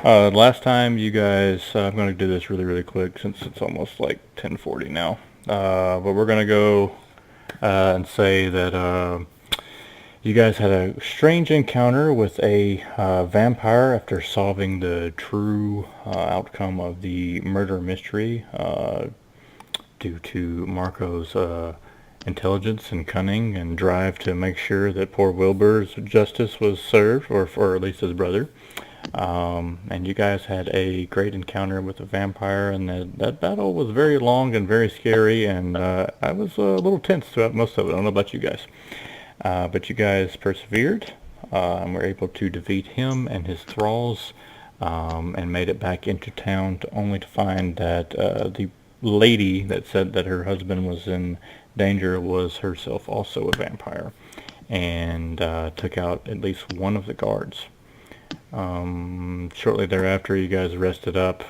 Last time you guys, I'm going to do this really, really quick since it's almost like 10:40 now. But we're going to go and say that you guys had a strange encounter with a vampire after solving the true outcome of the murder mystery due to Marco's intelligence and cunning and drive to make sure that poor Wilbur's justice was served, or at least his brother. And you guys had a great encounter with a vampire, and that battle was very long and very scary, and I was a little tense throughout most of it. I don't know about you guys. But you guys persevered and were able to defeat him and his thralls and made it back into town only to find that the lady that said that her husband was in danger was herself also a vampire and took out at least one of the guards. Shortly thereafter, you guys rested up.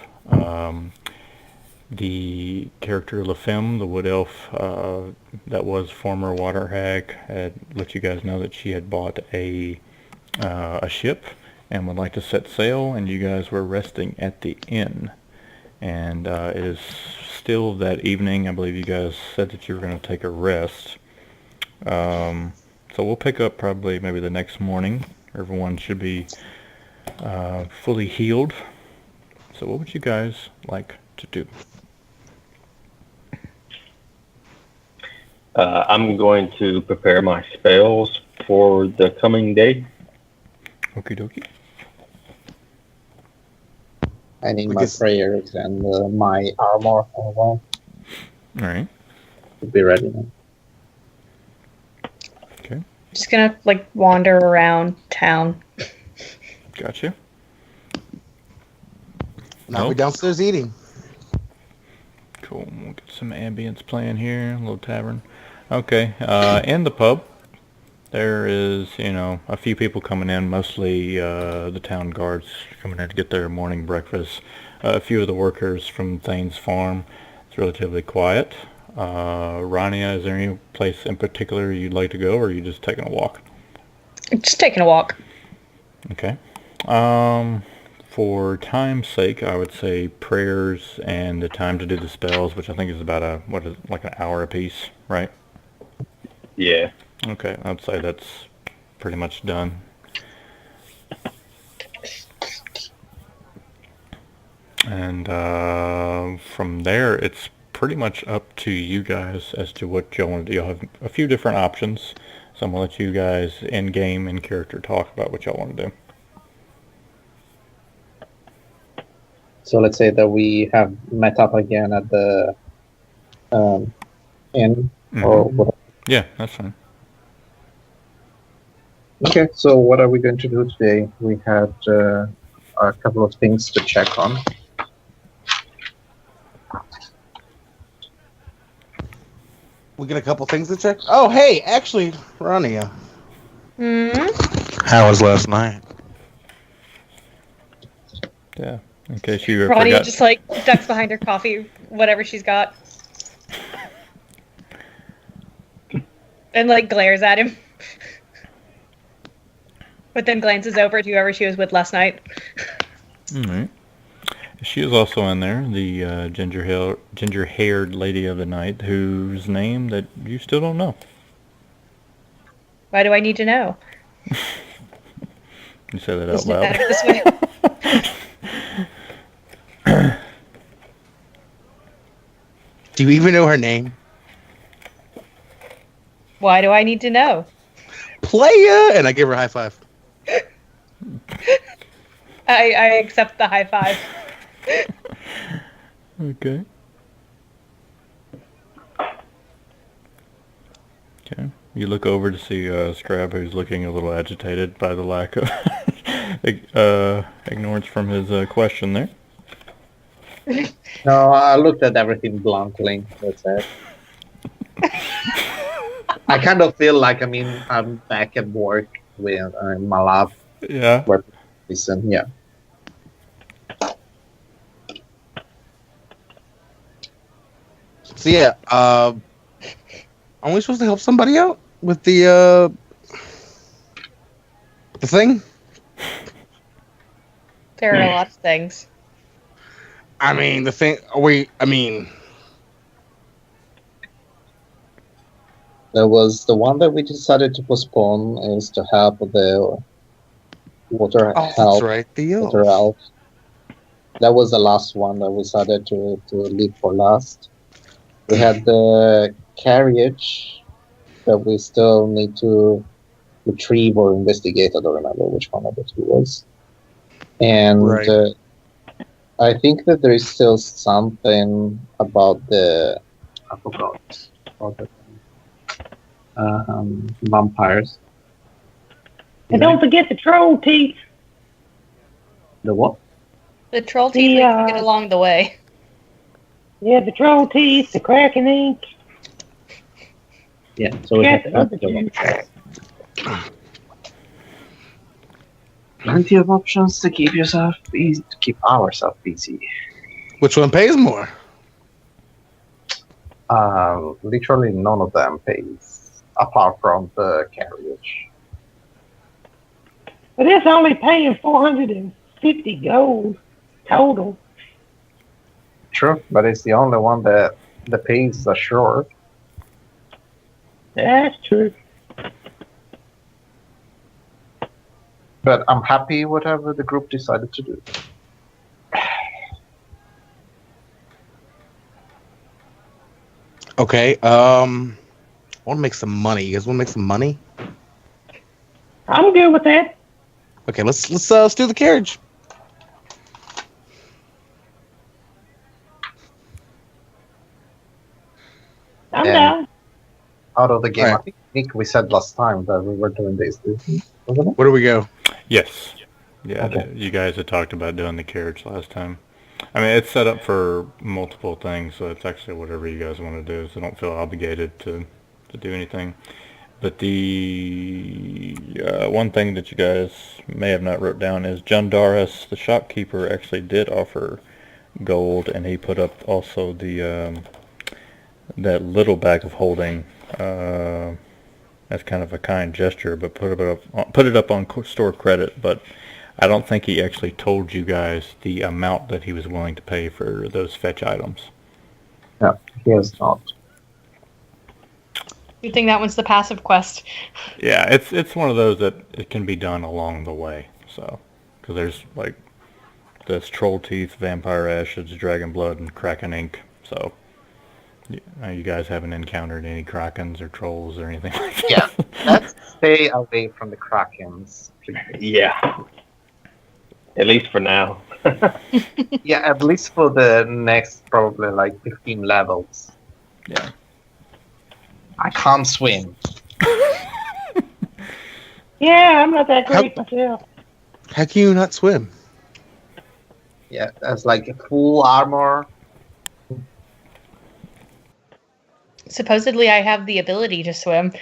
The character LaFemme, the wood elf that was former water hag, had let you guys know that she had bought a ship and would like to set sail, and you guys were resting at the inn. And it is still that evening. I believe you guys said that you were going to take a rest. So we'll pick up probably maybe the next morning. Everyone should be fully healed. So what would you guys like to do? I'm going to prepare my spells for the coming day. Okie dokie. I need my prayers and my armor as well. Alright. To be ready now. Okay. Just gonna wander around town. Gotcha. Now we're downstairs eating. Cool. We'll get some ambience playing here. A little tavern. Okay. In the pub, there is, a few people coming in, mostly the town guards coming in to get their morning breakfast. A few of the workers from Thane's farm. It's relatively quiet. Rania, is there any place in particular you'd like to go, or are you just taking a walk? Just taking a walk. Okay. For time's sake, I would say prayers and the time to do the spells, which I think is about an hour apiece, right? Yeah. Okay, I'd say that's pretty much done. And from there, it's pretty much up to you guys as to what y'all want to do. You'll have a few different options, so I'm going to let you guys in-game, in-character talk about what y'all want to do. So let's say that we have met up again at the inn, or whatever. Yeah, that's fine. Okay, so what are we going to do today? We had a couple of things to check on. We get a couple things to check. Oh, hey, actually, Rania. How was last night? Yeah, in case you Ronnie forgot. just ducks behind her coffee, whatever she's got, and glares at him, but then glances over at whoever she was with last night. All right. She is also in there, the ginger-haired lady of the night, whose name that you still don't know. Why do I need to know? You say that out Isn't it loud. better this way? Do you even know her name? Why do I need to know? Playa! And I give her a high five. I accept the high five. Okay. Okay. You look over to see Scrab, who's looking a little agitated by the lack of ignorance from his question there. No, I looked at everything bluntly. That's it. I kind of feel like I'm back at work with my lab. Yeah. Listen, yeah. So yeah, are we supposed to help somebody out with the thing? There are a lot of things. I mean, There was the one that we decided to postpone is to help the water oh, that's help right. The water elf. elf. That was the last one that we decided to leave for last. We had the carriage that we still need to retrieve or investigate. I don't remember which one of the two was. And Right. I think that there is still something about I forgot. About the vampires. And don't forget the troll teeth. The what? The troll teeth we can get along the way. Yeah, the troll teeth, the cracking ink. Yeah, so we Yes, have other plenty of two. options. Plenty of options to keep yourself busy, to keep ourselves busy. Which one pays more? Literally none of them pays, apart from the carriage. But it's only paying 450 gold total. True, but it's the only one that the pays are short. That's true. But I'm happy whatever the group decided to do. Okay. I want to make some money. You guys want to make some money? I'm good with that. Okay, let's do the carriage. I'm And- down. Out of the game, Right. I think we said last time that we were doing this, wasn't it? Where do we go? Yes. Yeah, Okay. you guys had talked about doing the carriage last time. I mean, it's set up for multiple things, so it's actually whatever you guys want to do, so don't feel obligated to do anything. But the one thing that you guys may have not wrote down is Jundaris, the shopkeeper, actually did offer gold, and he put up also the that little bag of holding as kind of a kind gesture, but put it up on store credit. But I don't think he actually told you guys the amount that he was willing to pay for those fetch items. No, he has not. You think that one's the passive quest? Yeah, it's one of those that it can be done along the way. So, because there's like this troll teeth, vampire ashes, dragon blood, and kraken ink. So, you guys haven't encountered any krakens or trolls or anything like that. Yeah, let's stay away from the krakens, please. Yeah. At least for now. Yeah, at least for the next probably like 15 levels. Yeah. I can't swim. Yeah, I'm not that great myself. How can you not swim? Yeah, that's like a full armor. Supposedly I have the ability to swim.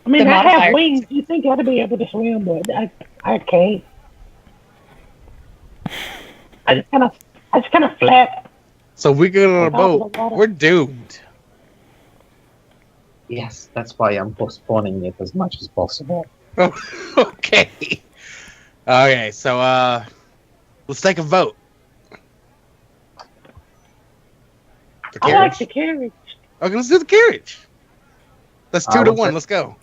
I mean, The I have modifier. wings. You think I'd be able to swim, but I can't. I just kind of flap. So if we get on a On top of the boat, water. we're doomed. Yes, that's why I'm postponing it as much as possible. Okay. Okay, so let's take a vote. The I carriage? like the carriage. Okay, let's do the carriage. That's 2 to would 1. say- Let's go.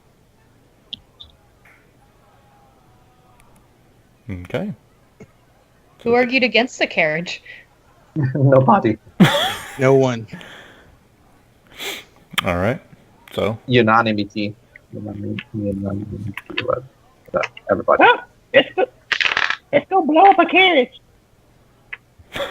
Okay. Who argued against the carriage? Nobody. No one. All right. So, Unanimity. Everybody. Well, let's go blow up a carriage. All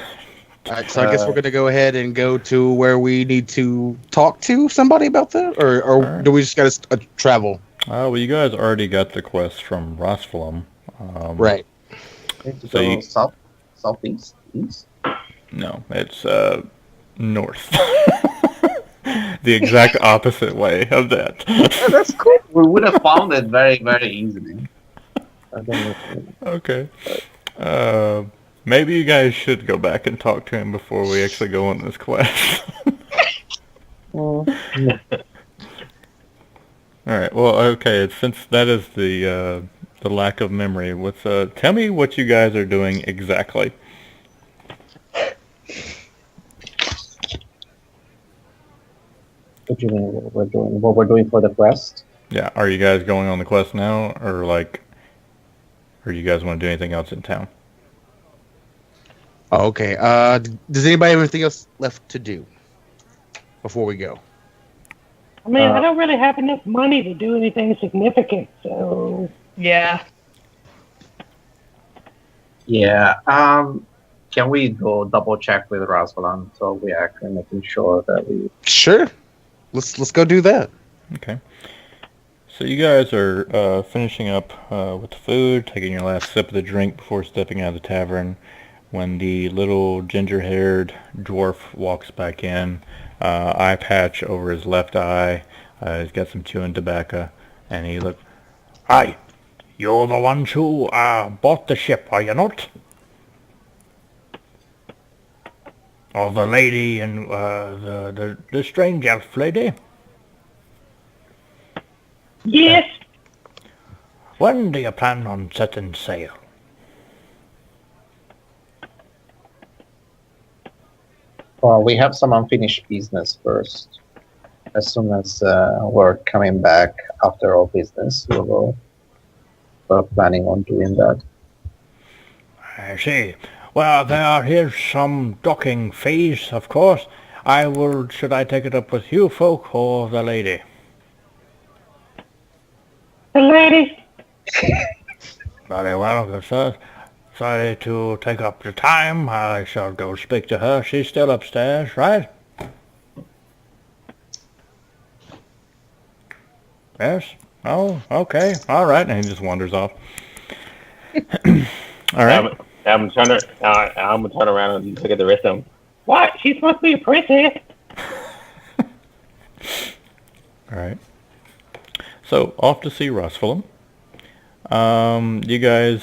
right, so I guess we're going to go ahead and go to where we need to talk to somebody about that? Or Alright. do we just got to travel? well, you guys already got the quest from Rosflum. Right. So you- Southeast, east. No, it's north. The exact opposite way of that. Yeah, that's cool. We would have found it very, very easily. I don't know. Okay. Maybe you guys should go back and talk to him before we actually go on this quest. All right. Well, okay. Since that is the the lack of memory. Tell me what you guys are doing exactly. What do you mean what we're doing? What we're doing for the quest? Yeah, are you guys going on the quest now, or you guys want to do anything else in town? Oh, okay. Does anybody have anything else left to do before we go? I mean, I don't really have enough money to do anything significant, so. Yeah. Yeah. Can we go double check with Rosalind so we actually making sure that we? Sure. Let's go do that. Okay. So you guys are finishing up with the food, taking your last sip of the drink before stepping out of the tavern, when the little ginger-haired dwarf walks back in, eye patch over his left eye. He's got some chewing tobacco, and he look. Hi, you're the ones who bought the ship, are you not? Or the lady and the strange elf lady? Yes. When do you plan on setting sail? Well, we have some unfinished business first. As soon as we're coming back after our business, we will. We're planning on doing that. I see. Well, here's some docking fees, of course. Should I take it up with you folk or the lady? The lady. Very well, good sir. Sorry to take up your time. I shall go speak to her. She's still upstairs, right? Yes? Oh, okay. All right. And he just wanders off. All right. I'm gonna turn around and look at the rest of them. What? She's supposed to be a princess. All right. So, off to see Rosfulham. You guys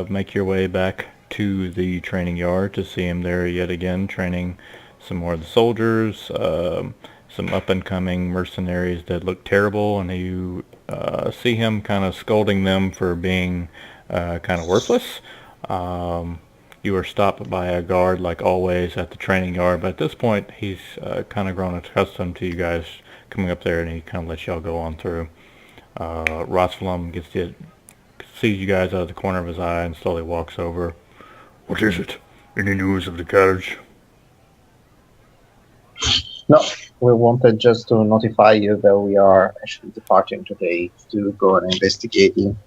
make your way back to the training yard to see him there yet again, training some more of the soldiers, some up-and-coming mercenaries that look terrible, and you see him kind of scolding them for being kind of worthless. You are stopped by a guard, like always, at the training yard, but at this point, he's kind of grown accustomed to you guys coming up there, and he kind of lets y'all go on through. Rosfulham sees you guys out of the corner of his eye and slowly walks over. What is it? Any news of the carriage? No, we wanted just to notify you that we are actually departing today to go and investigating.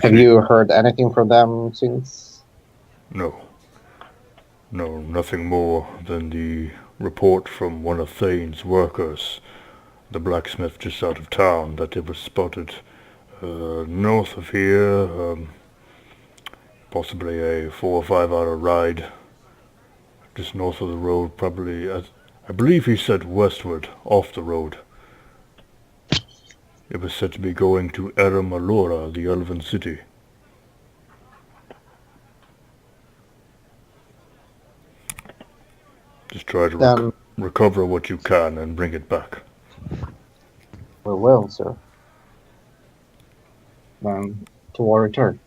Have you heard anything from them since? No. No, nothing more than the report from one of Thane's workers, the blacksmith just out of town, that it was spotted north of here, possibly a 4 or 5 hour ride, just north of the road, probably, I believe he said westward, off the road. It was said to be going to Eramalora, the elven city. Just try to recover what you can and bring it back. We will, sir. To our return.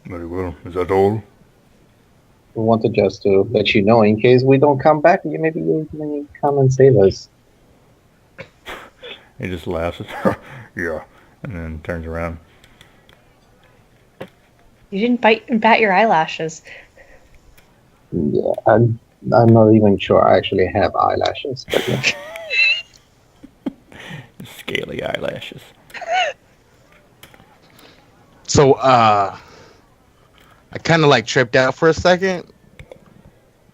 Very well. Is that all? We wanted just to let you know in case we don't come back, maybe you can come and save us. He just laughs. Yeah, and then turns around. You didn't bat your eyelashes. Yeah, I'm not even sure I actually have eyelashes. But yeah. Scaly eyelashes. So, I kind of like tripped out for a second,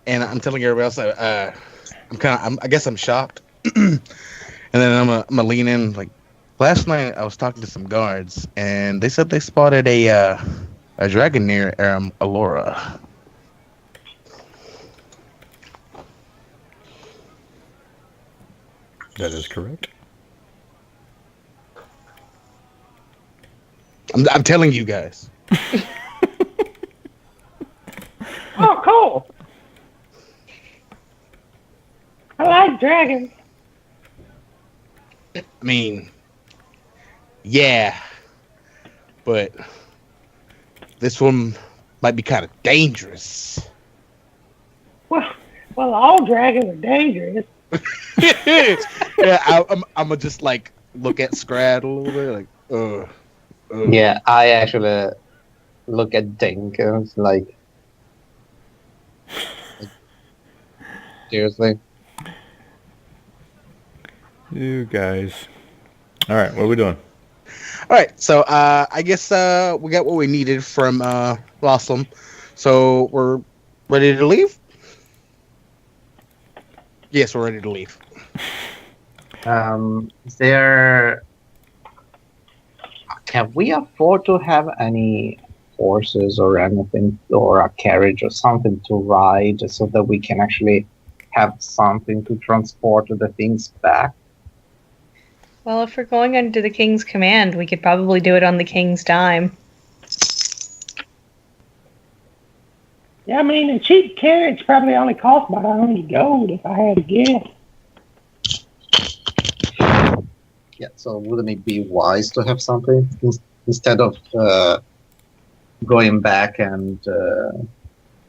and I'm telling everybody else, I guess I'm shocked. And then I'm gonna lean in. Like, last night I was talking to some guards, and they said they spotted a dragon near Alora. That is correct. I'm telling you guys. Oh, cool. I like dragons. I mean, Yeah, but this one might be kind of dangerous. Well, all dragons are dangerous. Yeah, I'm gonna just like look at Scrad a little bit, like, Yeah, I actually look at Dink and it's like, seriously. You guys. All right, what are we doing? All right, so I guess we got what we needed from Blossom, so we're ready to leave. Yes, we're ready to leave. Is there? Can we afford to have any horses or anything, or a carriage or something to ride, so that we can actually have something to transport the things back? Well, if we're going under the king's command, we could probably do it on the king's dime. Yeah, I mean, a cheap carriage probably only cost about 100 gold, if I had to guess. Yeah, so wouldn't it be wise to have something instead of going back and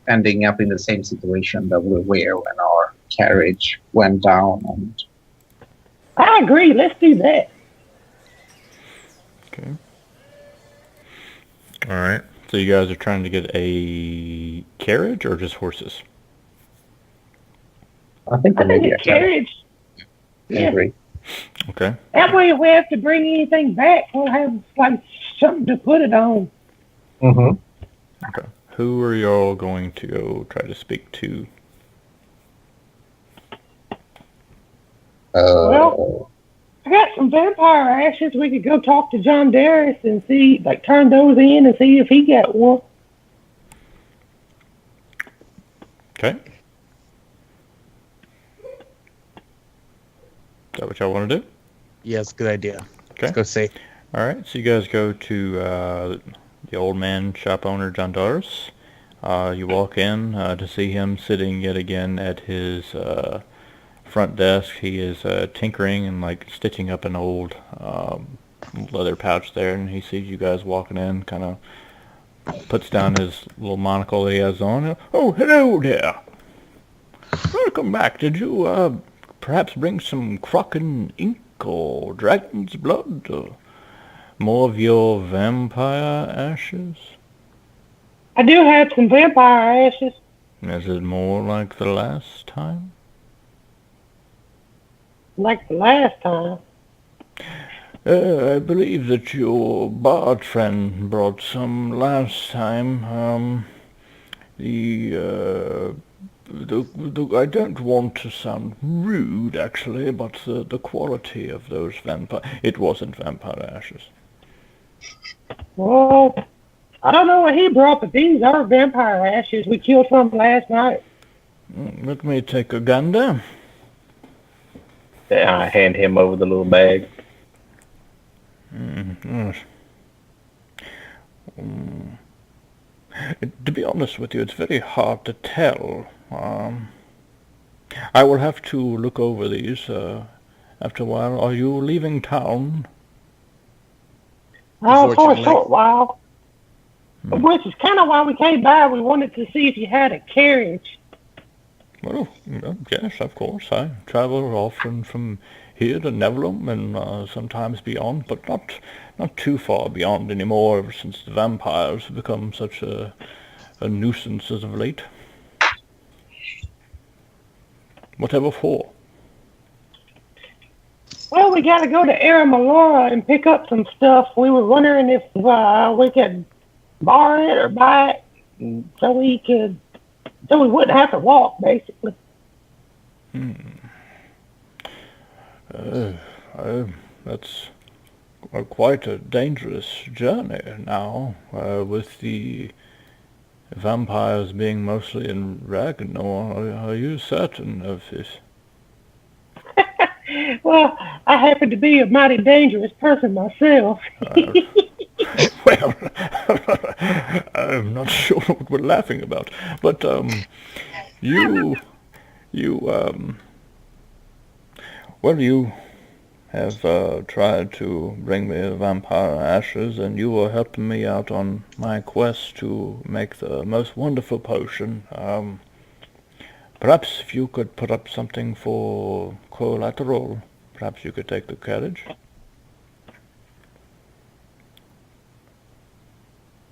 ending up in the same situation that we were when our carriage went down? And I agree. Let's do that. Okay. All right. So you guys are trying to get a carriage or just horses? I think I that think maybe a carriage. I Yeah. agree. Okay. That way, if we have to bring anything back, we'll have like something to put it on. Mm-hmm. Okay. Who are y'all going to go try to speak to? Well, I got some vampire ashes. We could go talk to John Darius and see, like, turn those in and see if he got one. Okay. Is that what y'all want to do? Yeah, it's a good idea. Okay. Let's go see. All right. So you guys go to the old man shop owner, John Darius. You walk in to see him sitting yet again at his front desk. He is tinkering and like stitching up an old leather pouch there, and he sees you guys walking in, kind of puts down his little monocle that he has on. Oh, hello there. Welcome back. Did you perhaps bring some Kraken ink or dragon's blood or more of your vampire ashes? I do have some vampire ashes. Is it more like the last time? Like the last time. I believe that your bard friend brought some last time. I don't want to sound rude, actually, but the quality of those vampire... It wasn't vampire ashes. Well, I don't know what he brought, but these are vampire ashes. We killed some last night. Let me take a gander. I hand him over the little bag. Yes. To be honest with you, it's very hard to tell. I will have to look over these after a while. Are you leaving town? Oh, for a Unfortunately. short while. Which is kind of why we came by. We wanted to see if you had a carriage. Well, yes, of course. I travel often from here to Nevelum and sometimes beyond, but not too far beyond anymore, ever since the vampires have become such a nuisance as of late. Whatever for? Well, we got to go to Aramalora and pick up some stuff. We were wondering if we could borrow it or buy it, so we wouldn't have to walk, basically. That's quite a dangerous journey now, with the vampires being mostly in Ragnar. Are you certain of this? Well, I happen to be a mighty dangerous person myself. Well, I'm not sure what we're laughing about, but you have tried to bring me the vampire ashes, and you were helping me out on my quest to make the most wonderful potion. Perhaps if you could put up something for collateral, perhaps you could take the carriage.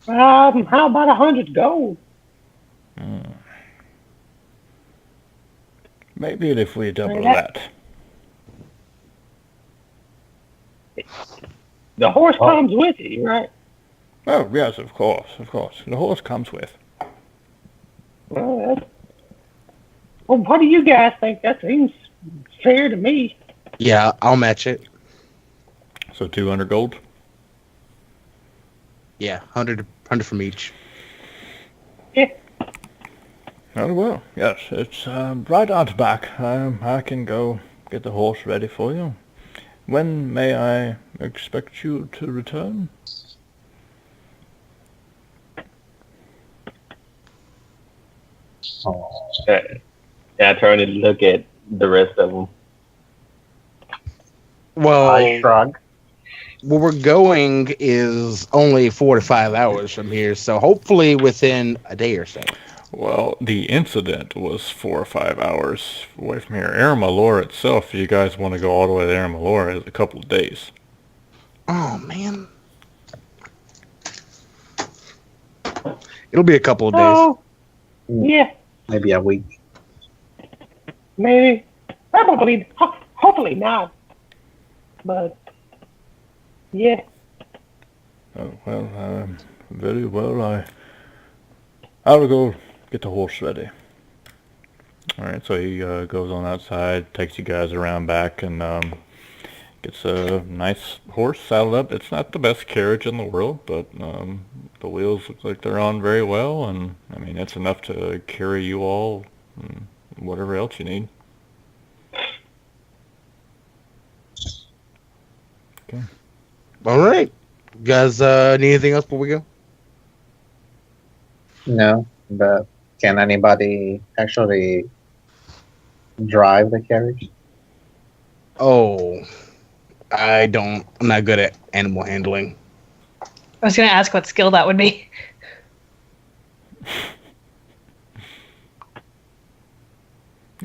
How about 100 gold? Maybe if we double that- that. The horse comes with you, right? Oh, yes, of course, of course. The horse comes with. Well, what do you guys think? That seems fair to me. Yeah, I'll match it. So 200 gold? Yeah, 100 from each. Yeah. Oh, well, yes, it's right out back. I can go get the horse ready for you. When may I expect you to return? Oh, I turn and look at the rest of them. Well, I shrug. where we're going is only 4 to 5 hours from here, so hopefully within a day or so. Well, the incident was 4 or 5 hours away from here. Aramalor itself, if you guys want to go all the way to Aramalor, is a couple of days. Oh, man. It'll be a couple of days. Oh, yeah, Maybe a week. maybe. Probably. Hopefully not. But, yeah. Oh, well, very well. I'll go get the horse ready. All right, so he goes on outside, takes you guys around back, and gets a nice horse saddled up. It's not the best carriage in the world, but the wheels look like they're on very well, and I mean it's enough to carry you all and whatever else you need. Okay. All right. You guys need anything else before we go? No, but can anybody actually drive the carriage? Oh, I don't. I'm not good at animal handling. I was going to ask what skill that would be.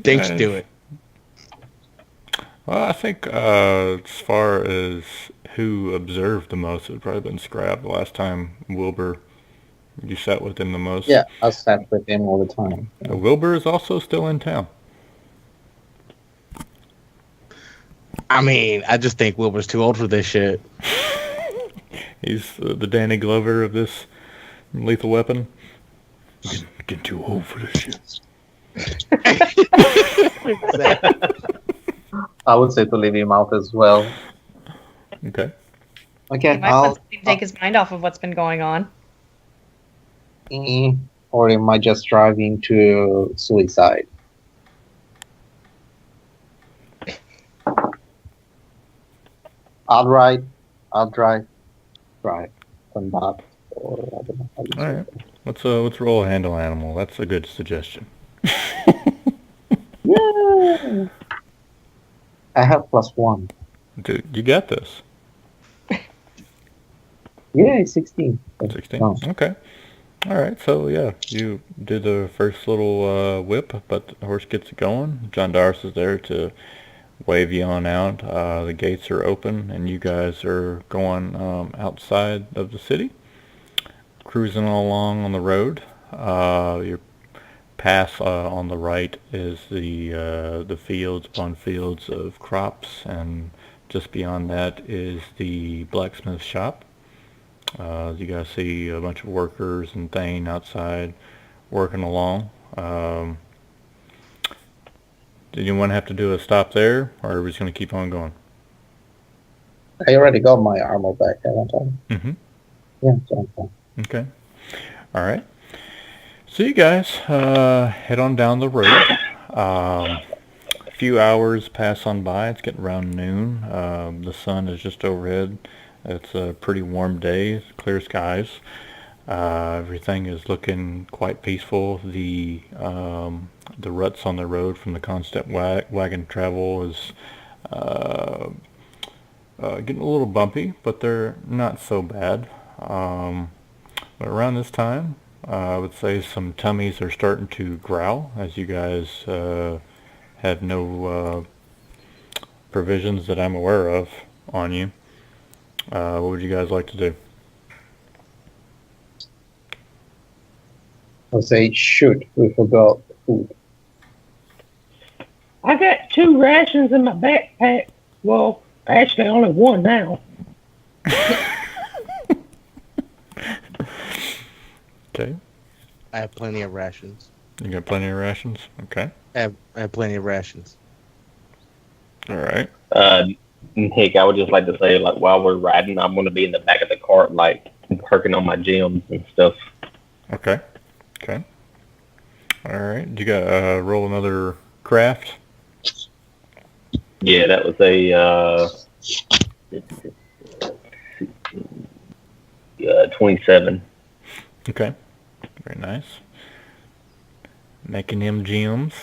Thanks, do it. Well, I think as far as who observed the most, it's probably been Scrab. The last time Wilbur, you sat with him the most. Yeah, I sat with him all the time. Wilbur is also still in town. I mean, I just think Wilbur's too old for this shit. He's the Danny Glover of this Lethal Weapon. Getting too old for this shit. I would say to leave him out as well. Okay. Okay, He might want something to take his mind off of what's been going on. or he might just drive into suicide. I'll drive. Come back. Or I don't know how you All say right. it. Let's roll a handle animal. That's a good suggestion. Yeah. I have +1. Dude, you got this. Yeah, it's 16. 16. Oh. Okay. All right. So yeah, you do the first little whip, but the horse gets it going. John Darce is there to wave you on out. The gates are open, and you guys are going outside of the city, cruising along on the road. Your path on the right is the fields upon fields of crops, and just beyond that is the blacksmith shop. You guys see a bunch of workers and Thane outside working along. Did anyone have to do a stop there, or are we just going to keep on going? I already got my armor back, haven't I? Mm-hmm. Yeah, so I'm fine. Okay. All right. So you guys head on down the road. A few hours pass on by. It's getting around noon. The sun is just overhead. It's a pretty warm day, clear skies. Everything is looking quite peaceful. The ruts on the road from the constant wagon travel is getting a little bumpy, but they're not so bad. But around this time, I would say some tummies are starting to growl as you guys have no provisions that I'm aware of on you. What would you guys like to do? I'll say, shoot, we forgot food. I got 2 rations in my backpack. Well, actually, only 1 now. Okay. I have plenty of rations. You got plenty of rations? Okay. I have plenty of rations. All right. Nick, I would just like to say, like, while we're riding, I'm going to be in the back of the cart, like, working on my gems and stuff. Okay. Okay. All right. You got roll another craft. Yeah, that was a 27. Okay. Very nice. Making them gems.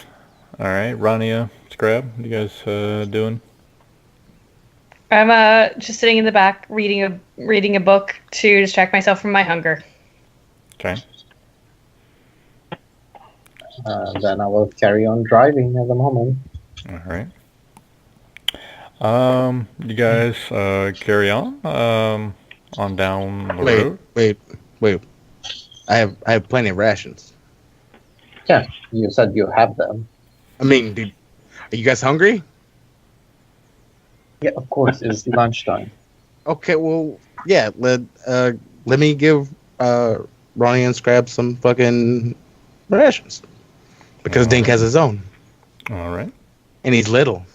All right. Rania, Scrab, what you guys doing? I'm just sitting in the back reading a book to distract myself from my hunger. Okay. Then I will carry on driving at the moment. All right. You guys carry on down the road. Wait. I have plenty of rations. Yeah, you said you have them. I mean, dude, are you guys hungry? Yeah, of course, it's lunchtime. Okay, well, yeah. Let me give Ronnie and Scrab some fucking rations because Dink has his own, All right. and he's little.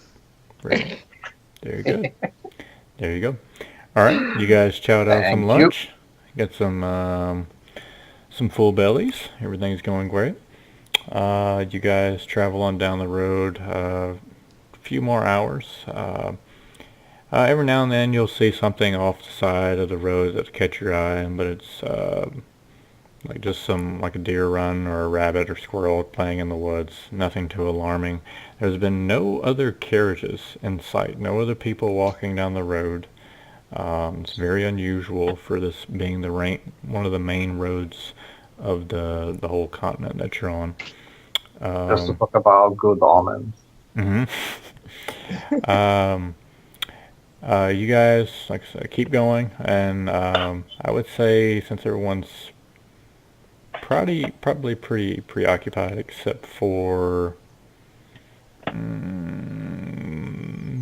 Right. There you go. There you go. All right. You guys chowed out some Thank you. lunch. Got some full bellies. Everything's going great. You guys travel on down the road a few more hours. Every now and then you'll see something off the side of the road that'll catch your eye, but it's like just like a deer run or a rabbit or squirrel playing in the woods. Nothing too alarming. There's been no other carriages in sight, no other people walking down the road. It's very unusual for this being one of the main roads of the whole continent that you're on. Just to talk about good omens. Mm-hmm. You guys, like I said, keep going, and I would say since everyone's probably pretty preoccupied, except for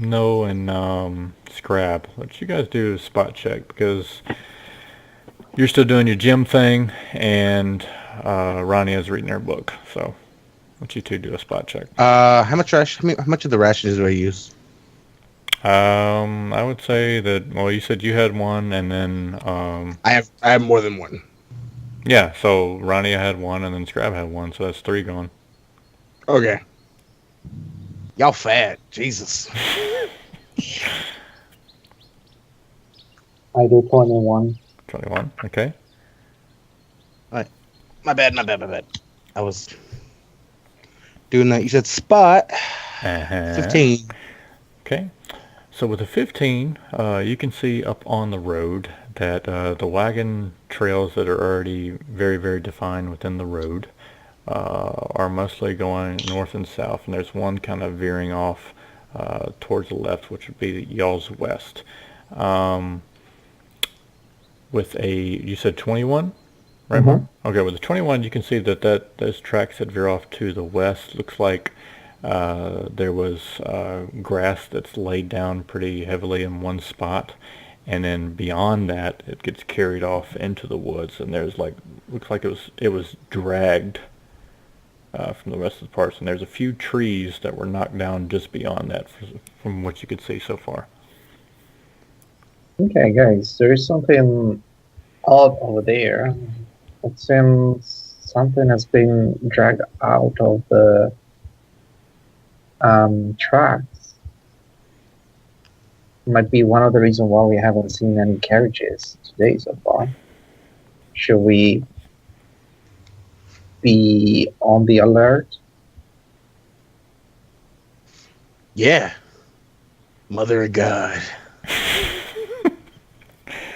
No and Scrab, let you guys do a spot check because you're still doing your gym thing, and Ronnie is reading her book. So, let you two do a spot check. How much of the rations do I use? I would say that. Well, you said you had one, and then I have more than one. yeah. So Ronnie had one, and then Scrab had one. So that's 3 going. Okay. Y'all fat, Jesus. I do 21. 21. Okay. My bad. I was doing that. You said spot. Uh-huh. 15. Okay. So with a 15, you can see up on the road that the wagon trails that are already very, very defined within the road are mostly going north and south, and there's one kind of veering off towards the left, which would be y'all's west. With you said 21, right, Mark? Okay, with the 21, you can see that those tracks that veer off to the west looks like there was grass that's laid down pretty heavily in one spot, and then beyond that, it gets carried off into the woods, and there's looks like it was dragged from the rest of the parts, and there's a few trees that were knocked down just beyond that, from what you could see so far. Okay, guys, there is something odd over there. It seems something has been dragged out of the tracks. Might be one of the reasons why we haven't seen any carriages today so far. Should we be on the alert? Yeah. Mother of God.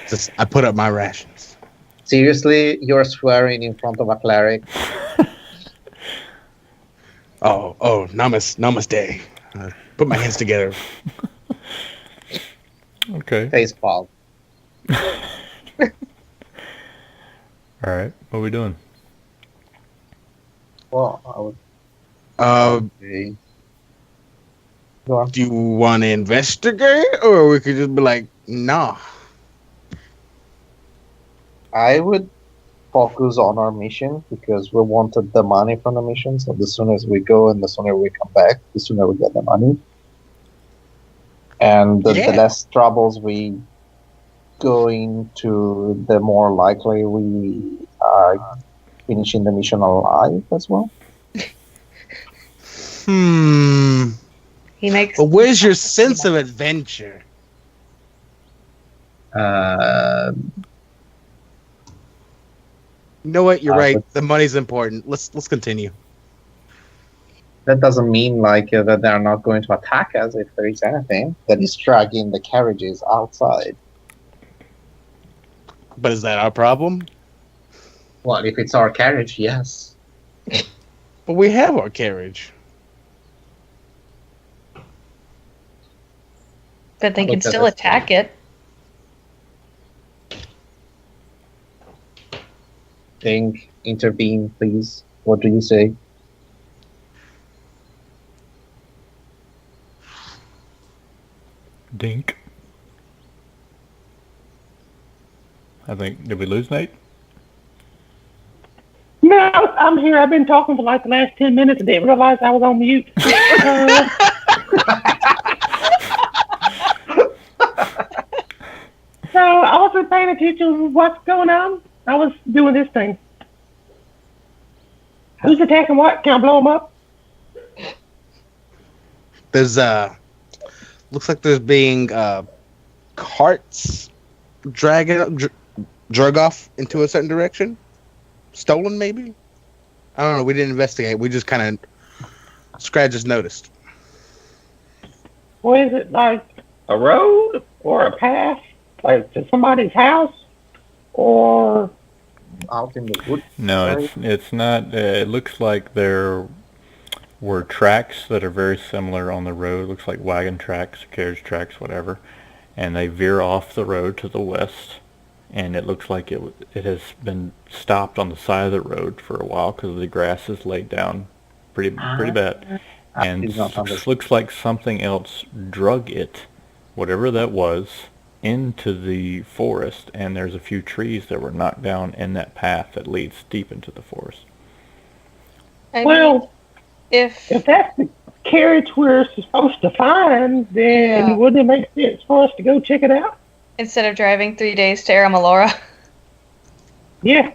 Just I put up my rations. Seriously, you're swearing in front of a cleric. Oh, namaste. Put my hands together. Okay. Face palm. All right. What are we doing? Well, I would say... Go on. Do you want to investigate, or we could just be like, nah? I would focus on our mission because we wanted the money from the mission. So the sooner we go and the sooner we come back, the sooner we get the money. And the less troubles we go into, the more likely we are finishing the mission alive as well. He makes. But where's your sense of adventure? Uh, You know what? You're right. The money's important. Let's continue. that doesn't mean that they're not going to attack us if there is anything that is dragging the carriages outside. But is that our problem? Well, if it's our carriage, yes. But we have our carriage. But they can still attack it. Think, intervene, please. What do you say? Dink. I think, did we lose Nate? No, I'm here. I've been talking for like the last 10 minutes and didn't realize I was on mute. So I wasn't paying attention to what's going on. I was doing this thing. Who's attacking what? Can I blow them up? There's looks like there's being carts drag off into a certain direction. Stolen, maybe? I don't know. We didn't investigate. We just kind of scratches noticed. Or is it like a road or a path? Like to somebody's house? Or Out in the woods? No, it's not. It looks like there were tracks that are very similar on the road. Looks like wagon tracks, carriage tracks, whatever. And they veer off the road to the west. And it looks like it has been stopped on the side of the road for a while because the grass is laid down pretty bad. And looks like something else drug it, whatever that was, into the forest. And there's a few trees that were knocked down in that path that leads deep into the forest. well, if that's the carriage we're supposed to find, then wouldn't it make sense for us to go check it out? instead of driving 3 days to Aramalora Yeah.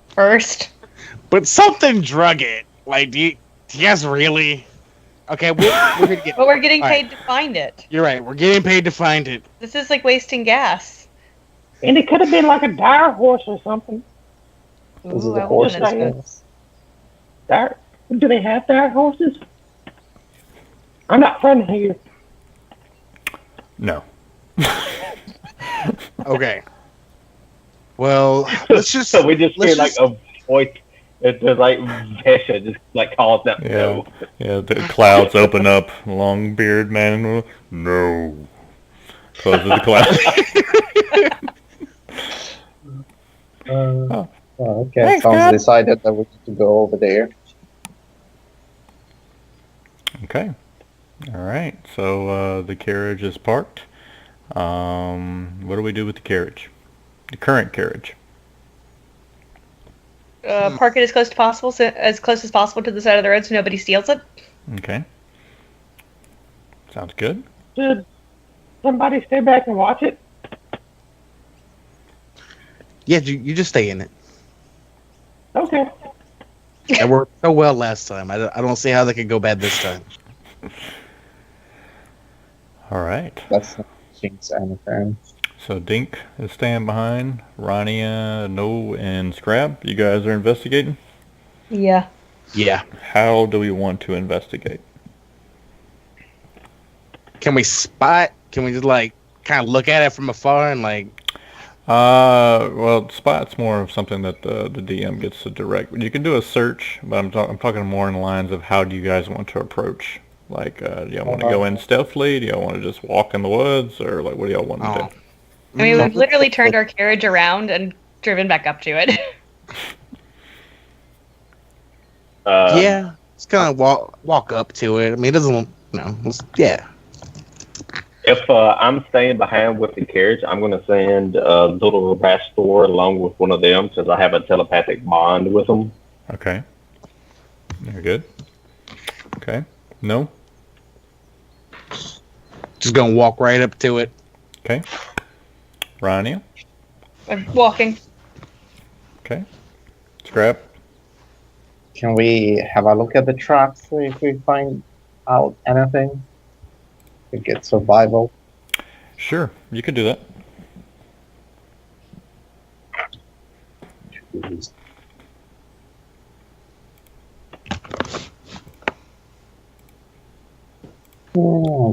first. But something drug it. Like, do you guys really? Okay, we're gonna get. But we're getting All paid to find it. You're right. We're getting paid to find it. This is like wasting gas. And it could have been like a dire horse or something. This is Ooh, a I horse. want to know. Dire? Do they have dire horses? I'm not from here. No. Okay. Well, let's just. So we just hear let's like just- a voice. It's just like Vesha just like calls out Yeah. no. Yeah, the clouds open up. Long beard man. No. Closes the cloud. Okay, Thanks, sounds God. decided that we need to go over there. Okay. All right. So the carriage is parked. What do we do with the carriage? The current carriage. Park it as close as possible to the side of the road so nobody steals it. Okay. Sounds good. Should somebody stay back and watch it? Yeah, you just stay in it. Okay. It worked so well last time. I don't see how they could go bad this time. All right. That's not things anything. So Dink is staying behind. Rania, No, and Scrab. You guys are investigating. Yeah. Yeah. How do we want to investigate? Can we spot? Can we just like kind of look at it from afar and like Well, spot's more of something that the DM gets to direct. You can do a search, but I'm talking more in the lines of how do you guys want to approach? Like, do y'all want to go in stealthily? Do y'all want to just walk in the woods, or like, what do y'all want to Oh. do? I mean, Mm, we've literally turned our carriage around and driven back up to it. yeah, it's kind of walk up to it. I mean, it doesn't. Yeah. If I'm staying behind with the carriage, I'm going to send little Rastor along with one of them since I have a telepathic bond with them. Okay. You're good. Okay. No. Just gonna walk right up to it. Okay. Ronnie. I'm walking. Okay. Scrap. Can we have a look at the tracks if we find out anything? We get survival. Sure, you could do that.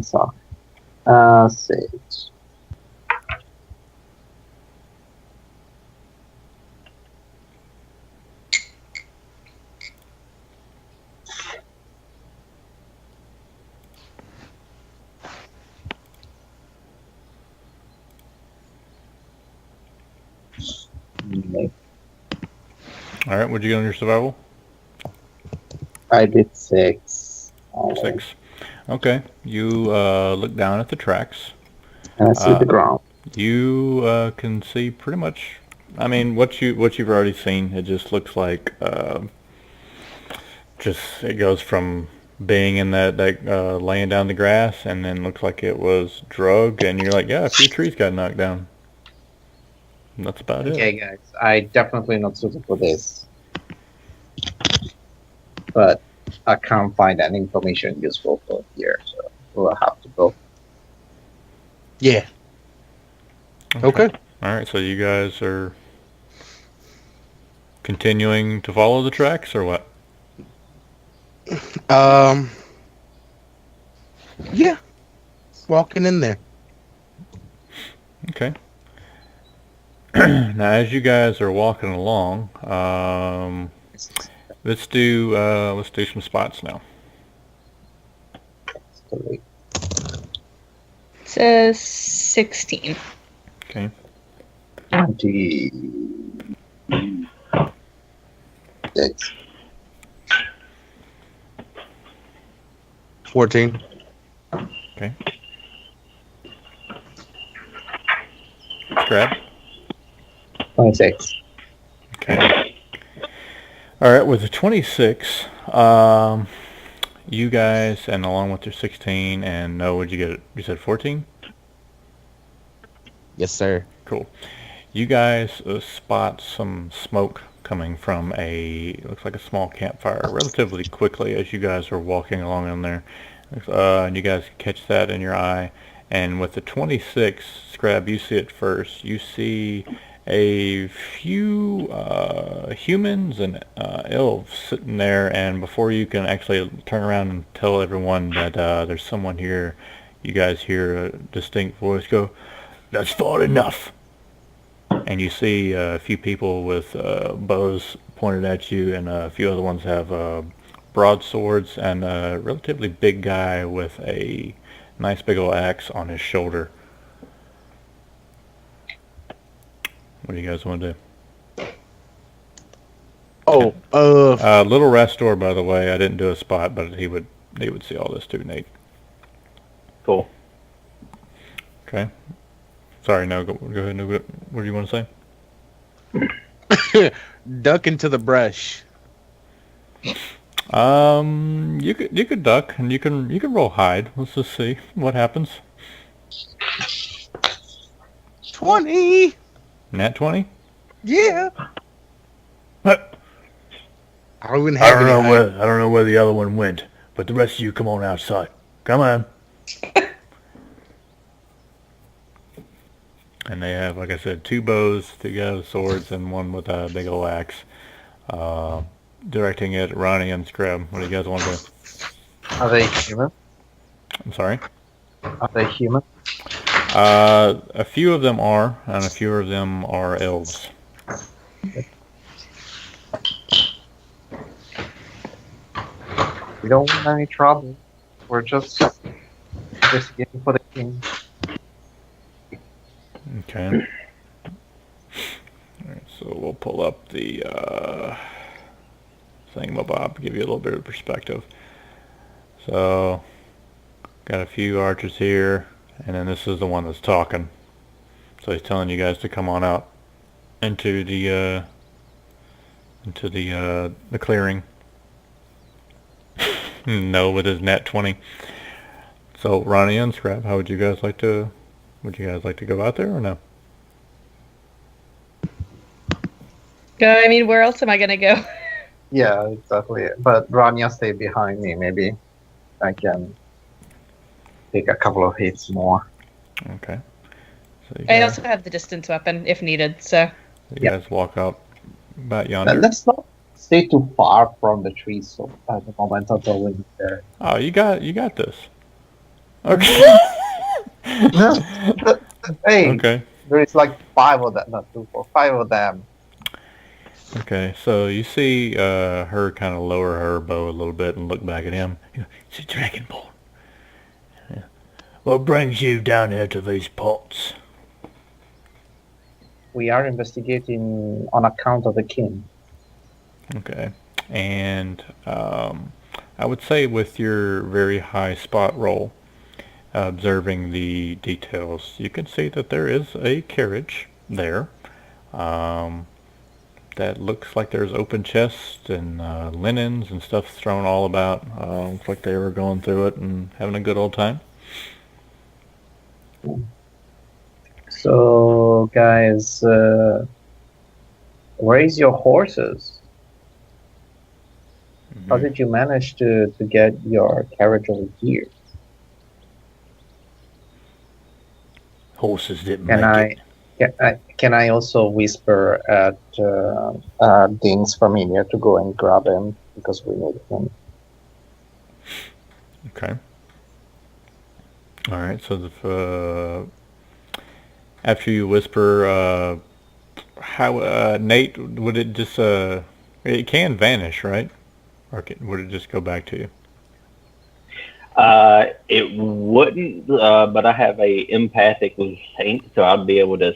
So, six. All right, what'd you get on your survival? I did 6. 6. Okay, you look down at the tracks. And I see the ground. You can see pretty much. I mean, what you've already seen. It just looks like it goes from being in that laying down the grass, and then looks like it was drug, and you're like, yeah, a few trees got knocked down. And that's about it. Okay, guys, I definitely not suited for this. But I can't find any information useful for here, so we'll have to go. Yeah. Okay. All right, so you guys are continuing to follow the tracks, or what? Yeah. Walking in there. Okay. Now, as you guys are walking along, let's do some spots now. It says 16. Okay. 26. 14. Okay. Grab. 26. Okay. All right, with the 26, you guys, and along with your 16, and no, what'd you get? You said 14? Yes, sir. Cool. You guys spot some smoke coming from looks like a small campfire relatively quickly as you guys are walking along in there. And you guys catch that in your eye. And with the 26, Scrab, you see it first. You see a few humans and elves sitting there, and before you can actually turn around and tell everyone that there's someone here, you guys hear a distinct voice go, "That's far enough." And you see a few people with bows pointed at you, and a few other ones have broadswords, and a relatively big guy with a nice big old axe on his shoulder. What do you guys want to do? Oh, Little Rastor, by the way, I didn't do a spot, but he would see all this too, Nate. Cool. Okay. Sorry, no, go ahead. No, what do you want to say? duck into the brush. You could duck, and you can roll hide. Let's just see what happens. 20. Nat 20. Yeah. What? I don't know where the other one went, but the rest of you come on outside. Come on. And they have, like I said, 2 bows, 2 guys with swords, and 1 with a big old axe. Directing it at Ronnie and Scrub. What do you guys want to do? Are they human? I'm sorry? Are they human? A few of them are, and a few of them are elves. We don't want any trouble. We're just investigating for the king. Okay. All right, so we'll pull up the thingamabob, give you a little bit of perspective. So, got a few archers here, and then this is the one that's talking. So he's telling you guys to come on out into the clearing. No, with his net 20. So Ronnie and Scrap, how would you guys like to? Would you guys like to go out there or no? I mean, where else am I gonna go? Yeah, exactly. But Rania stay behind me. Maybe I can take a couple of hits more. Okay. So you I guys, also have the distance weapon if needed. So you guys walk out about yonder. Let's not stay too far from the trees. So at the moment until we're there. Oh, you got this. Okay. Hey, Okay. there is like 5 of them, not 2, 4, 5 of them. Okay. So you see her kind of lower her bow a little bit and look back at him. It's a dragonborn. Yeah. What brings you down here to these pots? We are investigating on account of the king. Okay. And I would say with your very high spot roll, observing the details, you can see that there is a carriage there. That looks like there's open chests and linens and stuff thrown all about. Looks like they were going through it and having a good old time. So, guys, where is your horses? How did you manage to get your carriage over here? Horses didn't Can make it. can I also whisper at Dean's familiar to go and grab him because we need him? Okay. All right. So the after you whisper, how Nate, would it just it can vanish, right? Or would it just go back to you? It wouldn't, but I have a empathic sync, so I'll be able to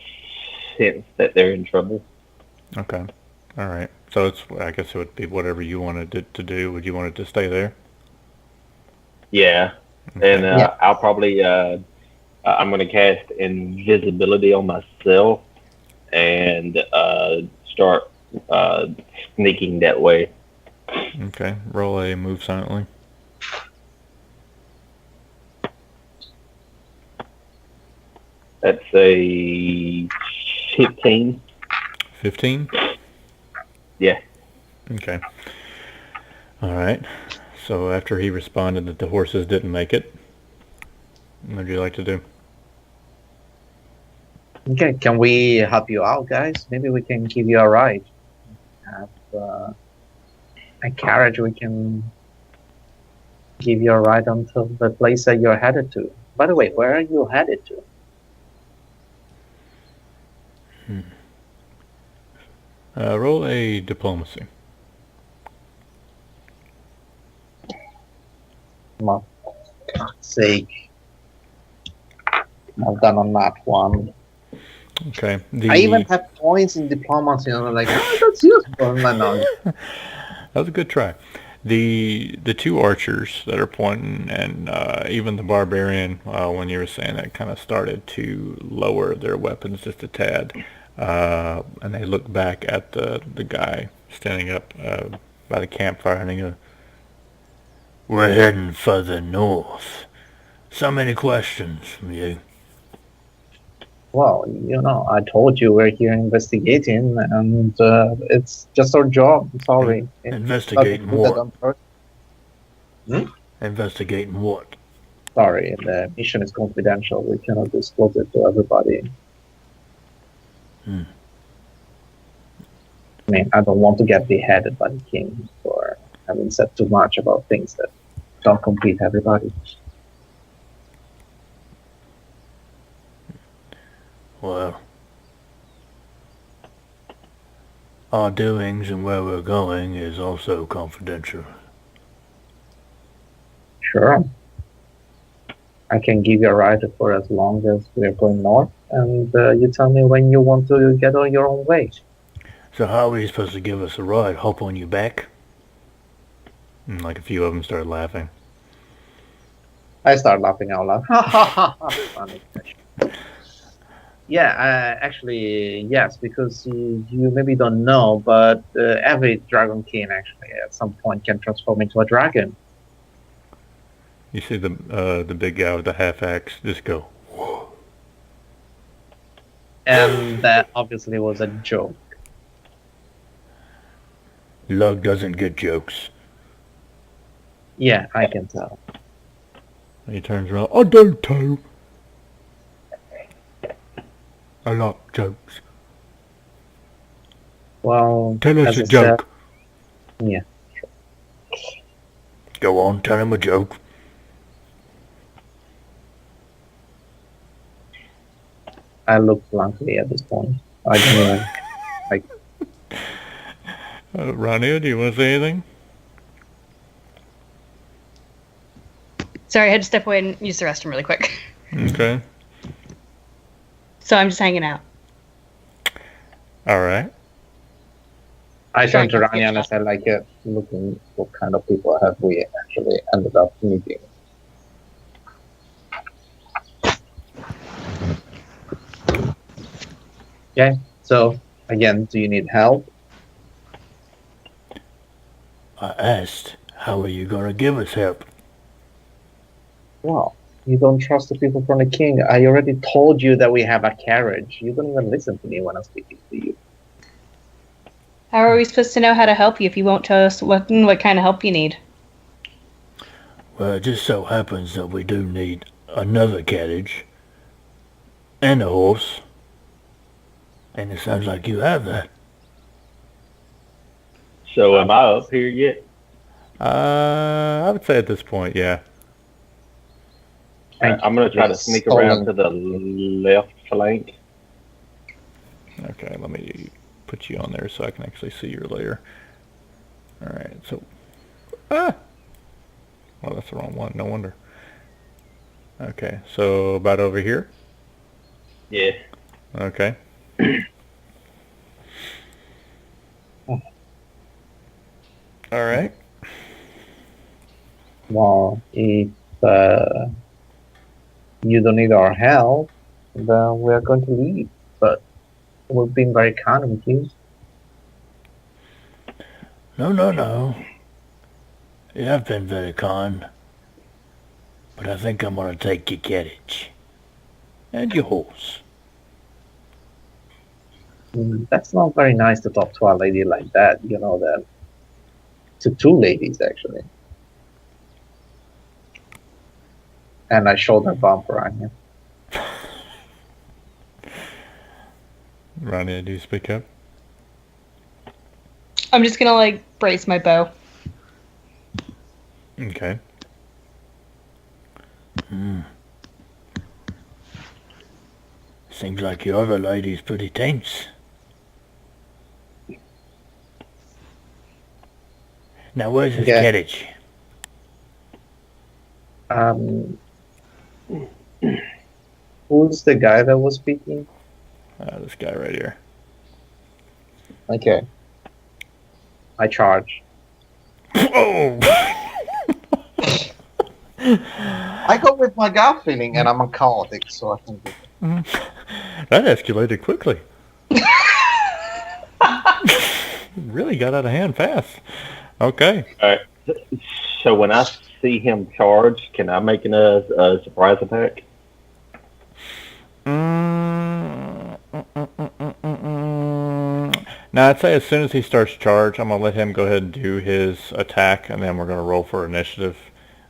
sense that they're in trouble. Okay. All right. So it's, I guess it would be whatever you wanted it to do. Would you want it to stay there? Yeah, Okay. and I'll probably I'm going to cast invisibility on myself and start sneaking that way. Okay. Roll a move silently. That's a 15. 15? Yeah. Okay. All right. So after he responded that the horses didn't make it, what would you like to do? Okay, can we help you out, guys? Maybe we can give you a ride. Have a carriage. We can give you a ride until the place that you're headed to. By the way, where are you headed to? Roll a diplomacy. For God's sake. I've done on that one. Okay. I even have points in diplomacy, and I'm like, oh, that's useful. No. That was a good try. The two archers that are pointing, and even the barbarian, when you were saying that, kind of started to lower their weapons just a tad, and they look back at the guy standing up by the campfire, and they go, "We're heading further north. So many questions from you." Well, I told you we're here investigating, and it's just our job. Sorry. Investigating Put that what? on purpose. Investigating what? Sorry, the mission is confidential. We cannot disclose it to everybody. I mean, I don't want to get beheaded by the king for having said too much about things that don't complete everybody. Well, our doings and where we're going is also confidential. Sure. I can give you a ride for as long as we're going north, and you tell me when you want to get on your own way. So how are you supposed to give us a ride? Hop on your back? And like a few of them started laughing. I start laughing out loud. Ha ha ha ha! Funny. Yeah, actually, yes, because you maybe don't know, but every Dragon King actually at some point can transform into a dragon. You see the big guy with the half axe just go. And that obviously was a joke. Lug doesn't get jokes. Yeah, I can tell. He turns around. I do too. I like jokes. Well, Tell us as a I joke. said, yeah. Go on, tell him a joke. I look blankly at this point. I don't even like. Ronnie, do you want to say anything? Sorry, I had to step away and use the restroom really quick. Okay. So I'm just hanging out. All right. I turned to Sorry, Rania and I said, like, looking what kind of people have we actually ended up meeting. Okay, so again, do you need help? I asked, how are you going to give us help? Well, you don't trust the people from the king. I already told you that we have a carriage. You don't even listen to me when I'm speaking to you. How are we supposed to know how to help you if you won't tell us what kind of help you need? Well, it just so happens that we do need another carriage and a horse. And it sounds like you have that. So am I up here yet? I would say at this point, yeah. I'm gonna try to sneak around to the left flank. Okay, let me put you on there so I can actually see your layer. All right, so well, that's the wrong one. No wonder. Okay, so about over here. Yeah. Okay. All right. Well, if you don't need our help, then we're going to leave. But we've been very kind with you. No. You have been very kind. But I think I'm going to take your carriage. And your horse. That's not very nice to talk to a lady like that. You know that. To two ladies, actually. And I shoulder bump Rania. Ronnie, do you speak up? I'm just gonna brace my bow. Okay. Seems like your other lady's pretty tense. Now, where's his Yeah. carriage? Who's the guy that was speaking? This guy right here. Okay. I charge. Oh! I go with my gut feeling, and I'm a chaotic, so I can do it. That escalated quickly. Really got out of hand fast. Okay. All right. So when I see him charge, can I make a surprise attack? Now, I'd say as soon as he starts charge, I'm going to let him go ahead and do his attack, and then we're going to roll for initiative.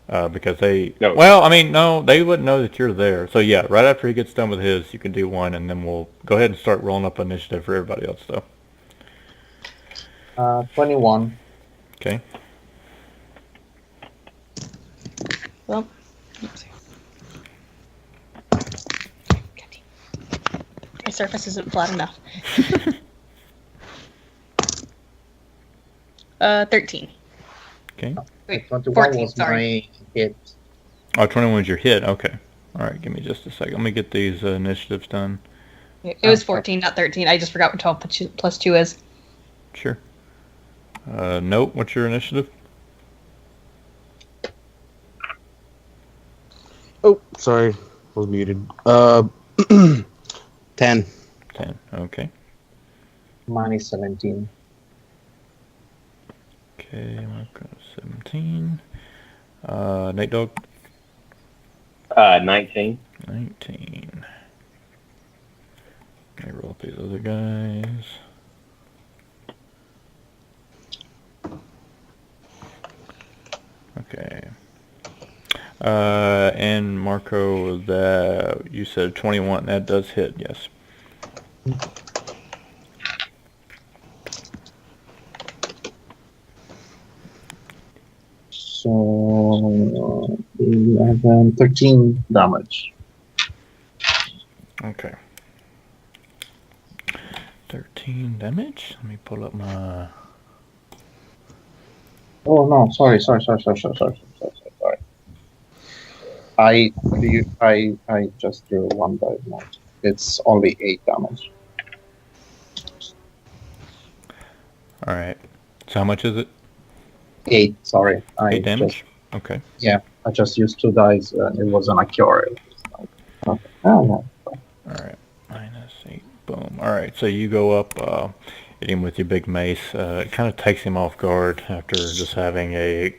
Because they... No. Well, I mean, no, they wouldn't know that you're there. So, yeah, right after he gets done with his, you can do one, and then we'll go ahead and start rolling up initiative for everybody else, though. 21. Okay. Well, let's see. surface isn't flat enough. 13. Okay. Wait, 21 14, was sorry. my hit. Oh, 21 is your hit. Okay. All right. Give me just a second. Let me get these initiatives done. It was 14, not 13. I just forgot what 12 plus 2 is. Sure. Note, what's your initiative? Oh, sorry, was muted. 10. 10. Okay. Mine is 17. Okay, Marco 17. Nate Dog 19. 19. Let me roll up these other guys. Okay. And Marco, that you said 21. That does hit, yes. So 11, 13 damage. Okay. 13 damage. Let me pull up my. Oh no, sorry. I just drew one die more. It's only 8 damage. All right. So how much is it? 8, sorry. 8 damage. Okay. I just used 2 dice. It wasn't accurate. Okay. Oh, no. All right. -8. Boom. All right. So you go up, hit him with your big mace. It kind of takes him off guard after just having a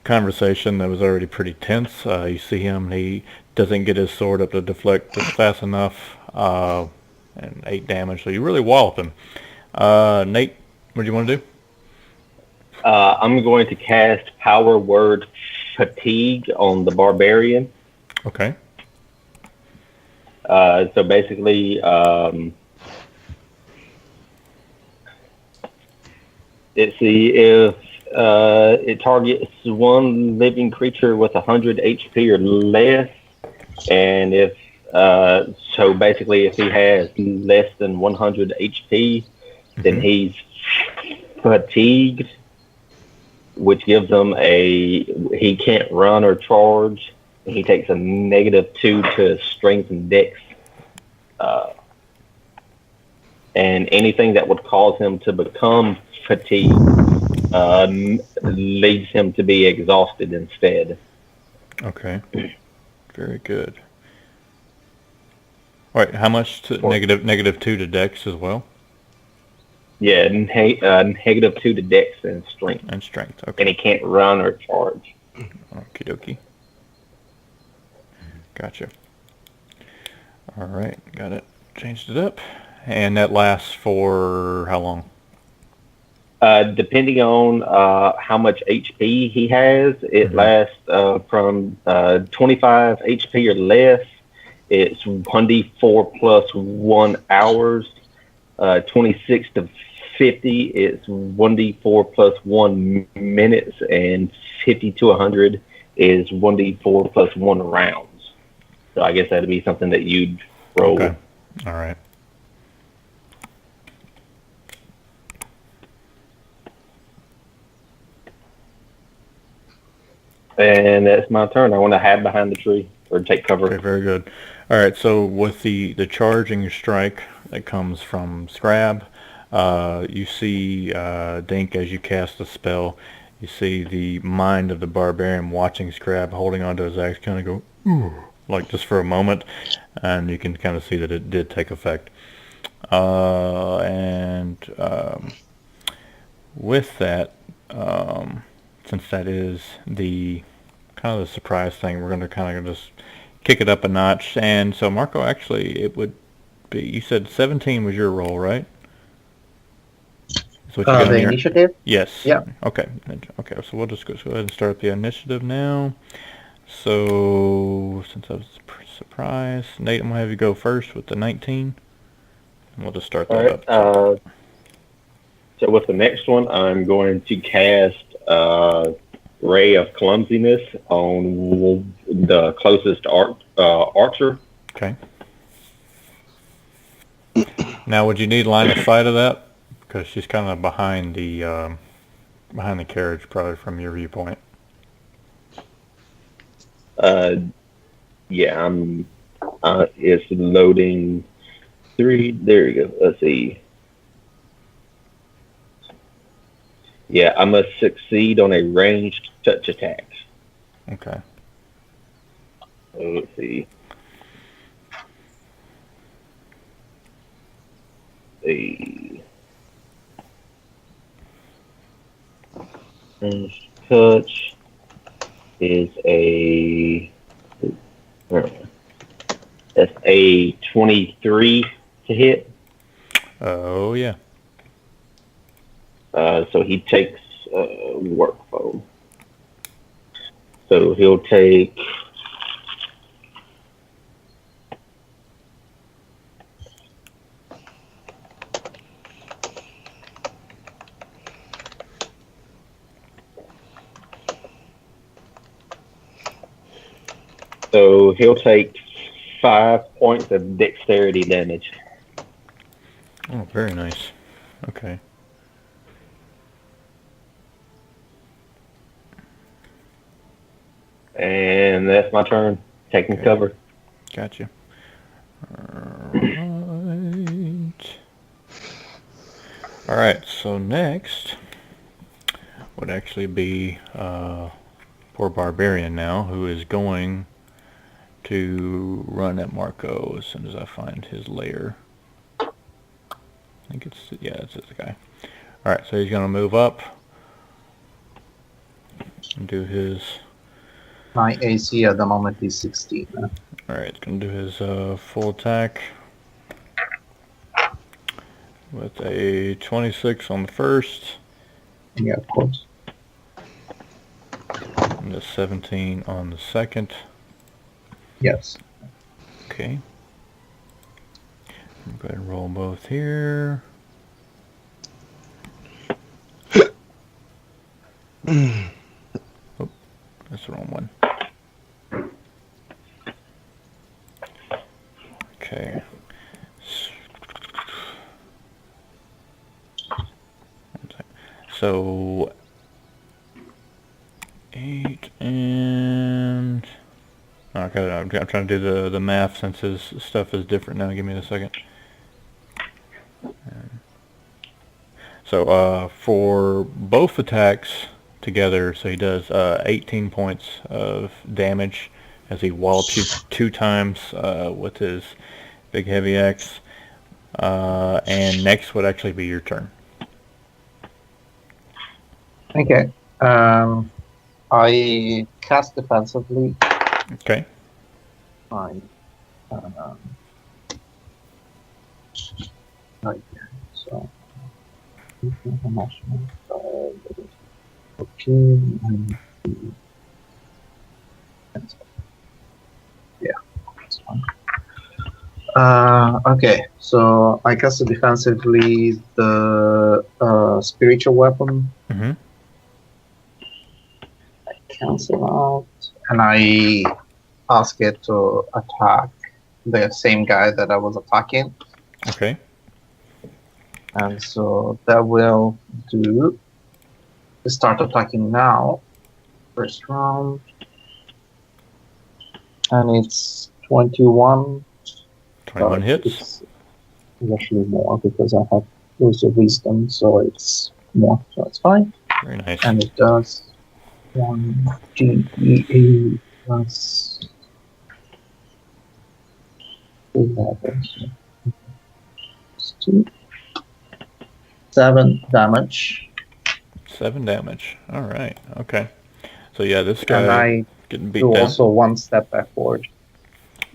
conversation that was already pretty tense. You see him. He doesn't get his sword up to deflect just fast enough. And 8 damage. So you really wallop him. Nate, what do you want to do? I'm going to cast Power Word Fatigue on the Barbarian. Okay. So basically, let's see, if it targets one living creature with 100 HP or less, and if so basically if he has less than 100 HP, then he's fatigued, which gives him he can't run or charge. He takes a -2 to strength and dex. And anything that would cause him to become fatigued leads him to be exhausted instead. Okay. Very good. All right. How much to -2 to dex as well? Yeah, -2 to dex and strength. And strength. Okay. And he can't run or charge. Okie dokie. Gotcha. All right. Got it. Changed it up. And that lasts for how long? Depending on how much HP he has, it lasts from 25 HP or less. It's 1d4 plus 1 hours. 26 to 50, it's 1d4 plus 1 minutes, and 50 to 100 is 1d4 plus 1 rounds. So I guess that'd be something that you'd roll. Okay. All right. And that's my turn. I want to hide behind the tree or take cover. Okay, very good. All right, so with the charging strike that comes from Scrab, you see Dink as you cast the spell. You see the mind of the barbarian watching Scrab, holding onto his axe, kind of go, ooh, like just for a moment, and you can kind of see that it did take effect. With that, since that is the kind of the surprise thing, we're going to kind of just kick it up a notch. And so, Marco, actually, it would be, you said 17 was your roll, right? That's what you got The in your initiative? Yes. Yeah. Okay. Okay. So we'll just go ahead and start the initiative now. So since I was surprised, Nate, I'm gonna have you go first with the 19, and we'll just start that up. So with the next one, I'm going to cast Ray of Clumsiness on the closest archer. Okay. Now, would you need line of sight of that? Because she's kind of behind the carriage, probably from your viewpoint. Yeah, it's loading 3. There you go. Let's see. Yeah, I must succeed on a ranged touch attack. Okay. So let's see. A ranged touch is that's a 23 to hit. Oh yeah. So he takes work phone. So he'll take So he'll take 5 points of dexterity damage. Oh, very nice. Okay. And that's my turn. Taking cover. Gotcha. Alright. Alright, so next would actually be poor Barbarian now, who is going to run at Marco as soon as I find his lair. I think it's this guy. Alright, so he's gonna move up and do his My AC at the moment is 16. Alright, it's gonna do his full attack with a 26 on the first Yeah, of course. and a 17 on the second. Yes. Okay. I'm going to roll both here. Oh, that's the wrong one. Okay. So 8 and okay, I'm trying to do the math since his stuff is different now. Give me a second. So for both attacks together, so he does 18 points of damage as he wallops you 2 times with his big heavy axe. And next would actually be your turn. Okay. I cast defensively. Okay. Fine. Right there. So. Okay. Yeah, that's fine. Okay, so I cast defensively the spiritual weapon. Mm-hmm. I cancel out, and I ask it to attack the same guy that I was attacking. Okay. And so that will do. Start attacking now. First round. And it's 21. 21 hits. It's actually more because I have loads of wisdom, so it's more, so it's fine. Very nice. And it does 1d8 plus 11. So 2. 7 damage. 7 damage. All right. Okay. So yeah, this And guy I getting beat do down. also 1 step backward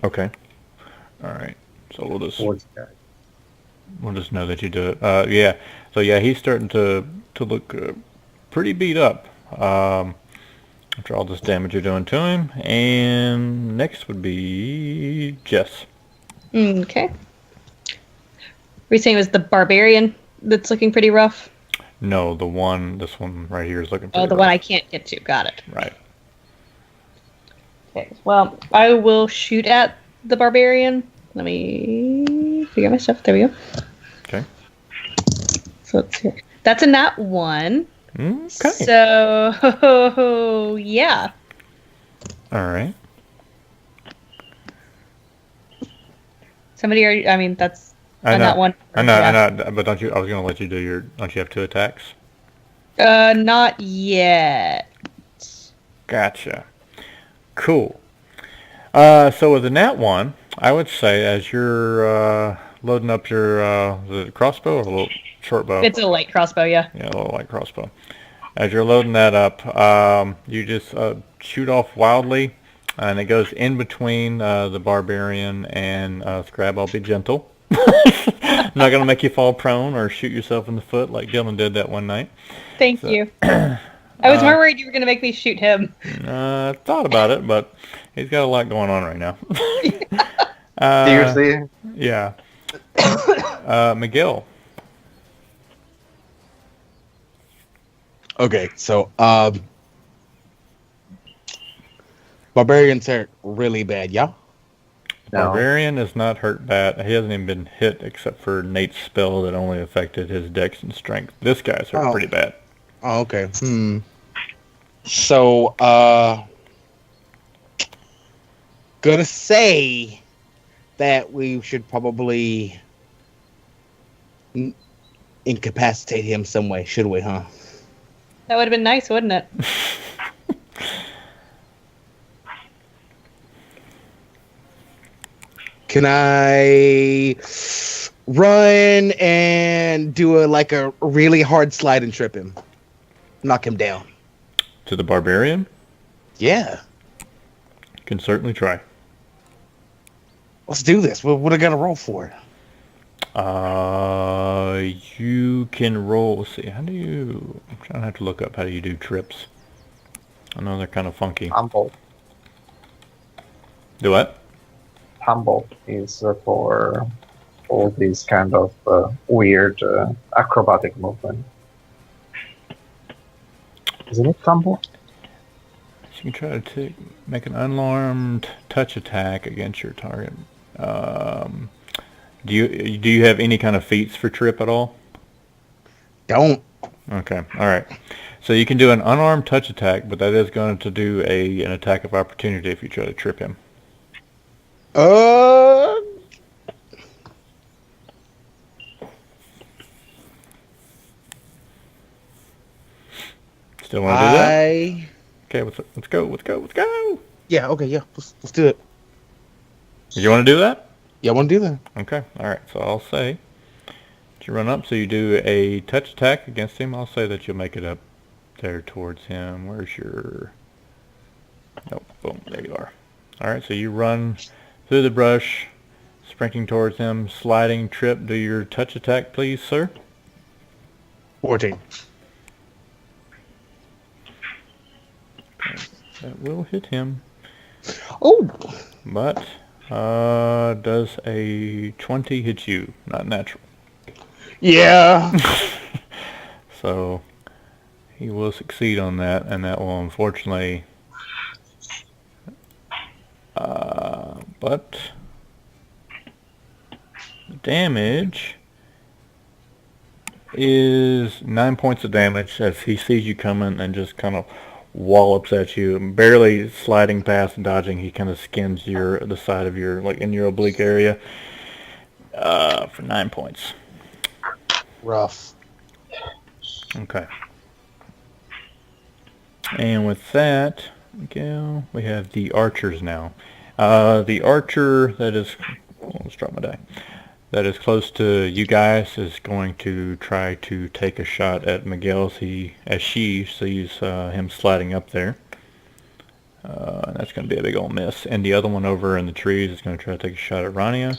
Okay. All right. So we'll just know that you do it. Yeah. So yeah, he's starting to look pretty beat up after all this damage you're doing to him. And next would be Jess. Okay. Were you saying it was the barbarian that's looking pretty rough? No, this one right here is looking pretty Oh, the rough. one I can't get to. Got it. Right. Okay. Well, I will shoot at the barbarian. Let me Forget my stuff. There we go. Okay. So let's see. That's a nat 1. Okay. So, yeah. All right. Somebody already, I mean, that's I a know. nat 1. I know. Yeah. I know. But don't you? I was gonna let you do your. Don't you have 2 attacks? Not yet. Gotcha. Cool. So with the nat 1, I would say as you're loading up your the crossbow or a little short bow. It's a light crossbow, yeah. Yeah, a little light crossbow. As you're loading that up, you just shoot off wildly, and it goes in between the barbarian and Scrab. I'll be gentle. I'm not gonna make you fall prone or shoot yourself in the foot like Dylan did that one night. Thank you. I was more worried you were going to make me shoot him. I thought about it, but he's got a lot going on right now. Seriously? Yeah. Miguel. Okay, so barbarians hurt really bad, yeah? No. Barbarian is not hurt bad. He hasn't even been hit except for Nate's spell that only affected his dex and strength. This guy's hurt pretty bad. Oh, okay. So, gonna say that we should probably incapacitate him some way, should we, huh? That would have been nice, wouldn't it? Can I run and do a really hard slide and trip him? Knock him down. To the barbarian? Yeah. Can certainly try. Let's do this. What I gotta roll for? You can roll. Let's see. How do you? I'm trying to have to look up how do you do trips. I know they're kind of funky. Humble. Do what? Humble is for all these kind of weird acrobatic movement. Isn't it tumble? So you can try to make an unarmed touch attack against your target. Do you have any kind of feats for trip at all? Don't. Okay, all right. So you can do an unarmed touch attack, but that is going to do an attack of opportunity if you try to trip him. Still want to do that? Okay, let's go. Yeah. Okay. Yeah. Let's do it. You want to do that? Yeah, I want to do that. Okay, all right. So I'll say that you run up, so you do a touch attack against him. I'll say that you'll make it up there towards him. Where's your? Nope. Boom. There you are. All right. So you run through the brush, sprinting towards him, sliding trip. Do your touch attack, please, sir. 14. Okay. That will hit him. Oh. But does a 20 hit you? Not natural. Yeah. So he will succeed on that, and that will unfortunately. But the damage is 9 points of damage as he sees you coming and just kind of wallops at you, barely sliding past and dodging. He kind of skins the side of your, like in your oblique area, for 9 points. Rough. Okay. And with that, Miguel, we have the archers now. The archer that is, let's drop my die, that is close to you guys is going to try to take a shot at Miguel as she sees him sliding up there. And that's going to be a big old miss. And the other one over in the trees is going to try to take a shot at Rania.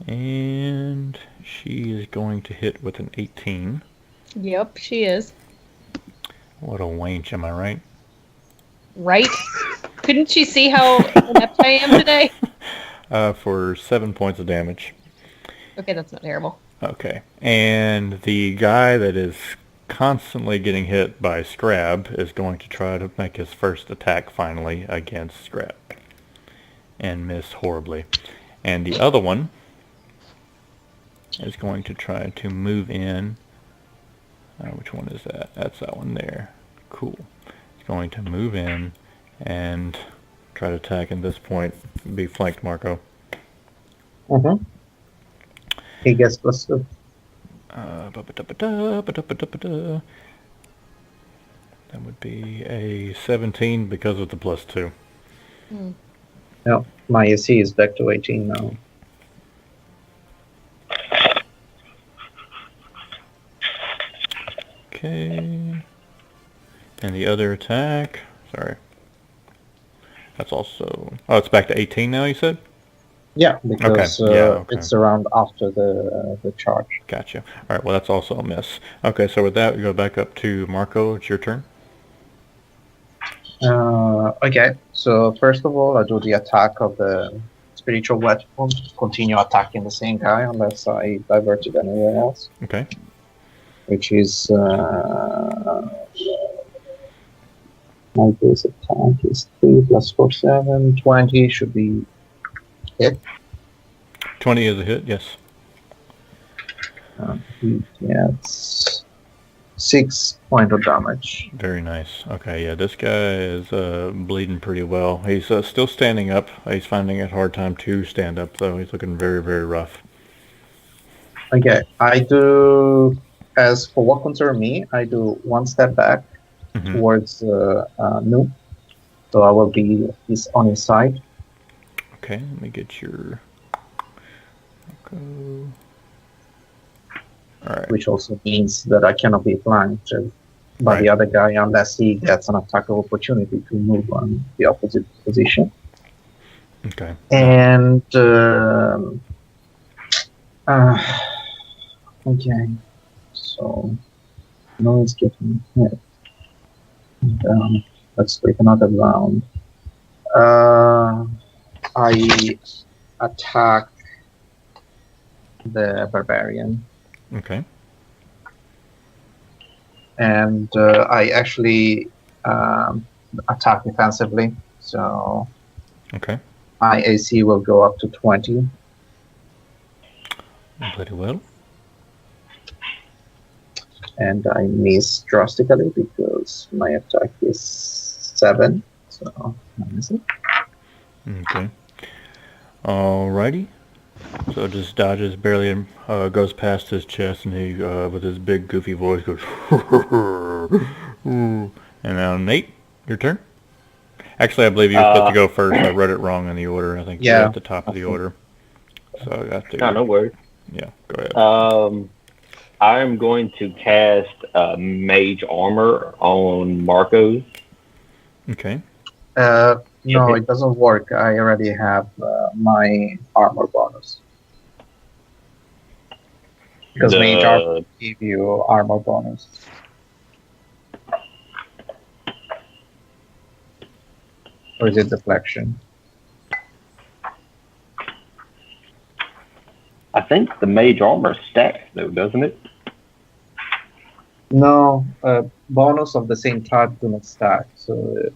And she is going to hit with an 18. Yep, she is. What a wench, am I right? Right? Couldn't she see how inept I am today? For 7 points of damage. Okay, that's not terrible. Okay. And the guy that is constantly getting hit by Scrab is going to try to make his first attack finally against Scrab. And miss horribly. And the other one is going to try to move in. Which one is that? That's that one there. Cool. It's going to move in and try to attack at this point. Be flanked, Marco. Mm-hmm. He gets +2. That would be a 17 because of the +2. No, my AC is back to 18 now. Okay. And the other attack. Sorry. That's also. Oh, it's back to 18 now. You said. Yeah, because okay. it's around after the charge. Gotcha. All right. Well, that's also a miss. Okay. So with that, we go back up to Marco. It's your turn. Okay, so first of all, I do the attack of the spiritual weapon. Continue attacking the same guy unless I divert it anywhere else. Okay. Which is my base attack is 3 plus 4, 7, 20 should be hit. 20 is a hit. Yes. He gets 6 points of damage. Very nice. Okay, yeah, this guy is bleeding pretty well. He's still standing up. He's finding it a hard time to stand up, though. He's looking very, very rough. Okay, I do, as for what concerns me, I do 1 step back towards Noob. So I will be on his side. Okay, let me get your... Okay. All right. Which also means that I cannot be flanked by the other guy unless he gets an attack of opportunity to move on the opposite position. Okay. And okay, so no one's getting hit. And, let's take another round. I attack the barbarian. Okay. And I actually attack defensively, so okay. My AC will go up to 20. Pretty well. And I miss drastically because my attack is 7, so I miss it. Okay. Alrighty. So it just dodges barely and goes past his chest, and he, with his big goofy voice, goes, and now Nate, your turn. Actually, I believe you were supposed to go first. I read it wrong in the order. I think you're at the top of the order. So I got to. No worries. Yeah, go ahead. I'm going to cast Mage Armor on Marcos. Okay. No, it doesn't work. I already have my armor bonus. Because Mage Armor give you armor bonus. Or is it deflection? I think the Mage Armor stacks, though, doesn't it? No, bonus of the same type do not stack. So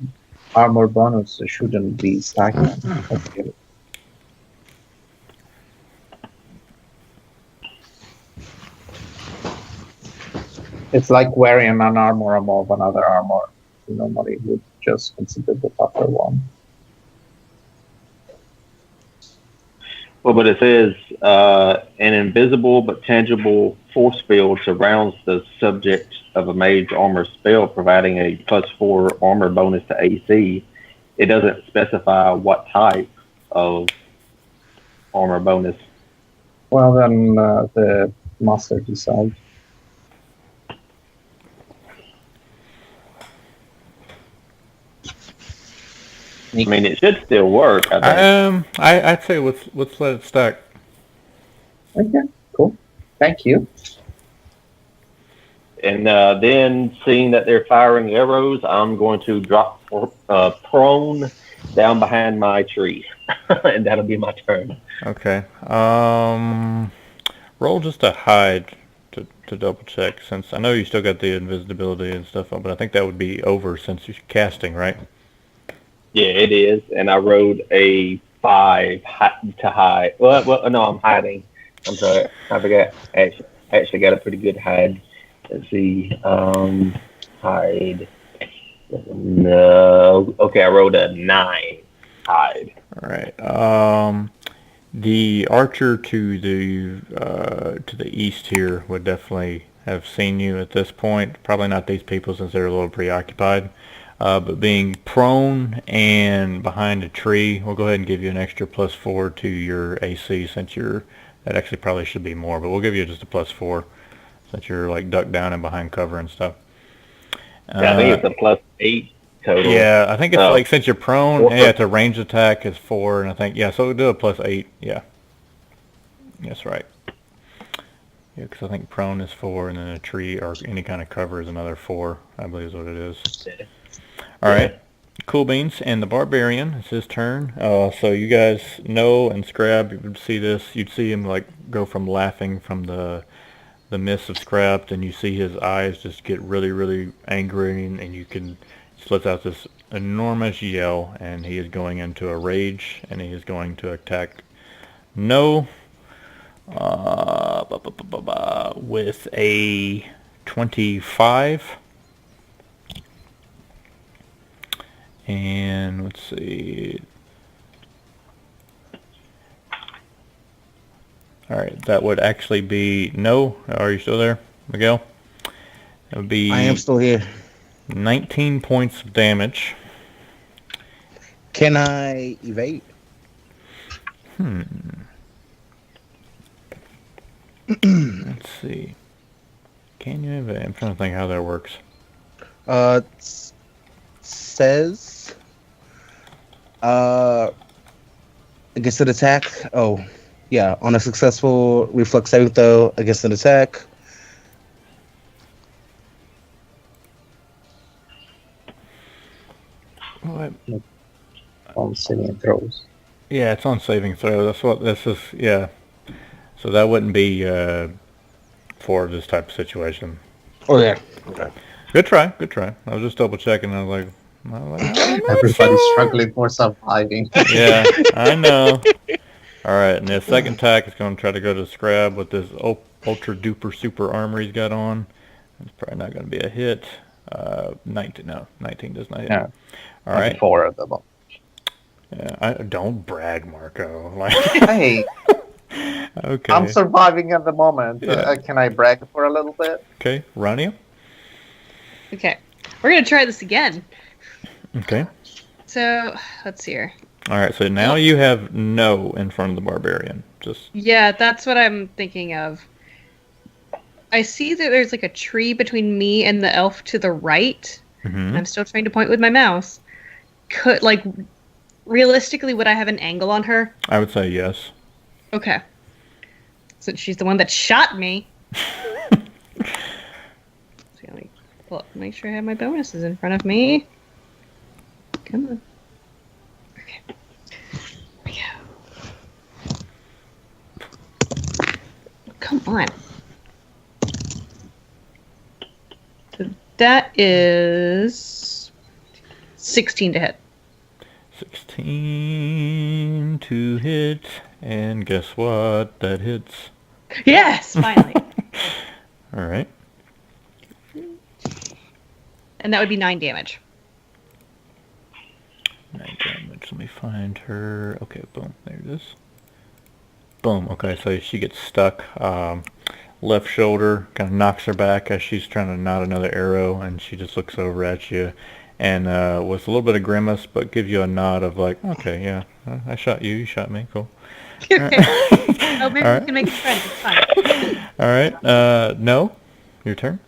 armor bonus shouldn't be stacking. Okay. It's like wearing an armor above another armor. Normally would just consider the tougher one. Well, but it says an invisible but tangible force field surrounds the subject of a Mage Armor spell, providing a +4 armor bonus to AC. It doesn't specify what type of armor bonus. Well, then the master decides. I mean, it should still work. I think. I'd say let's let it stack. Okay, cool. Thank you. And then, seeing that they're firing arrows, I'm going to drop prone down behind my tree, and that'll be my turn. Okay. Roll just a hide to double check, since I know you still got the invisibility and stuff, but I think that would be over since you're casting, right? Yeah, it is, and I rolled a 5 to hide. Well, no, I'm hiding. I'm sorry, I forgot. Actually got a pretty good hide. Let's see. Hide. No. Okay, I rolled a 9 hide. All right. The archer to the east here would definitely have seen you at this point. Probably not these people since they're a little preoccupied. But being prone and behind a tree, we'll go ahead and give you an extra +4 to your AC since you're. That actually probably should be more, but we'll give you just a +4 since you're like ducked down and behind cover and stuff. Yeah, I think it's a +8 total. Yeah, I think it's Oh. like since you're prone, Four. yeah, it's a ranged attack is 4, and I think yeah, so we'll do a +8. Yeah, that's right. Yeah, because I think prone is 4, and then a tree or any kind of cover is another 4. I believe is what it is. All right, cool beans. And the barbarian, it's his turn. So you guys know and Scrab, you would see this. You'd see him like go from laughing from the mist of Scrap, and you see his eyes just get really, really angry, and you can he lets out this enormous yell, and he is going into a rage, and he is going to attack No with a 25. And let's see. All right, that would actually be no. Are you still there, Miguel? That would be. I am still here. 19 points of damage. Can I evade? Let's see. Can you evade? I'm trying to think how that works. Says against an attack. Oh, yeah. On a successful reflex saving throw against an attack. What? On saving throws. Yeah, it's on saving throw. That's what this is. Yeah. So that wouldn't be for this type of situation. Oh yeah. Okay. Good try. Good try. I was just double checking. I was like, I'm not Everybody's sure. struggling for surviving. Yeah, I know. All right, and the second attack is going to try to go to Scrab with this ultra duper super armor he's got on. It's probably not going to be a hit. 19. No, 19 does not hit. Yeah. All right. 4 of them. Yeah, don't brag, Marco. Like, Hey, okay. I'm surviving at the moment. Yeah. Can I brag for a little bit? Okay, Rania. Okay. We're going to try this again. Okay. So, let's see here. All right, so now you have no in front of the barbarian. Just Yeah, that's what I'm thinking of. I see that there's like a tree between me and the elf to the right. mhm. I'm still trying to point with my mouse. Could, like, realistically, would I have an angle on her? I would say yes. Okay. Since she's the one that shot me. So let me make sure I have my bonuses in front of me. Come on. Okay. Here we go. Come on. So that is 16 to hit. 16 to hit, and guess what? That hits. Yes, finally. All right. And that would be 9 damage. 9 damage. Let me find her. Okay, boom. There it is. Boom. Okay, so she gets stuck. Left shoulder kind of knocks her back as she's trying to knot another arrow, and she just looks over at you, and with a little bit of grimace, but gives you a nod of like, okay, yeah, I shot you, you shot me, cool. Okay. Oh, maybe All we right. can make friends. It's fine. All right. No, your turn.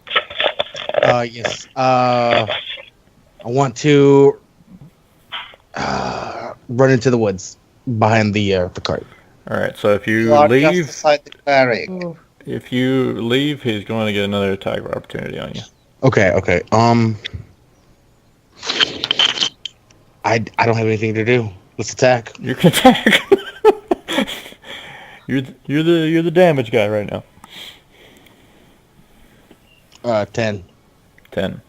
Yes. I want to run into the woods behind the cart. All right. So if you are just leave, beside the cleric. Ooh. if you leave, he's going to get another attack of opportunity on you. Okay. Okay. I don't have anything to do. Let's attack. You can attack. you're the damage guy right now. 10. 10.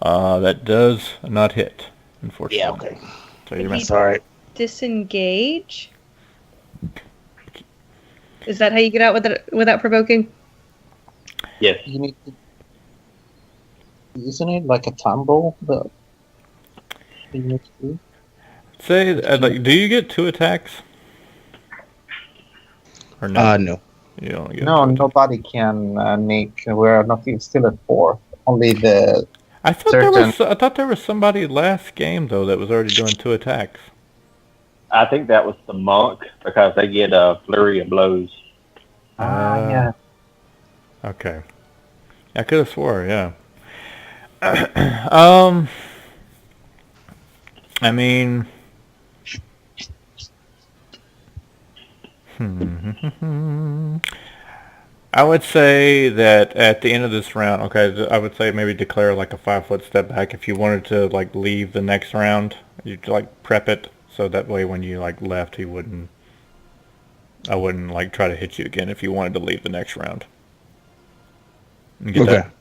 That does not hit, unfortunately. Yeah. Okay. So you're Maybe- missing. Sorry. Disengage. Is that how you get out without provoking? Yes. You need to, isn't it like a tumble that you need to do? Say, like, do you get 2 attacks? Or no? No. You only get No, 2 attacks. nobody can make. We're not even still at 4. Only the I thought certain. I thought there was somebody last game though that was already doing 2 attacks. I think that was the monk because they get a flurry of blows. Yeah. Okay. I could have swore, yeah. um, I mean, I would say that at the end of this round, okay, I would say maybe declare like a 5-foot step back if you wanted to like leave the next round. You'd like prep it so that way when you like left, I wouldn't like try to hit you again if you wanted to leave the next round. And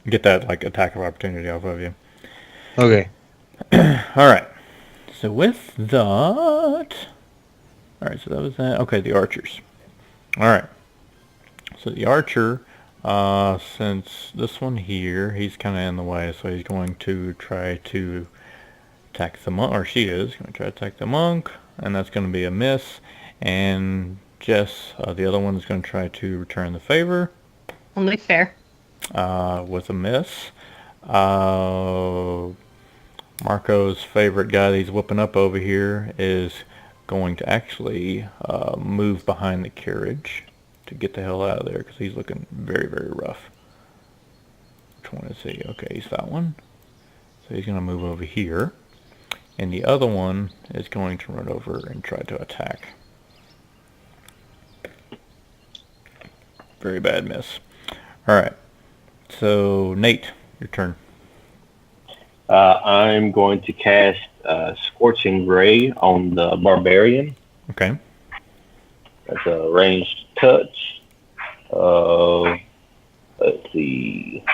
get that like attack of opportunity off of you. Okay. All right. So with that, all right. So that was that. Okay, the archers. All right. So the archer, since this one here, he's kind of in the way, so he's going to try to attack the monk, or she is going to try to attack the monk, and that's going to be a miss. And Jess, the other one, is going to try to return the favor. Only fair. With a miss. Marco's favorite guy that he's whooping up over here is going to actually move behind the carriage to get the hell out of there because he's looking very, very rough. Which one is he? Okay, he's that one. So he's going to move over here. And the other one is going to run over and try to attack. Very bad miss. Alright. So, Nate, your turn. I'm going to cast Scorching Ray on the Barbarian. Okay. That's a ranged touch. Let's see.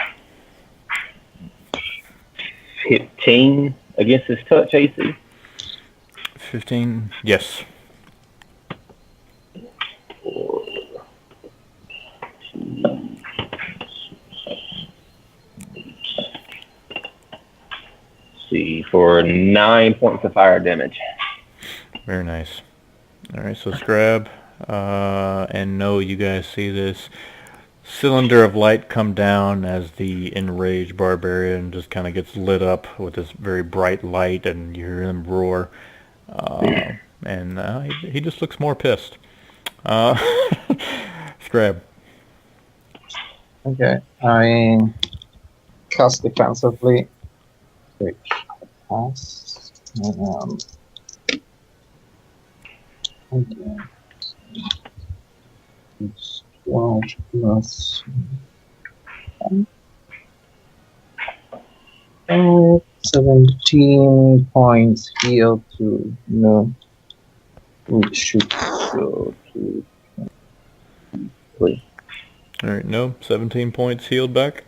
15 against his touch AC. 15, yes. See, for 9 points of fire damage. Very nice. Alright, so Scrab, and no, you guys see this cylinder of light come down as the enraged barbarian just kind of gets lit up with this very bright light, and you hear him roar. And he just looks more pissed. Scrab. Okay, I cast defensively, which pass. Okay. It's 12 plus 17 points healed to no, which should go to 3. Alright, no, 17 points healed back.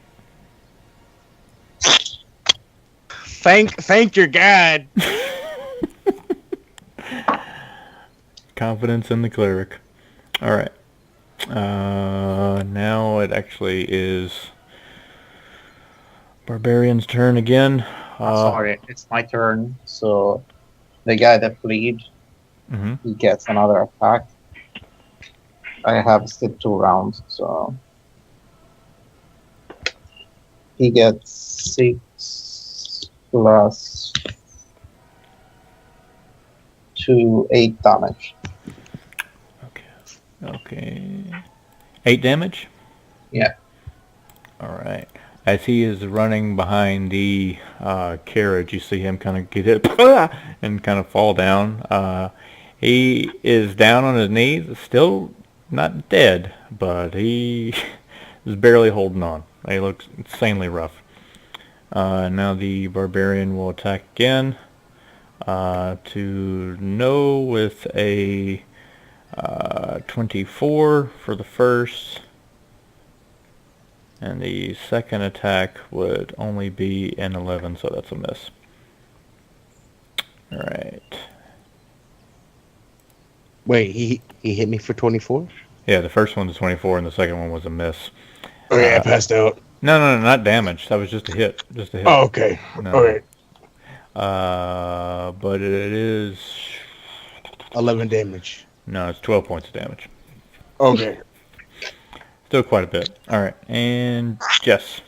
Thank your God. Confidence in the cleric. Alright. Now it actually is Barbarian's turn again. Sorry, it's my turn. So the guy that fled, he gets another attack. I have still 2 rounds, so he gets 6 plus 2, 8 damage. Okay. 8 damage? Yeah. Alright. As he is running behind the carriage, you see him kind of get hit and kind of fall down. He is down on his knees, still not dead, but he is barely holding on. He looks insanely rough. Now the barbarian will attack again to no with a 24 for the first, and the second attack would only be an 11, so that's a miss. Alright. Wait, he hit me for 24? Yeah, the first one was 24, and the second one was a miss. Okay, I passed out. No, not damage. That was just a hit. Just a hit. Oh, okay. No. Okay. But it is 11 damage. no, it's 12 points of damage. Okay. Still quite a bit. All right, and Jess.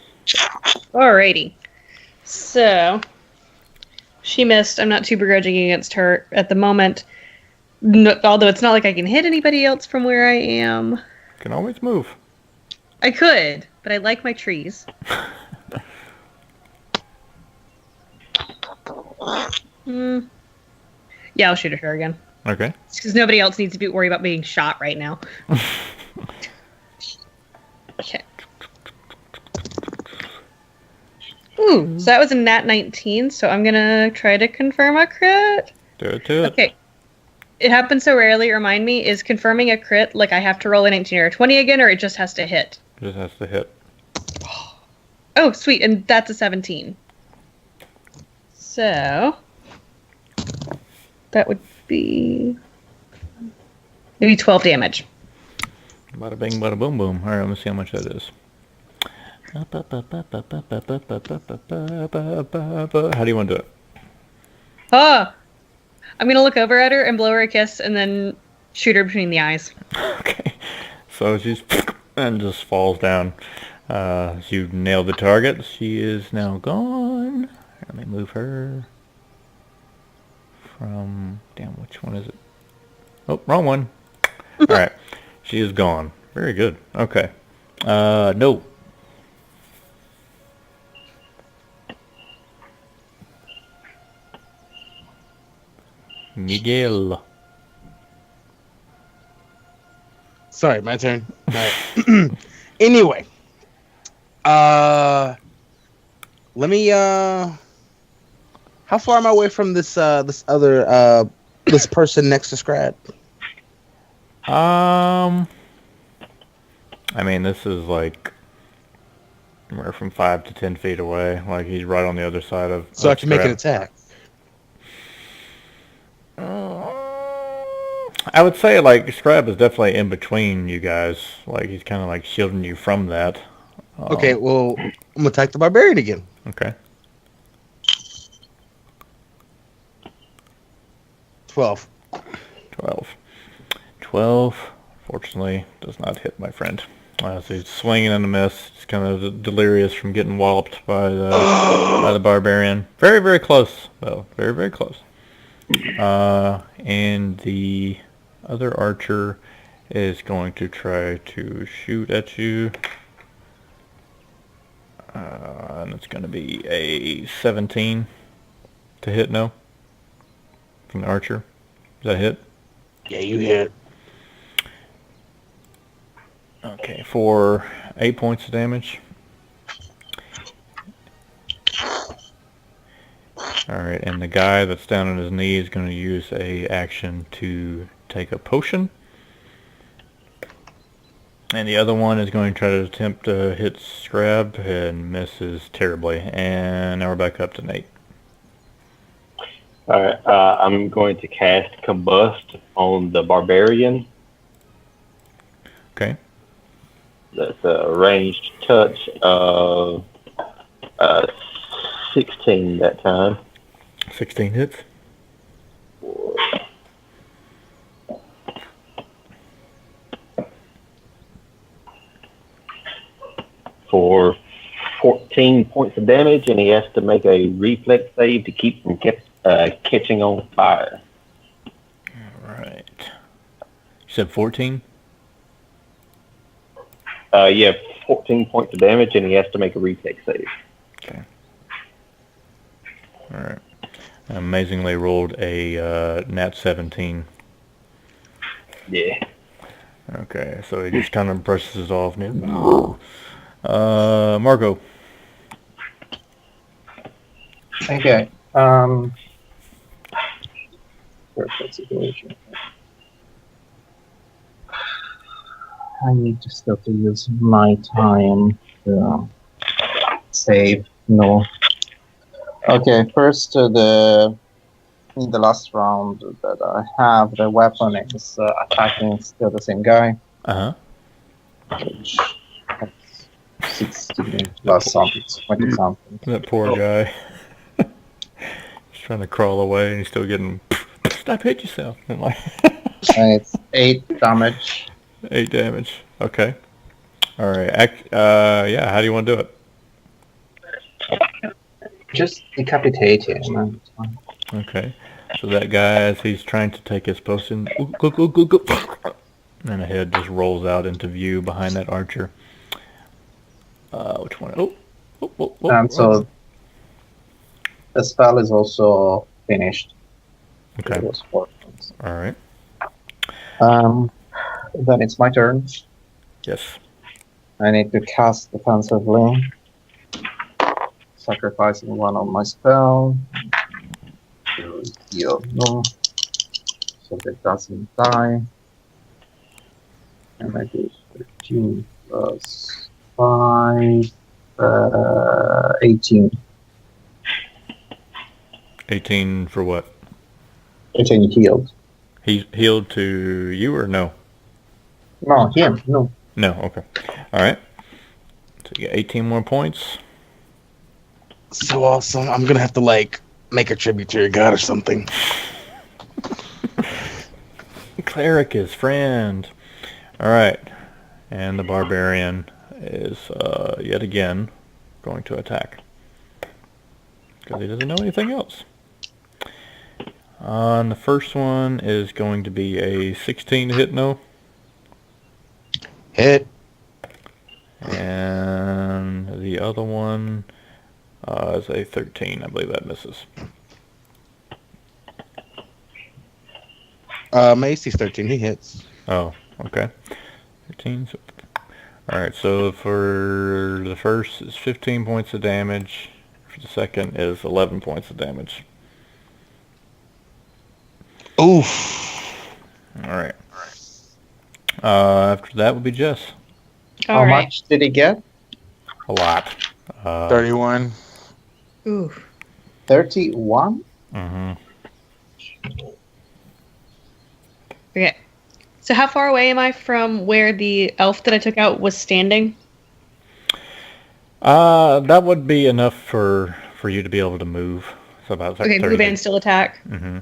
Alrighty. So, she missed. I'm not too begrudging against her at the moment. No, although it's not like I can hit anybody else from where I am. Can always move. I could, but I like my trees. Yeah, I'll shoot at her again. Okay. Because nobody else needs to worry about being shot right now. Okay. Ooh, so that was a nat 19, so I'm gonna try to confirm a crit. Do it to it. Okay. It happens so rarely, remind me, is confirming a crit like I have to roll a 19 or a 20 again, or it just has to hit? Just has to hit. Oh, sweet, and that's a 17. So, that would be maybe 12 damage. Bada bing, bada boom boom. All right, let me see how much that is. How do you want to do it? Ah! I'm gonna look over at her and blow her a kiss and then shoot her between the eyes. Okay. So she's and just falls down. You nailed the target. She is now gone. Let me move her from... Damn, which one is it? Oh, wrong one. All right. She is gone. Very good. Okay. No. Miguel. Sorry, my turn. All right. Anyway. Let me, how far am I away from this, this other, this person next to Scrad? I mean, this is like we're from 5 to 10 feet away. Like he's right on the other side of. So I of can make an Scrap. attack. I would say like Scrab is definitely in between you guys. Like he's kind of like shielding you from that. Okay, well, I'm gonna attack the barbarian again. Okay. 12. 12. Fortunately, does not hit my friend. So he's swinging and a miss. He's kind of delirious from getting walloped by the barbarian. Very, very close, though. Very, very close. And the other archer is going to try to shoot at you. And it's going to be a 17 to hit, no? From the archer. Does that hit? Yeah, you hit. Okay, for 8 points of damage. Alright, and the guy that's down on his knee is going to use a action to take a potion. And the other one is going to try to attempt to hit Scrab and misses terribly. And now we're back up to Nate. Alright, I'm going to cast Combust on the Barbarian. Okay. That's a ranged touch of 16 that time. 16 hits. For 14 points of damage, and he has to make a reflex save to keep from catching on fire. Alright. You said 14? Yeah, 14 points of damage, and he has to make a reflex save. Okay. Alright. Amazingly rolled a nat 17. Yeah. Okay, so he just kind of brushes it off. Marco. Okay. Perfect situation. I need to still to use my time to save. No. Okay, first in the last round that I have, the weapon is attacking still the same guy. Uh-huh. Which that's 16 plus something, 20 something. That poor guy. He's trying to crawl away and he's still getting... Stop, hit yourself. And like And it's 8 damage. 8 damage. Okay. All right. Yeah, how do you want to do it? Just decapitate him. Okay. So that guy, as he's trying to take his potion, and a head just rolls out into view behind that archer. Which one? And so the spell is also finished. Okay. It was 4 points. All right. Then it's my turn. Yes. I need to cast defensively, sacrificing one of my spell to heal no, so that doesn't die. And I do 13 plus 5, 18. 18 for what? 18 healed. He healed to you or no? No, him, no. No, okay. All right. So you get 18 more points. So awesome. I'm gonna have to like make a tribute to your god or something. Cleric is friend. All right. And the barbarian is yet again going to attack. Because he doesn't know anything else. And the first one is going to be a 16 to hit, no? Hit. And the other one is a 13. I believe that misses. My AC's 13. He hits. Oh, okay. 13. So, all right, so for the first is 15 points of damage. For the second is 11 points of damage. Oof. All right. After that would be Jess. How All right. much did he get? A lot. 31. Ooh. 31? Mm-hmm. Okay. So how far away am I from where the elf that I took out was standing? That would be enough for you to be able to move. So about like Okay, 30. move and still attack. Mm-hmm.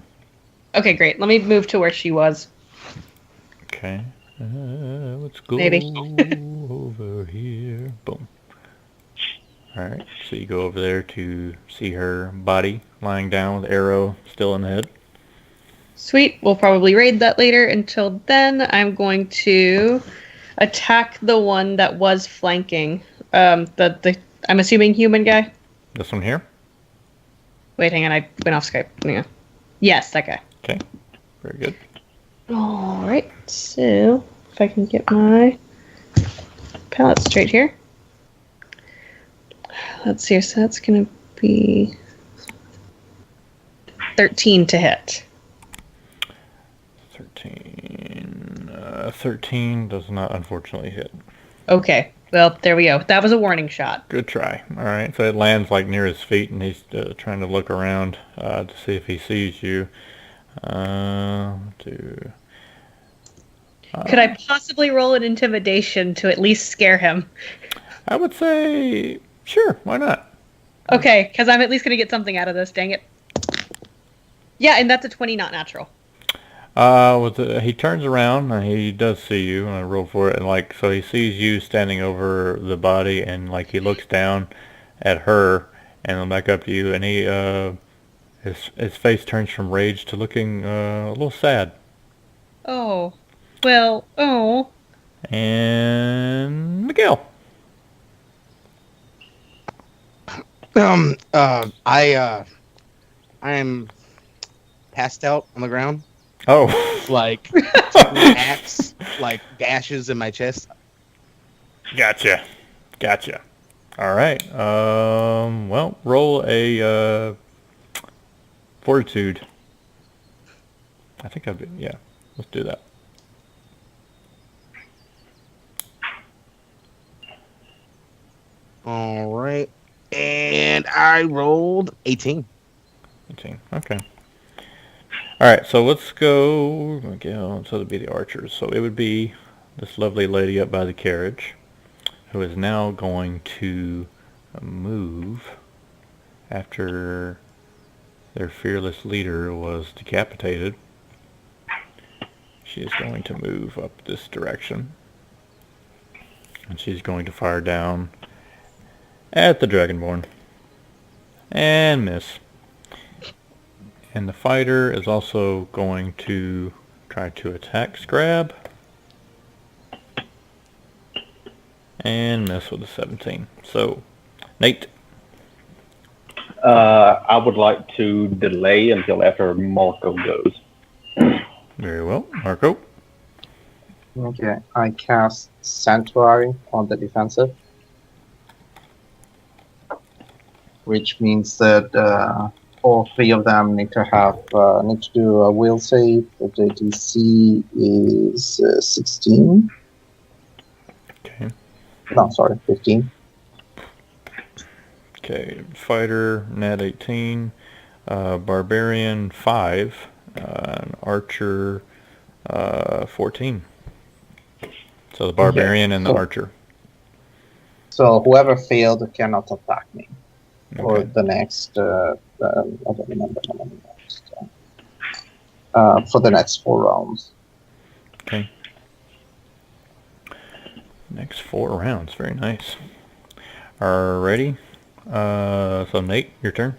Okay, great. Let me move to where she was. Okay. Let's go Maybe. over here. Boom. All right. So you go over there to see her body lying down with arrow still in the head. Sweet. We'll probably raid that later. Until then, I'm going to attack the one that was flanking. The I'm assuming human guy. This one here. Wait, hang on. I went off Skype. Hang on. Yes, that guy. Okay. Very good. All right. So if I can get my palette straight here. Let's see. So that's going to be 13 to hit. 13 does not unfortunately hit. Okay. Well, there we go. That was a warning shot. Good try. All right. So it lands like near his feet, and he's trying to look around to see if he sees you. Could I possibly roll an intimidation to at least scare him? I would say, sure, why not? Okay, because I'm at least going to get something out of this, dang it. Yeah, and that's a 20, not natural. He turns around, and he does see you, and I roll for it, and like, so he sees you standing over the body, and like, he looks down at her, and then back up to you, and he, his face turns from rage to looking, a little sad. Oh. Well, oh. And Miguel. I am passed out on the ground, Oh, like axe, like gashes in my chest. gotcha. All right. Well, roll a fortitude. I think I'd be, yeah. Let's do that. All right, and I rolled 18. 18. Okay. All right. So let's go. Miguel. So it'd be the archers. So it would be this lovely lady up by the carriage, who is now going to move after their fearless leader was decapitated. She is going to move up this direction, and she's going to fire down at the Dragonborn and miss. And the fighter is also going to try to attack Scrab and miss with a 17. So, Nate. I would like to delay until after Marco goes. Very well. Marco. Okay, I cast Sanctuary on the defensive, which means that all three of them need to do a will save. The DC is 16. Okay. No, sorry, 15. Okay. Fighter, nat 18. Barbarian, 5. And Archer, 14. So the Barbarian and the Archer. So whoever failed cannot attack me. Or Okay. the next, I don't remember how many next. For the next 4 rounds. Okay. Next 4 rounds. Very nice. Alrighty. So Nate, your turn.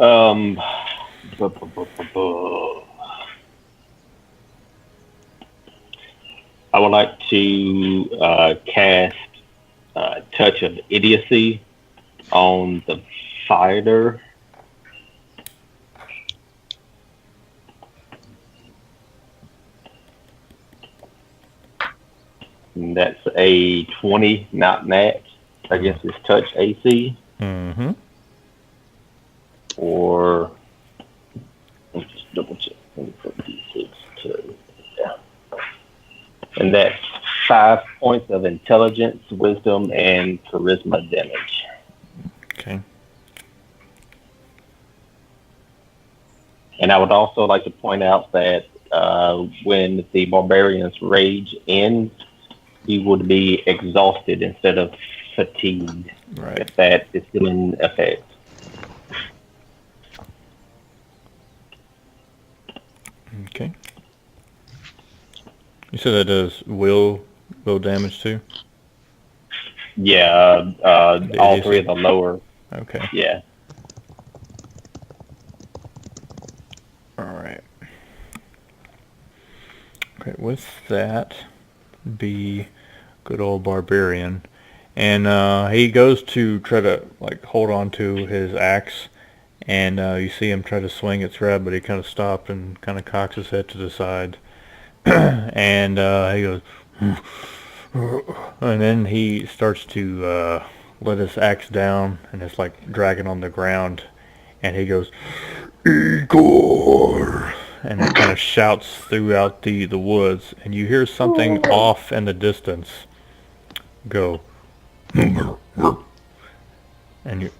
I would like to cast Touch of Idiocy on the fighter. And that's a 20, not nat. I guess it's touch AC. Mm-hmm. Or let's just double check. Let me put D6 to, yeah. And that's 5 points of intelligence, wisdom, and charisma damage. Okay. And I would also like to point out that when the barbarian's rage ends, he would be exhausted instead of fatigued. Right. If that is still in effect. Okay. You said that does will damage too? Yeah, all 3 of the lower. Okay. Yeah. Alright. Okay, with that be good old Barbarian. And he goes to try to like hold on to his axe, and you see him try to swing at Scrab, but he kind of stopped and kind of cocks his head to the side. And he goes, and then he starts to let his axe down, and it's like dragging on the ground, and he goes, Igor, and it kind of shouts throughout the woods, and you hear something off in the distance go, and you,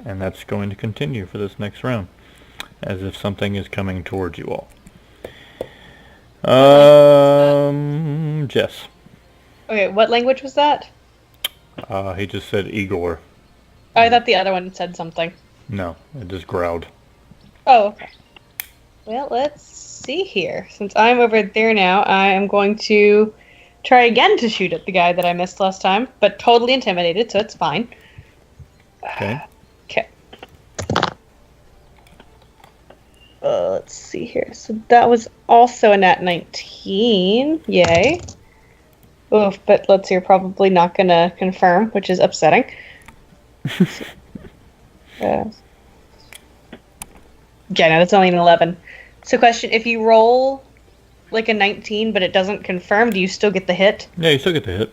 and that's going to continue for this next round, as if something is coming towards you all. Jess. Okay, what language was that? He just said Igor. Oh, I thought the other one said something. No, it just growled. Oh, okay. Well, let's see here. Since I'm over there now, I am going to try again to shoot at the guy that I missed last time, but totally intimidated, so it's fine. Okay. Okay. Let's see here. So that was also a nat 19. Yay. Oof, but let's see, you're probably not going to confirm, which is upsetting. Yeah, no, that's only an 11. So question, if you roll like a 19 but it doesn't confirm, do you still get the hit? Yeah, you still get the hit.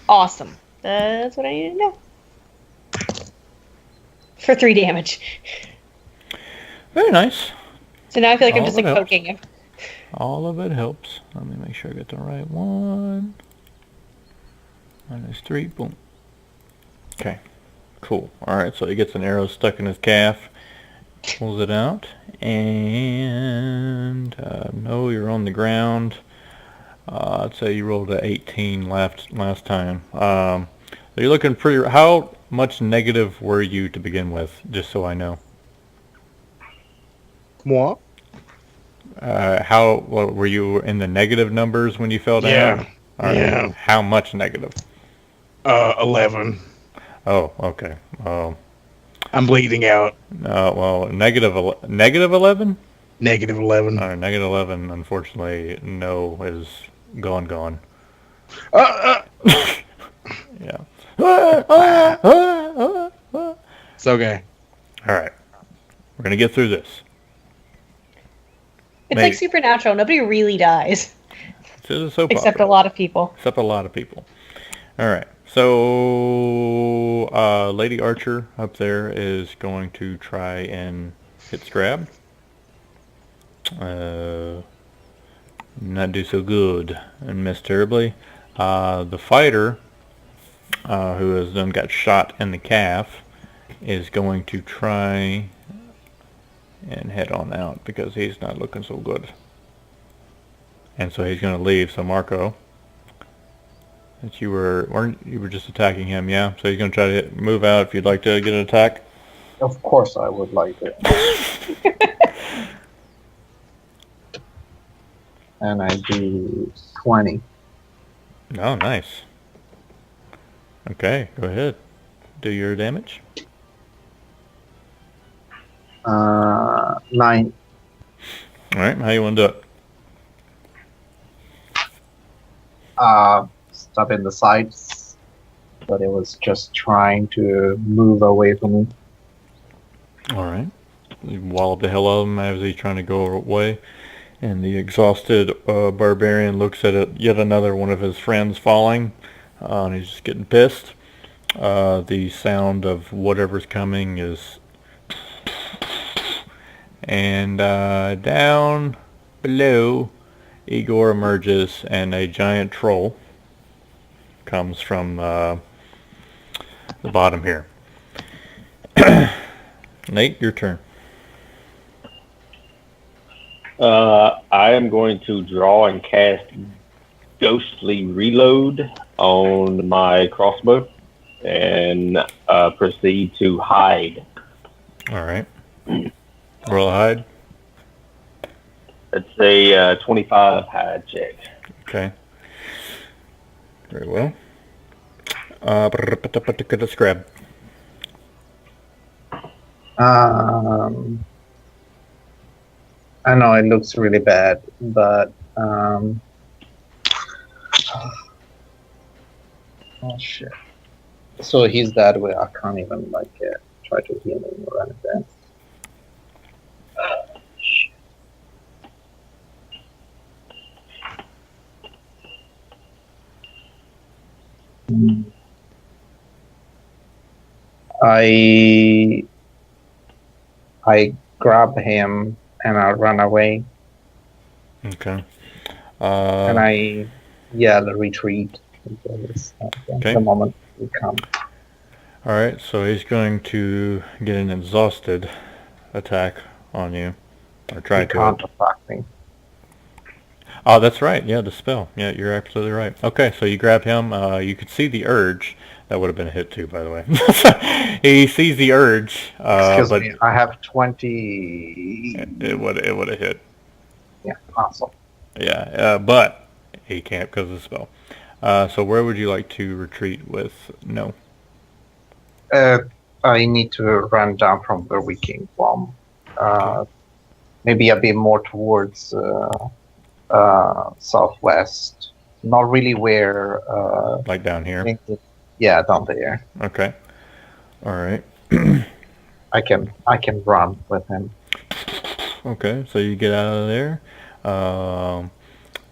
Awesome. That's what I need to know. For 3 damage. Very nice. So now I feel like I'm All just of like it helps. poking him. All of it helps. Let me make sure I get the right one. -3, boom. Okay, cool. Alright, so he gets an arrow stuck in his calf, pulls it out, and no, you're on the ground. I'd say you rolled a 18 last time. So you're looking pretty. How much negative were you to begin with? Just so I know. What? What, were you in the negative numbers when you fell down? Yeah. All right. Yeah. How much negative? 11. Oh, okay. I'm bleeding out. Well, negative 11. Negative 11. Negative 11. Unfortunately, no is gone. Uh, Yeah. it's okay. All right. We're gonna get through this. It's Maybe. like Supernatural. Nobody really dies. This is a soap Except opera. a lot of people. Except a lot of people. All right. So, Lady Archer up there is going to try and hit Scrab. Not do so good and miss terribly. The fighter, who has then got shot in the calf, is going to try and head on out because he's not looking so good. And so he's going to leave. So Marco, that you were just attacking him, yeah? So he's going to try to move out if you'd like to get an attack. Of course, I would like it. And I do 20. Oh, nice. Okay, go ahead. Do your damage. 9. All right, how you want to do it? Stuff in the sides, but it was just trying to move away from me. All right. You wallop the hell out of him as he's trying to go away. And the exhausted barbarian looks at yet another one of his friends falling. And he's just getting pissed. The sound of whatever's coming is... And down below, Igor emerges, and a giant troll comes from the bottom here. Nate, your turn. I am going to draw and cast Ghostly Reload on my crossbow and proceed to hide. All right. Roll a hide. It's a 25 hide check. Okay. Very well. Scrab. I know it looks really bad, but oh shit. So he's that way. I can't even try to heal him or anything. Shit. I grab him and I run away Okay. and I yell retreat. Okay. The moment we come. All right. So he's going to get an exhausted attack on you, or try He to. can't attack me. Oh, that's right. Yeah, the spell. Yeah, you're absolutely right. Okay, so you grab him. You could see the urge. That would have been a hit too, by the way. He sees the urge, Excuse but me, I have 20. it would have hit. Yeah, awesome. Yeah, but he can't because of the spell. So where would you like to retreat with no? I need to run down from where we came from. Maybe a bit more towards southwest. Not really where. Like down here? Yeah, down there. Okay. All right. I can run with him. Okay, so you get out of there.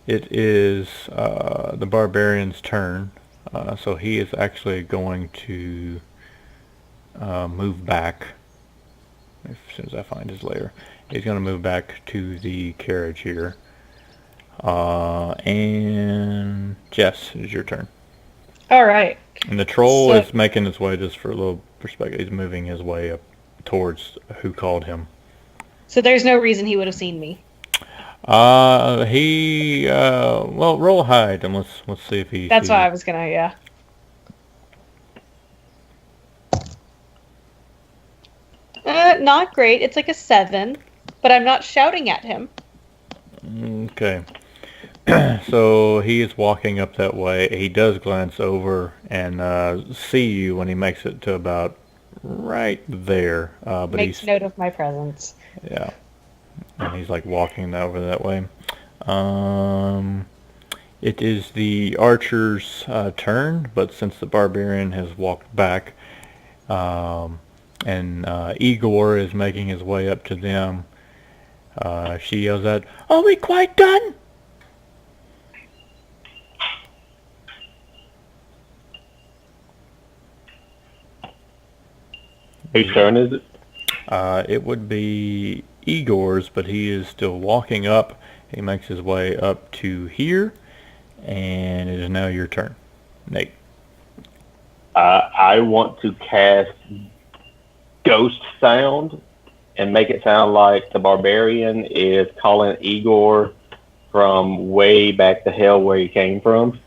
It is the barbarian's turn. So he is actually going to move back. As soon as I find his lair, he's going to move back to the carriage here. And Jess, it is your turn. All right. And the troll is making his way, just for a little perspective, he's moving his way up towards who called him. So there's no reason he would have seen me. Well, roll hide and let's see if he That's sees why you. I was gonna, yeah. Not great. It's like a 7, but I'm not shouting at him. Okay. So he is walking up that way. He does glance over and see you when he makes it to about right there. But Makes he's note of my presence. yeah, and he's like walking over that way. Um, it is the archer's turn, but since the barbarian has walked back, um, and Igor is making his way up to them, she yells out, "Are we quite done?" Whose turn is it? It would be Igor's, but he is still walking up. He makes his way up to here, and it is now your turn, Nate. I want to cast Ghost Sound and make it sound like the barbarian is calling Igor from way back to hell where he came from.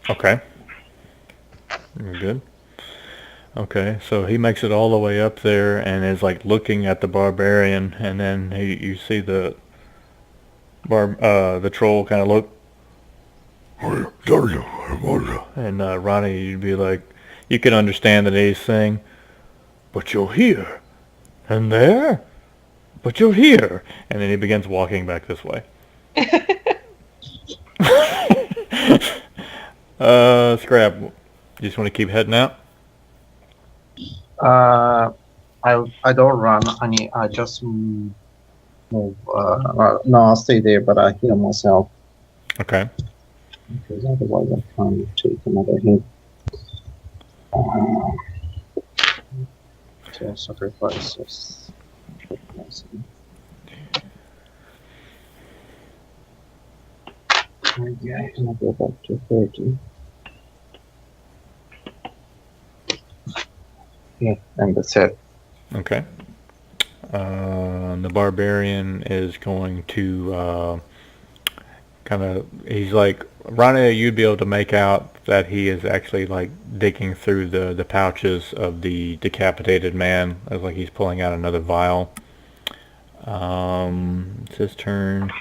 Okay. You're good. Okay, so he makes it all the way up there and is like looking at the barbarian, and then you see the troll kind of look, and Ronnie, you'd be like, you can understand that he's saying, "But you're here, and there, but you're here," and then he begins walking back this way. Scrap, you just want to keep heading out? I don't run. I just move. No, I'll stay there, but I heal myself Okay. because otherwise I can't take another hit. So sacrifices. Okay, I'll go back to 30. Yeah, and that's it. Okay. The barbarian is going to he's like, Ronnie, you'd be able to make out that he is actually like digging through the pouches of the decapitated man. It's like he's pulling out another vial. It's his turn.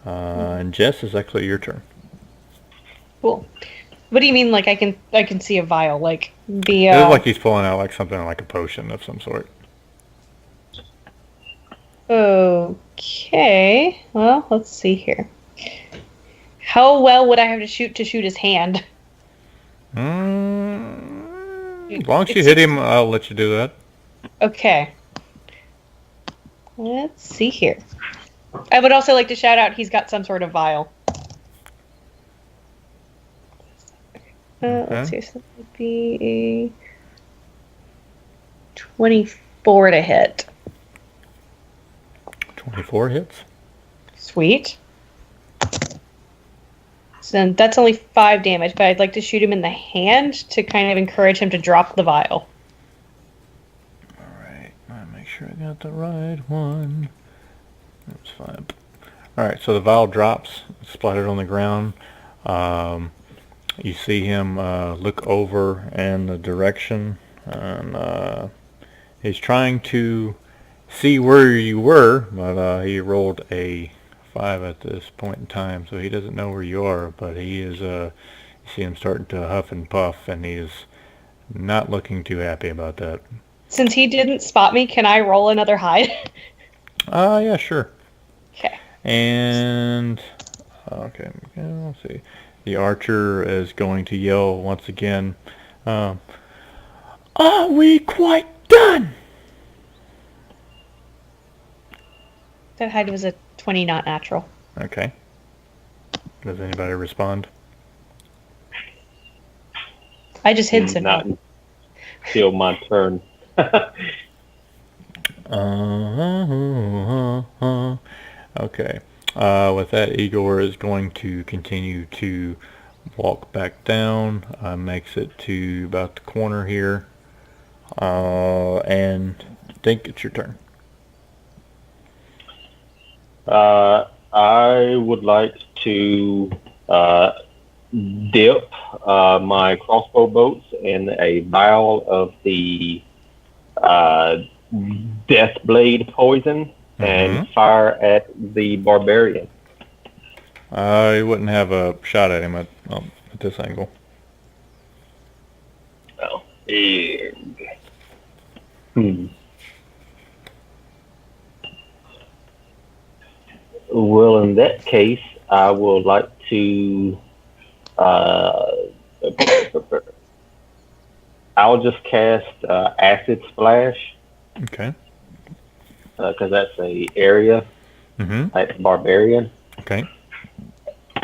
And Jess, is actually your turn. Cool. What do you mean? Like I can see a vial? Like the It looks like he's pulling out like something like a potion of some sort. Okay. Well, let's see here. How well would I have to shoot his hand? As long as you hit him, I'll let you do that. Okay. Let's see here. I would also like to shout out he's got some sort of vial. Let's see. So that would be a 24 to hit. 24 hits. Sweet. So then that's only 5 damage, but I'd like to shoot him in the hand to kind of encourage him to drop the vial. Alright, I'll make sure I got the right one. That's fine. Alright, so the vial drops, splattered on the ground. You see him look over in the direction, and he's trying to see where you were, but he rolled a 5 at this point in time, so he doesn't know where you are, but he is, you see him starting to huff and puff, and he is not looking too happy about that. Since he didn't spot me, can I roll another hide? Yeah, sure. Okay. And, okay, let's see. The archer is going to yell once again, "Are we quite done?" That hide was a 20, not natural. Okay. Does anybody respond? I just hid some. Not until my turn. Okay. With that, Igor is going to continue to walk back down. Makes it to about the corner here. And I think it's your turn. I would like to dip my crossbow bolts in a vial of the uh, death blade poison and Mm-hmm. fire at the barbarian. I wouldn't have a shot at him at this angle. Oh, yeah. Hmm. Well, in that case, I would like to. Uh, I'll just cast acid splash Okay. because that's a area Mm-hmm. at barbarian Okay.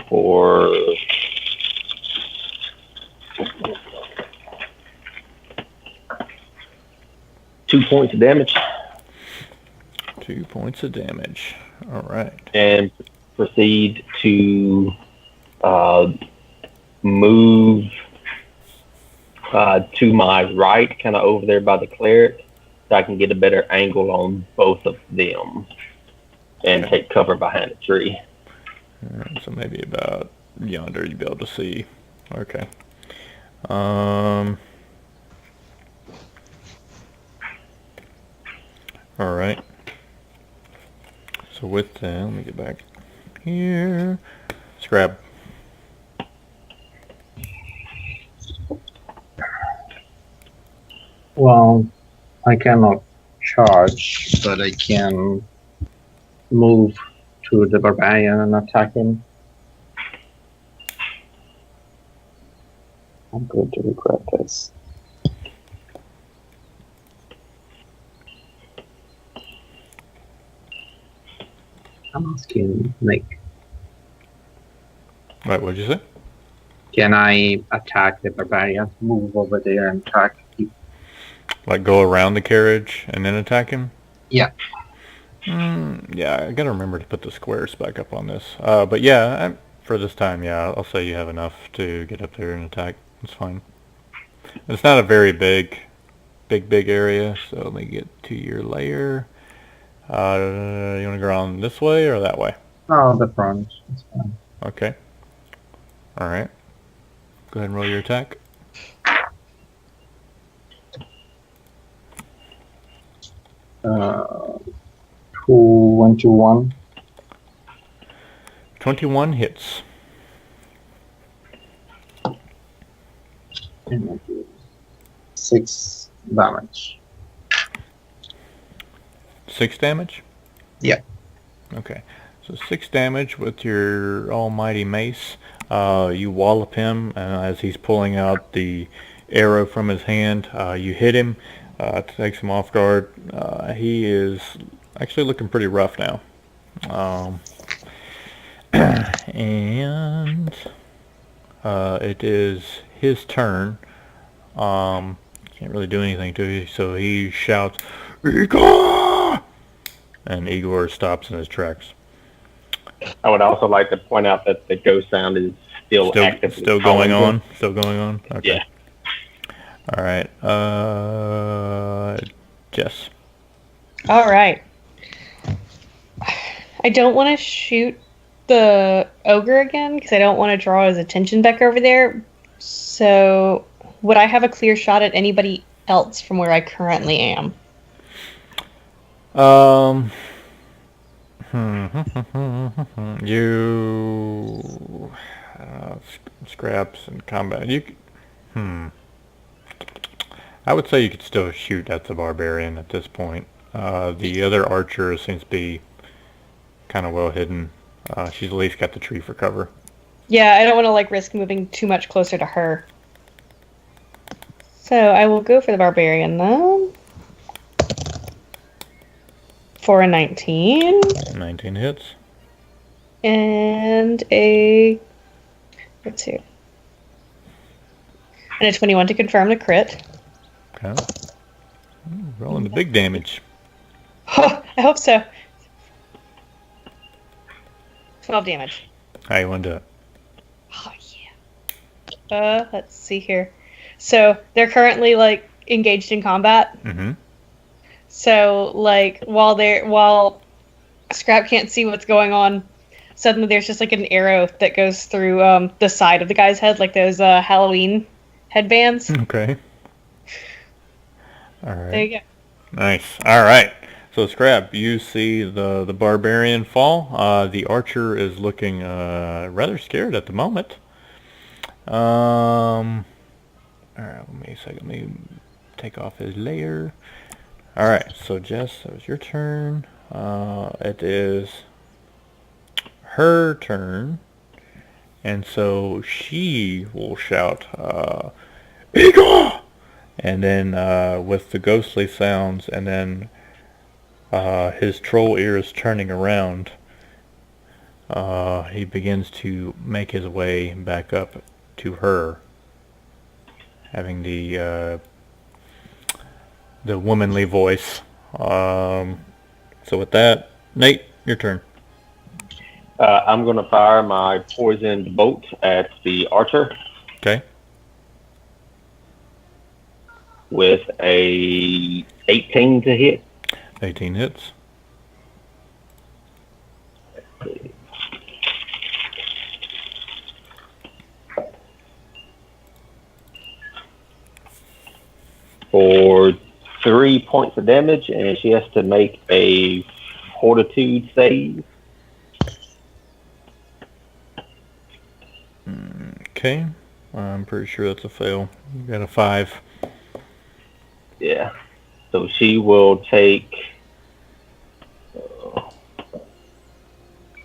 for 2 points of damage 2 points of damage. All right. and proceed to uh, move to my right, kind of over there by the cleric, so I can get a better angle on both of them and Okay. take cover behind a tree. So maybe about yonder you'd be able to see. Okay. Um. All right. So with that, let me get back here. Scrap. Well, I cannot charge, but I can move to the barbarian and attack him. I'm going to regret this. I'm asking Nick. Right. What'd you say? Can I attack the barbarian? Move over there and attack? Like go around the carriage and then attack him? Yeah. Yeah, I gotta remember to put the squares back up on this. But yeah, for this time, yeah, I'll say you have enough to get up there and attack. It's fine. It's not a very big area, so let me get to your layer. You want to go on this way or that way? Oh, the front. It's fine. Okay. All right. Go ahead and roll your attack. 21. 21 hits. And I do 6 damage. 6 damage? Yeah. Okay. So 6 damage with your almighty mace. You wallop him as he's pulling out the arrow from his hand. You hit him. Takes him off guard. He is actually looking pretty rough now. And it is his turn. Can't really do anything to you, so he shouts, "Igor!" And Igor stops in his tracks. I would also like to point out that the ghost sound is still actively Still going calling him. on? Still going on? Okay. Yeah. All right. Jess. All right. I don't want to shoot the ogre again because I don't want to draw his attention back over there. So, would I have a clear shot at anybody else from where I currently am? You scraps and combat. I would say you could still shoot at the barbarian at this point. The other archer seems to be kind of well hidden. She's at least got the tree for cover. Yeah, I don't want to risk moving too much closer to her. So I will go for the barbarian then. For a 19. 19 hits. And a... Let's see. And a 21 to confirm the crit. Okay. Rolling the big damage. Oh, I hope so. 12 damage. How you want to do it? Oh, yeah. Let's see here. So, they're currently, engaged in combat. Mm-hmm. So, while Scrap can't see what's going on. Suddenly, there's just like an arrow that goes through the side of the guy's head, like those Halloween headbands. Okay. All There right. you go. Nice. All right. So Scrap, you see the barbarian fall. The archer is looking rather scared at the moment. All right. Let me a second. Let me take off his layer. All right. So Jess, that was your turn. It is her turn, and so she will shout, "Eagle!" And then with the ghostly sounds, and then his troll ears turning around, he begins to make his way back up to her, having the womanly voice. So with that, Nate, your turn. I'm going to fire my poisoned bolt at the archer Okay. with a 18 to hit. 18 hits. For 3 points of damage, and she has to make a fortitude save. Okay. I'm pretty sure that's a fail. You got a 5. Yeah. So she will take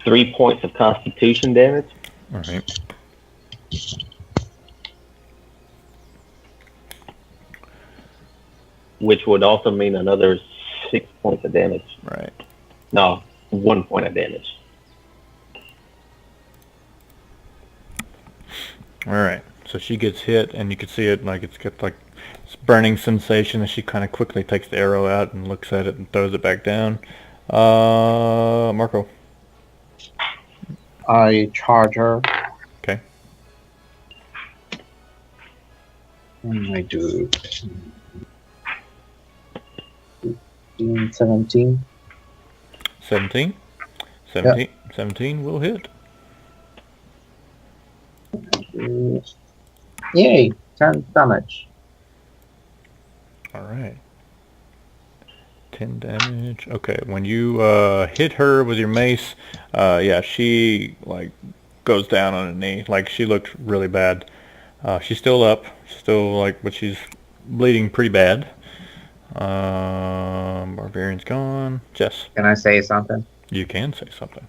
3 points of constitution damage. All right. Which would also mean another 6 points of damage. Right. No, 1 point of damage. All right. So she gets hit, and you can see it like it's got like this burning sensation as she kind of quickly takes the arrow out and looks at it and throws it back down. Marco. I charge her. Okay. And I do 17. 17. 17. 17 will hit. Yay! 10 damage. All right. 10 damage. Okay, when you hit her with your mace, yeah, she like goes down on a knee. Like she looked really bad. She's still up, still like, but she's bleeding pretty bad. Barbarian's gone. Jess, Can I say something? you can say something.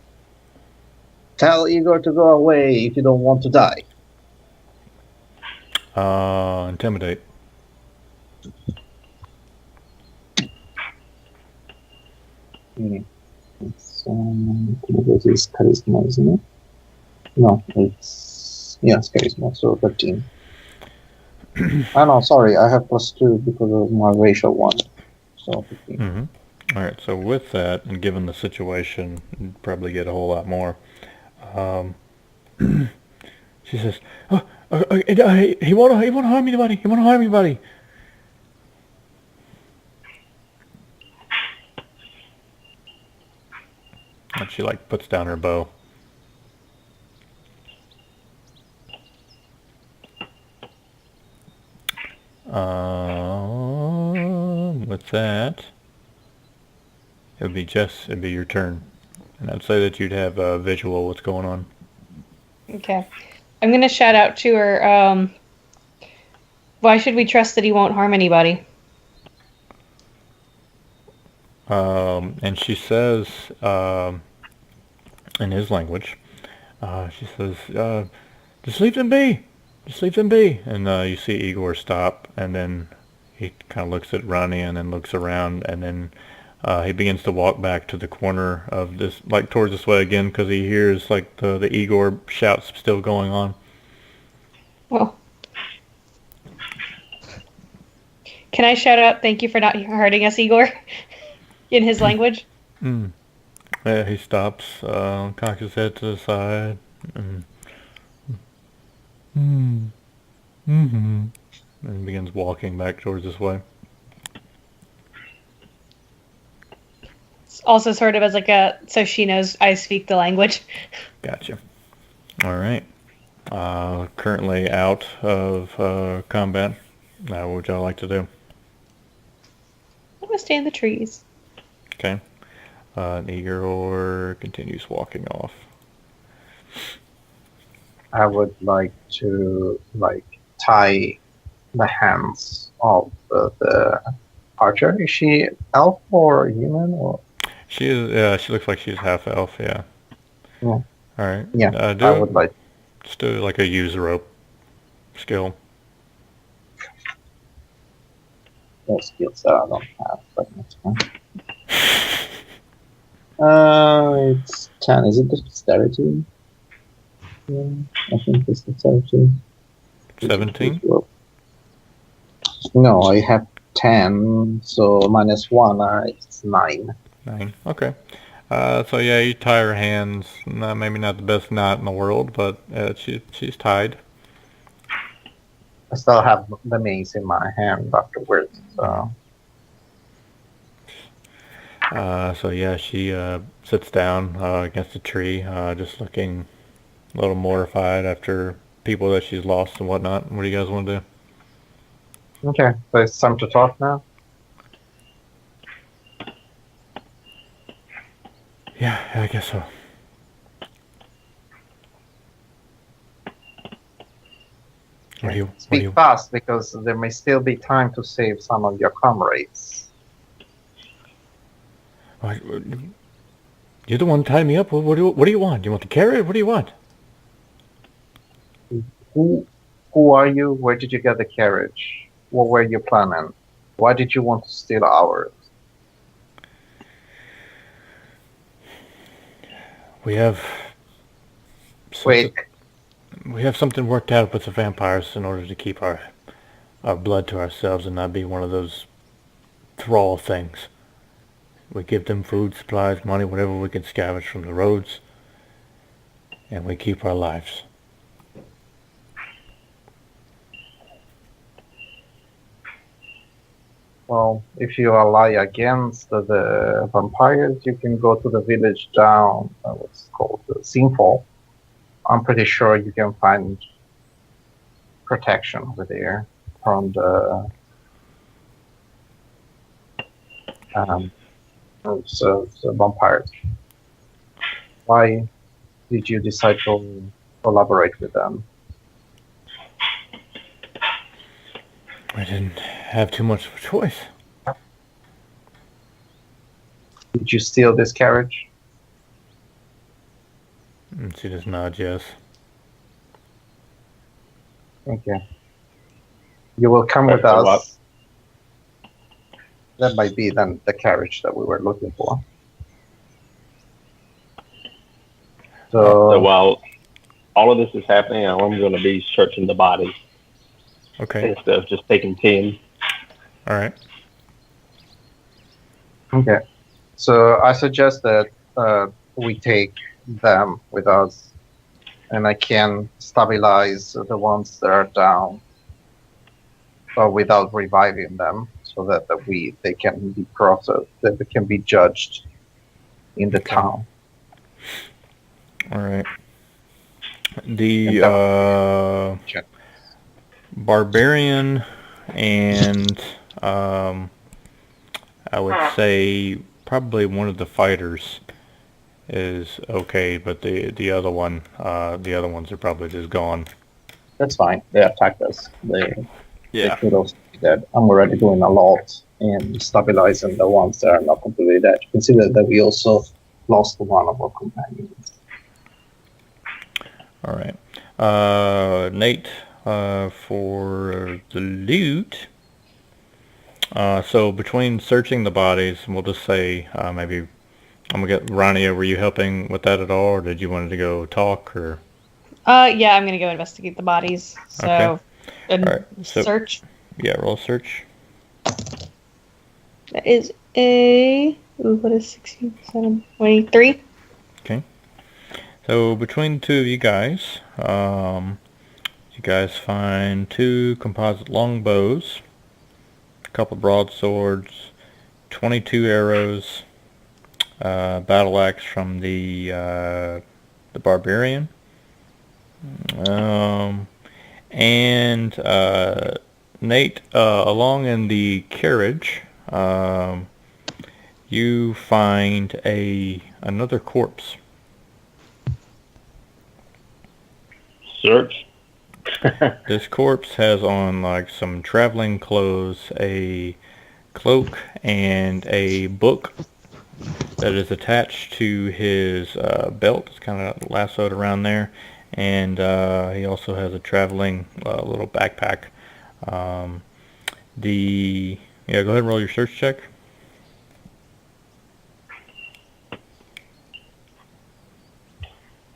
Tell Igor to go away if you don't want to die. Intimidate. This is charisma, isn't it? No, it's charisma, so 13. Oh no, sorry, I have +2 because of my racial one. So 15. Mm-hmm. All right, so with that, and given the situation, you'd probably get a whole lot more. She says, he won't harm anybody. He won't harm anybody. And she like puts down her bow. With that, it would be Jess. It'd be your turn, and I'd say that you'd have a visual what's going on. Okay. I'm gonna shout out to her. Why should we trust that he won't harm anybody? And she says, in his language, she says, just leave them be. Just leave them be. And you see Igor stop, and then he kind of looks at Ronnie and then looks around, and then he begins to walk back to the corner of this, like towards this way again, because he hears like the Igor shouts still going on. Well, can I shout out thank you for not hurting us, Igor? In his language? Yeah, he stops, cocks his head to the side, and and begins walking back towards this way. also sort of as like a, so she knows I speak the language. Gotcha. All right. Currently out of combat. Now, what would y'all like to do? I'm gonna stay in the trees. Okay. Igor continues walking off. I would like to tie the hands of the archer. Is she elf or human or? She is. Yeah, she looks like she's half elf. Yeah. Yeah. All right. Yeah, I would like. Just do like a use rope skill. Those skills that I don't have, but that's fine. It's 10. Is it dexterity? Yeah, I think it's dexterity. 17. No, I have 10, so minus 1, it's 9. 9. Okay. So yeah, you tie her hands. Maybe not the best knot in the world, but she's tied. I still have the mace in my hand afterwards, so. So yeah, she sits down against a tree, just looking a little mortified after people that she's lost and whatnot. What do you guys want to do? Okay, so it's time to talk now. Yeah, I guess so. Speak fast, because there may still be time to save some of your comrades. You're the one tying me up. What do you want? Do you want the carrot? What do you want? Who are you? Where did you get the carriage? What were you planning? Why did you want to steal ours? We have something worked out with the vampires in order to keep our blood to ourselves and not be one of those thrall things. We give them food, supplies, money, whatever we can scavenge from the roads, and we keep our lives. Well, if you ally against the vampires, you can go to the village down, what's called the Sinfall. I'm pretty sure you can find protection over there from the vampires. Why did you decide to collaborate with them? I didn't have too much of a choice. Did you steal this carriage? And she just nods yes. Okay. You will come with us. That might be then the carriage that we were looking for. So while all of this is happening, I'm going to be searching the bodies. Okay. Instead of just taking 10. All right. Okay. So I suggest that we take them with us, and I can stabilize the ones that are down, but without reviving them, so that they can be processed, that they can be judged in the town. All right. The barbarian and I would say probably one of the fighters is okay, but the other ones are probably just gone. That's fine. They attacked us. They could also be dead. I'm already doing a lot in stabilizing the ones that are not completely dead. Consider that we also lost one of our companions. All right. Nate, for the loot. So between searching the bodies, we'll just say maybe I'm gonna get Rania. Were you helping with that at all, or did you want to go talk? Or yeah, I'm gonna go investigate the bodies. So, okay. All right. So, search. Yeah, roll search. That is what is 16, 7, 23? Okay. So between the two of you guys, you guys find 2 composite longbows, a couple broadswords, 22 arrows, battle axe from the barbarian. And Nate, along in the carriage, you find another corpse. Search. This corpse has on like some traveling clothes, a cloak, and a book that is attached to his belt. It's kind of lassoed around there, and he also has a traveling little backpack. Um, go ahead and roll your search check.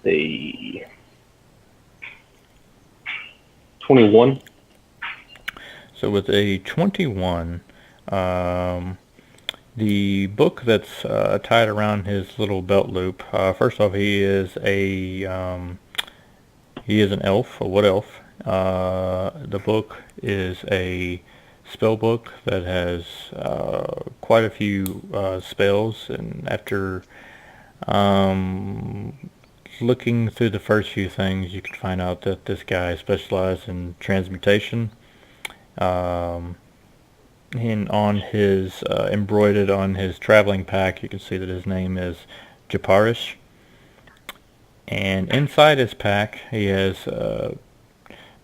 The 21. So with a 21, the book that's tied around his little belt loop. First off, he is an elf, a wood elf. The book is a spell book that has quite a few spells, and after looking through the first few things, you can find out that this guy specialized in transmutation. And on his embroidered on his traveling pack, you can see that his name is Japarish. And inside his pack, he has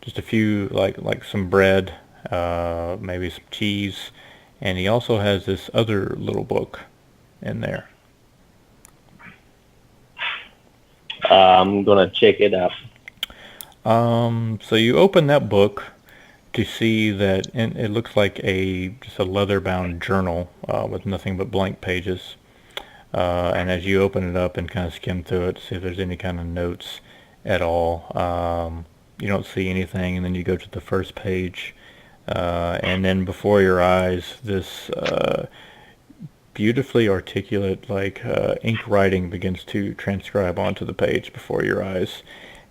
just a few like some bread, maybe some cheese, and he also has this other little book in there. I'm gonna check it out. So you open that book to see that it looks like just a leather-bound journal with nothing but blank pages. And as you open it up and kind of skim through it, see if there's any kind of notes at all, you don't see anything. And then you go to the first page, and then before your eyes, this beautifully articulate, ink writing begins to transcribe onto the page before your eyes,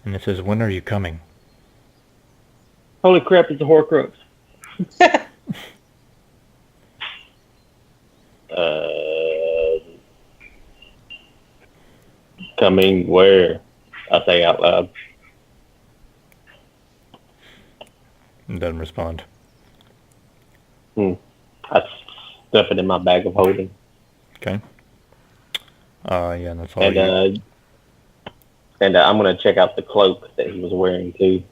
and it says, "When are you coming?" Holy crap! It's a Horcrux. Coming where? I say out loud. It doesn't respond. I stuff it in my bag of holding. Okay. Yeah, that's all. And I'm gonna check out the cloak that he was wearing too.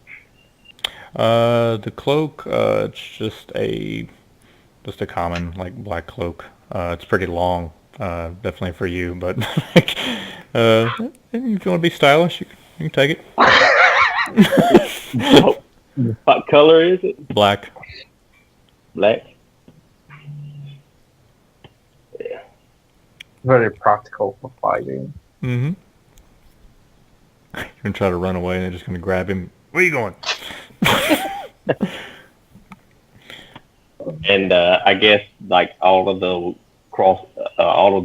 The cloak, it's just a common black cloak. It's pretty long, definitely for you, but if you want to be stylish, you can take it. What color is it? Black. Black. Yeah. Very practical for fighting. Mm-hmm. You're gonna try to run away, and they're just gonna grab him. Where are you going? And I guess all of the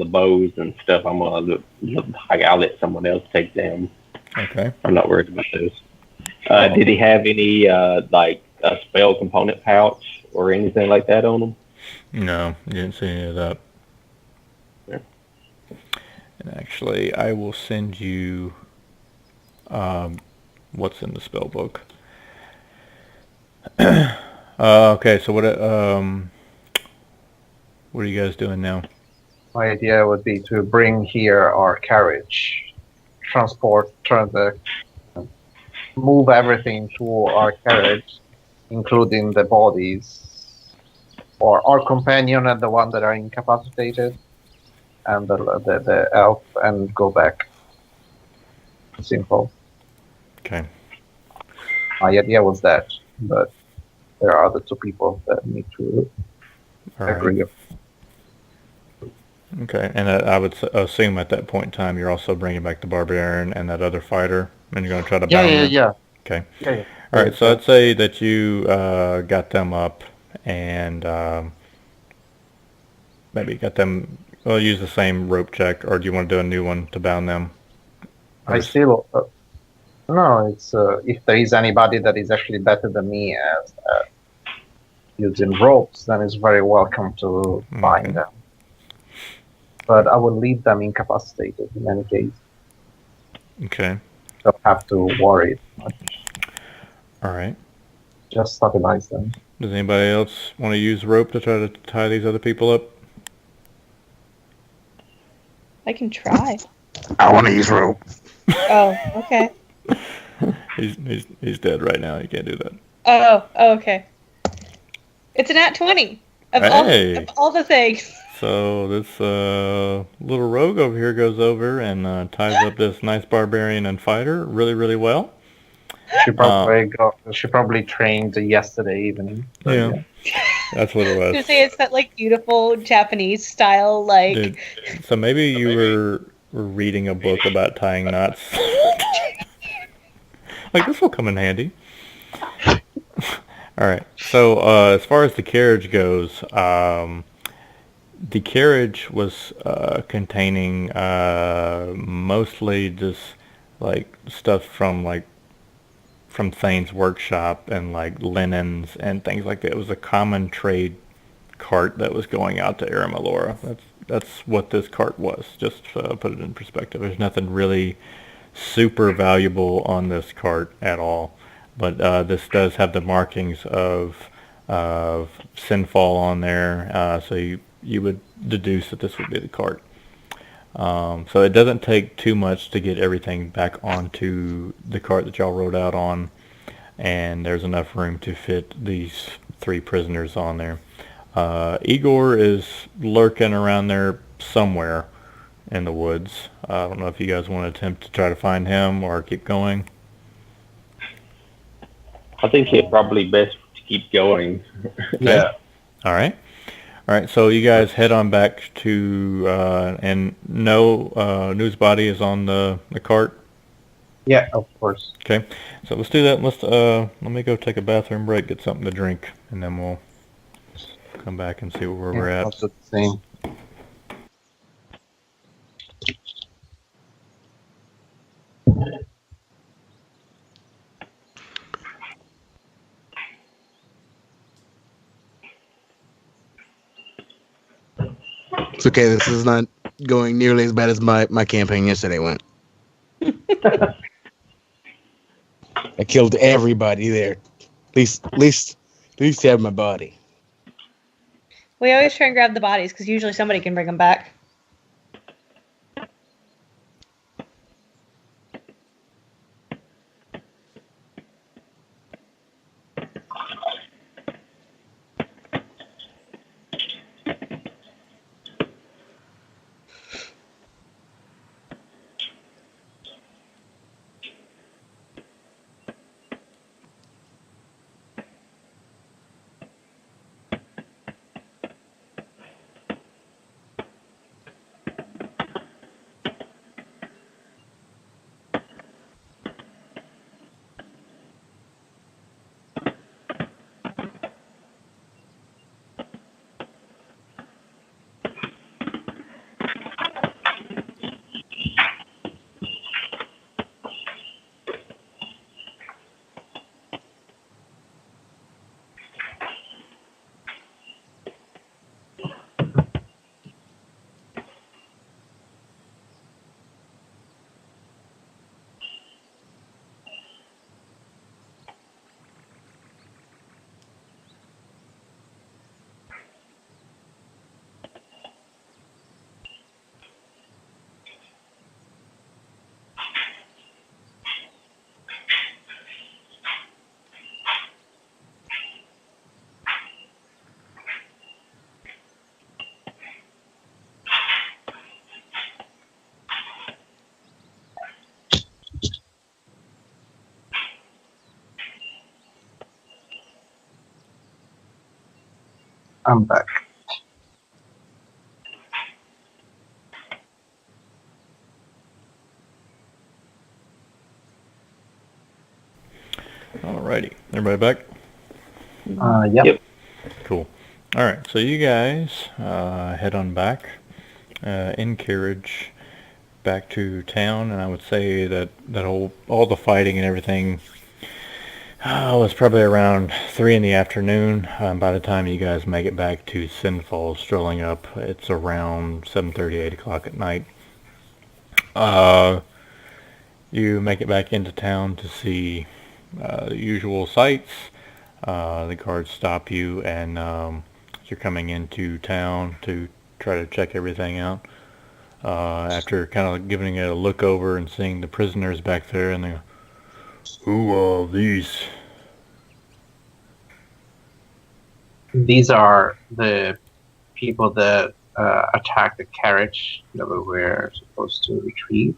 bows and stuff, I'll let someone else take them. Okay. I'm not worried about those. Did he have any a spell component pouch or anything like that on him? No, you didn't see any of that. Yeah. And actually, I will send you what's in the spell book. Okay, so what are you guys doing now? My idea would be to bring here our carriage, move everything to our carriage, including the bodies, or our companion and the one that are incapacitated, and the elf, and go back. Simple. Okay. My idea was that, but there are other two people that need to agree. Right. Okay, and I would assume at that point in time you're also bringing back the barbarian and that other fighter, and you're going to try to bound them? Yeah. Okay. Yeah. All right, so I'd say that you got them up and maybe got them. Well, use the same rope check, or do you want to do a new one to bound them? I still no. It's if there is anybody that is actually better than me as using ropes, then it's very welcome to bind them. but I will leave them incapacitated in any case. Okay. Don't have to worry much. All right. Just stabilize them. Does anybody else want to use rope to try to tie these other people up? I can try. I want to use rope. Oh, okay. He's dead right now. You can't do that. Oh, okay. It's an at 20 of Hey! all the things. So this little rogue over here goes over and ties up this nice barbarian and fighter really, really well. She probably trained yesterday evening. So, Yeah. That's what it was. To say it's that like beautiful Japanese style, like Dude, so maybe you were reading a book about tying knots. Like, this will come in handy. All right. So as far as the carriage goes, the carriage was containing mostly just like stuff from Thane's workshop and like linens and things like that. It was a common trade cart that was going out to Aramalora. That's what this cart was. Just put it in perspective. There's nothing really super valuable on this cart at all. But this does have the markings of Sinfall on there, so you would deduce that this would be the cart. So it doesn't take too much to get everything back onto the cart that y'all rode out on, and there's enough room to fit these 3 prisoners on there. Igor is lurking around there somewhere in the woods. I don't know if you guys want to attempt to try to find him or keep going. I think it's probably best to keep going. yeah. All right. All right, so you guys head on back to, and no news body is on the cart. Yeah, of course. Okay, so let's do that. Let me go take a bathroom break, get something to drink, and then we'll come back and see where we're at. That's the same. It's okay. This is not going nearly as bad as my campaign yesterday went. I killed everybody there. At least have my body. we always try and grab the bodies because usually somebody can bring them back. I'm back. Alrighty, everybody back? Yep. Yep. Cool. All right, so you guys head on back in carriage back to town, and I would say that all the fighting and everything Oh, it's probably around 3 in the afternoon. By the time you guys make it back to Sinful, strolling up, it's around 7:30, 8 o'clock at night. Uh, you make it back into town to see the usual sights. The guards stop you, and you're coming into town to try to check everything out. After kind of giving it a look over and seeing the prisoners back there, and they go, "Who are these?" These are the people that attacked the carriage that we were supposed to retrieve.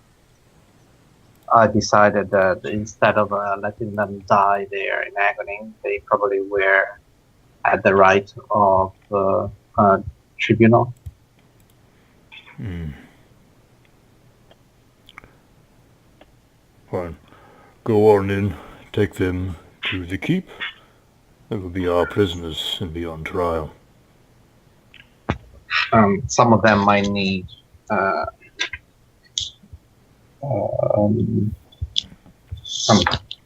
I decided that instead of letting them die there in agony, they probably were at the right of tribunal. Hmm. Fine. Go on in. Take them to the keep. They will be our prisoners and be on trial. Some of them might need some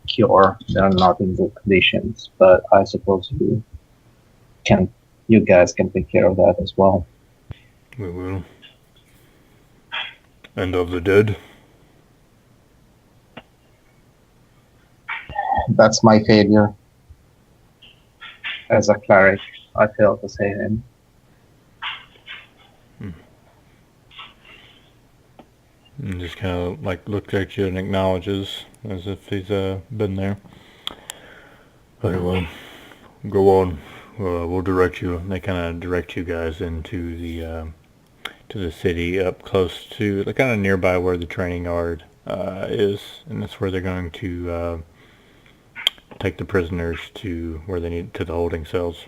cure. They're not in good conditions, but I suppose you guys can take care of that as well. We will. And of the dead? That's my failure. As a cleric, I failed to save him. And just kind of like looks at you and acknowledges as if he's been there. Very well. Go on. We'll direct you. They kind of direct you guys into the city, up close to the kind of nearby where the training yard is, and that's where they're going to take the prisoners to where they need to the holding cells.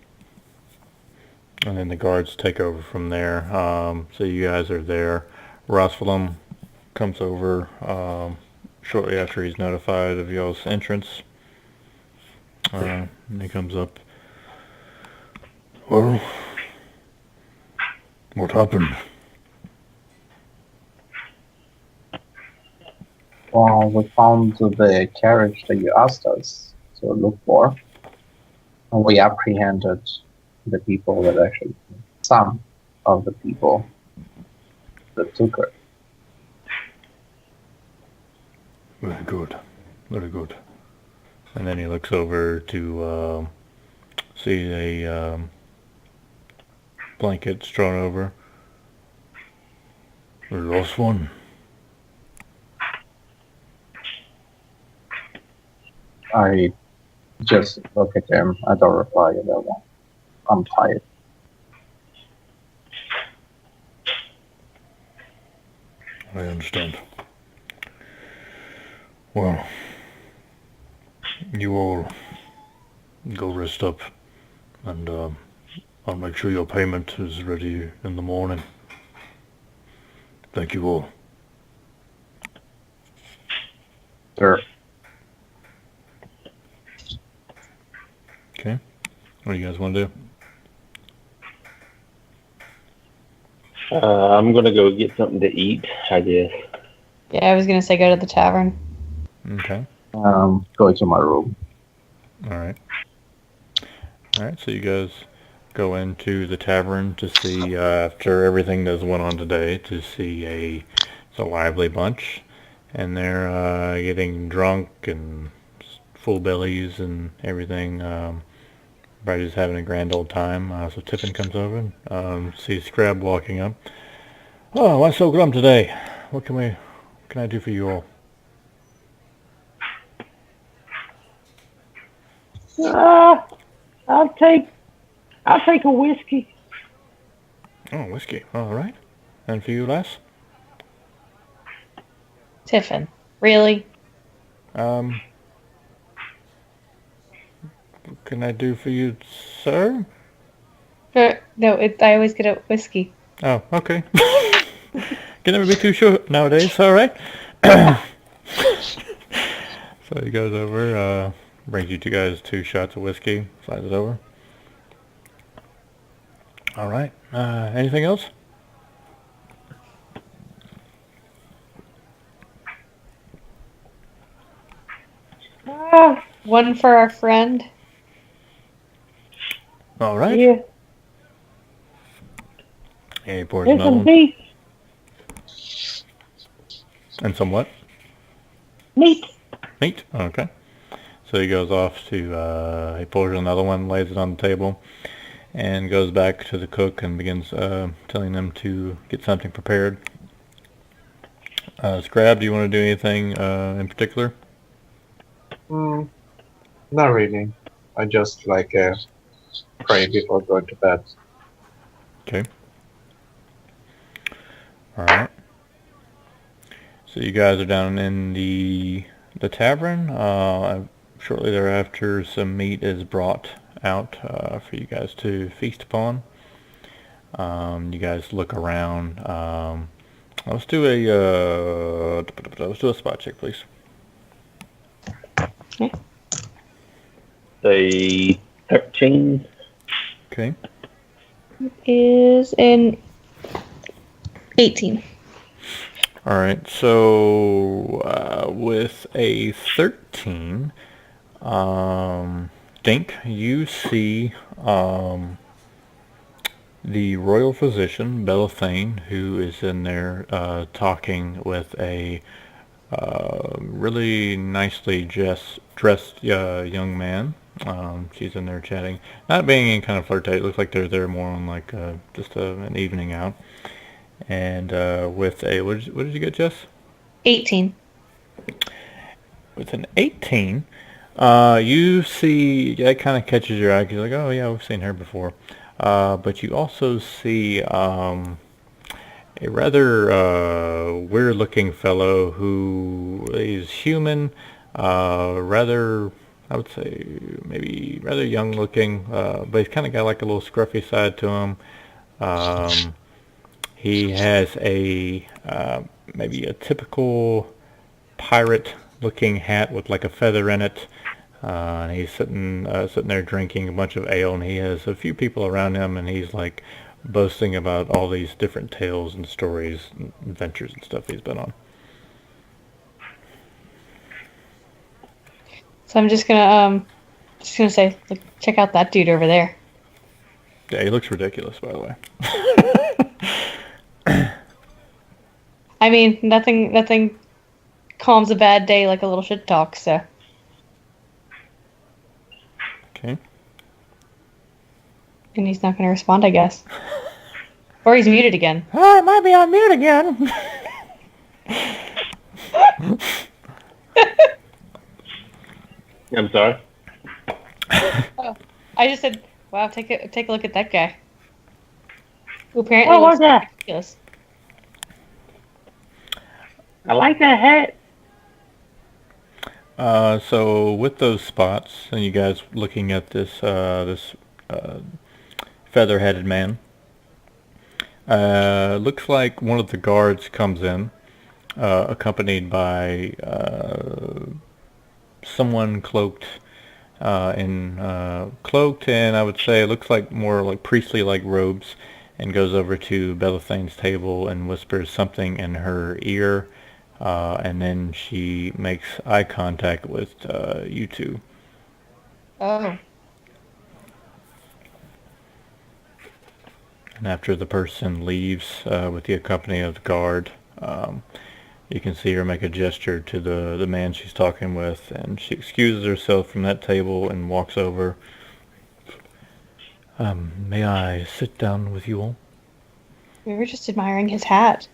And then the guards take over from there. So you guys are there. Roswellum comes over shortly after he's notified of y'all's entrance. And he comes up. Well, what happened? Well, we found the carriage that you asked us to look for, and we apprehended the people that actually, some of the people that took it. Very good. Very good. And then he looks over to see a blanket strewn over. We lost one. I just look at him. I don't reply to that one. I'm tired. I understand. Well, you all go rest up, and I'll make sure your payment is ready in the morning. Thank you all. Sure. Okay. What do you guys want to do? I'm gonna go get something to eat, I guess. Yeah, I was gonna say go to the tavern. Okay. Go to my room. All right. All right. So you guys go into the tavern to see, after everything that's went on today, to see it's a lively bunch, and they're getting drunk and full bellies and everything. Everybody's having a grand old time. So Tiffin comes over and sees Scrab walking up. Oh, why so glum today? What can I do for you all? I'll take a whiskey. Oh, whiskey. All right. And for you, lass? Tiffin, really? What can I do for you, sir? No, I always get a whiskey. Oh, okay. Can never be too short nowadays. All right. So he goes over, brings you two guys 2 shots of whiskey, slides it over. All right. Anything else? One for our friend. All right. Yeah, And he pours there's another some one. beef And some what? meat. Meat. Okay. So he goes off to, he pours another one, lays it on the table, and goes back to the cook and begins telling them to get something prepared. Scrab, do you want to do anything in particular? Not really. I just like pray before going to bed. Okay. All right. So you guys are down in the tavern. Shortly thereafter, some meat is brought out for you guys to feast upon. You guys look around. Let's do a spot check, please. A 13. Okay. Is an 18. All right. So with a 13, Dink, you see the royal physician, Belethane, who is in there talking with a really nicely dressed young man. She's in there chatting, not being any kind of flirtate. It looks like they're there more on like just an evening out. And with a what did you get, Jess? 18. With an 18, you see that kind of catches your eye. 'Cause you're like, oh yeah, we've seen her before. But you also see a rather weird-looking fellow who is human, rather, I would say, maybe rather young-looking, but he's kind of got like a little scruffy side to him. He has a maybe a typical pirate-looking hat with like a feather in it. And he's sitting there drinking a bunch of ale, and he has a few people around him, and he's like boasting about all these different tales and stories and adventures and stuff he's been on. So I'm just gonna say, look, check out that dude over there. Yeah, he looks ridiculous, by the way. I mean, nothing calms a bad day like a little shit talk. So Okay. and he's not gonna respond, I guess, or he's muted again. Oh, I might be on mute again. I'm sorry. Oh, I just said, wow, take a look at that guy. Who apparently What looks was that? ridiculous. I like that hat. So with those spots, and you guys looking at this feather-headed man, looks like one of the guards comes in, accompanied by someone cloaked cloaked, and I would say it looks like more like priestly like robes, and goes over to Belathane's table and whispers something in her ear, and then she makes eye contact with you two. Oh, And after the person leaves with the accompaniment of the guard, you can see her make a gesture to the man she's talking with, and she excuses herself from that table and walks over. May I sit down with you all? we were just admiring his hat.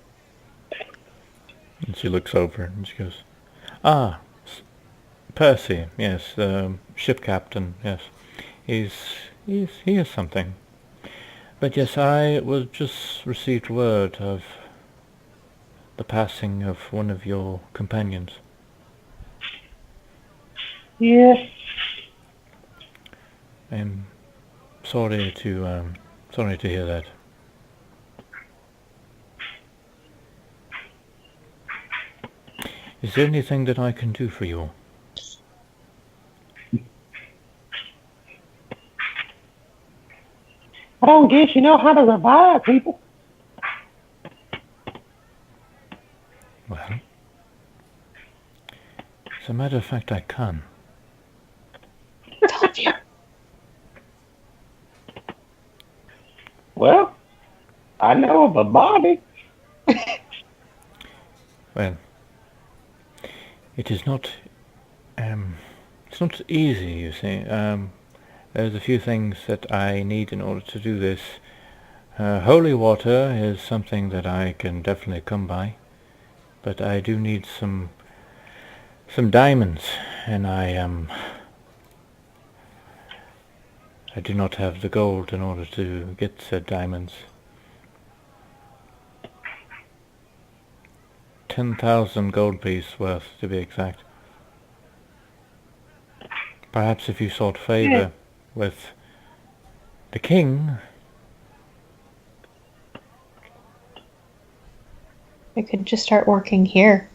And she looks over and she goes, Ah, Percy, yes, ship captain, yes. He is something. But yes, I was just received word of the passing of one of your companions. Yes. I'm sorry to hear that. Is there anything that I can do for you? I don't guess you know how to revive people. Well, as a matter of fact, I can. I know of a body. Well, it is not, it's not easy, you see. There's a few things that I need in order to do this. Holy water is something that I can definitely come by, but I do need some diamonds, and I do not have the gold in order to get said diamonds. 10,000 gold piece worth, to be exact. Perhaps if you sought favor with the king. I could just start working here.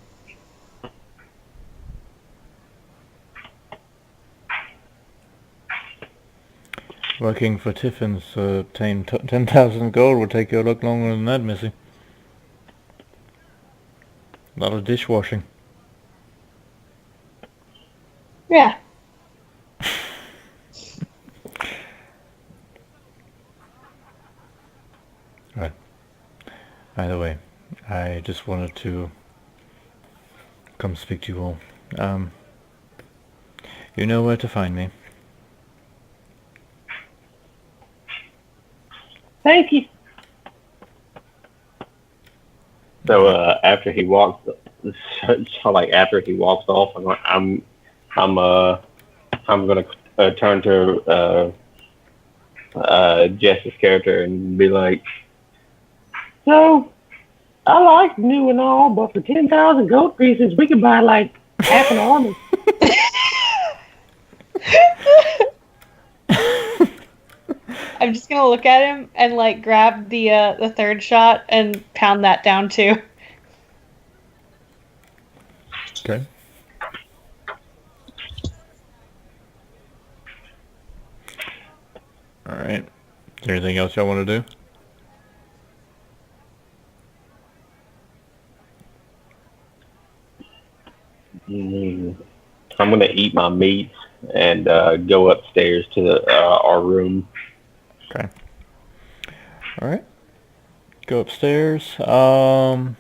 Working for Tiffin's to obtain 10,000 gold would take you a lot longer than that, Missy. A lot of dishwashing. Yeah. Right. Either way, I just wanted to come speak to you all. You know where to find me. Thank you. So after he walks, so like after he walks off, I'm gonna turn to Jess's character and be like, So, I like new and all, but for 10,000 gold pieces, we could buy like half an army. I'm just gonna look at him and like grab the third shot and pound that down too. Okay. Alright. Is there anything else y'all want to do? I'm gonna eat my meat and go upstairs to our room. Okay. Alright. Go upstairs. Rania?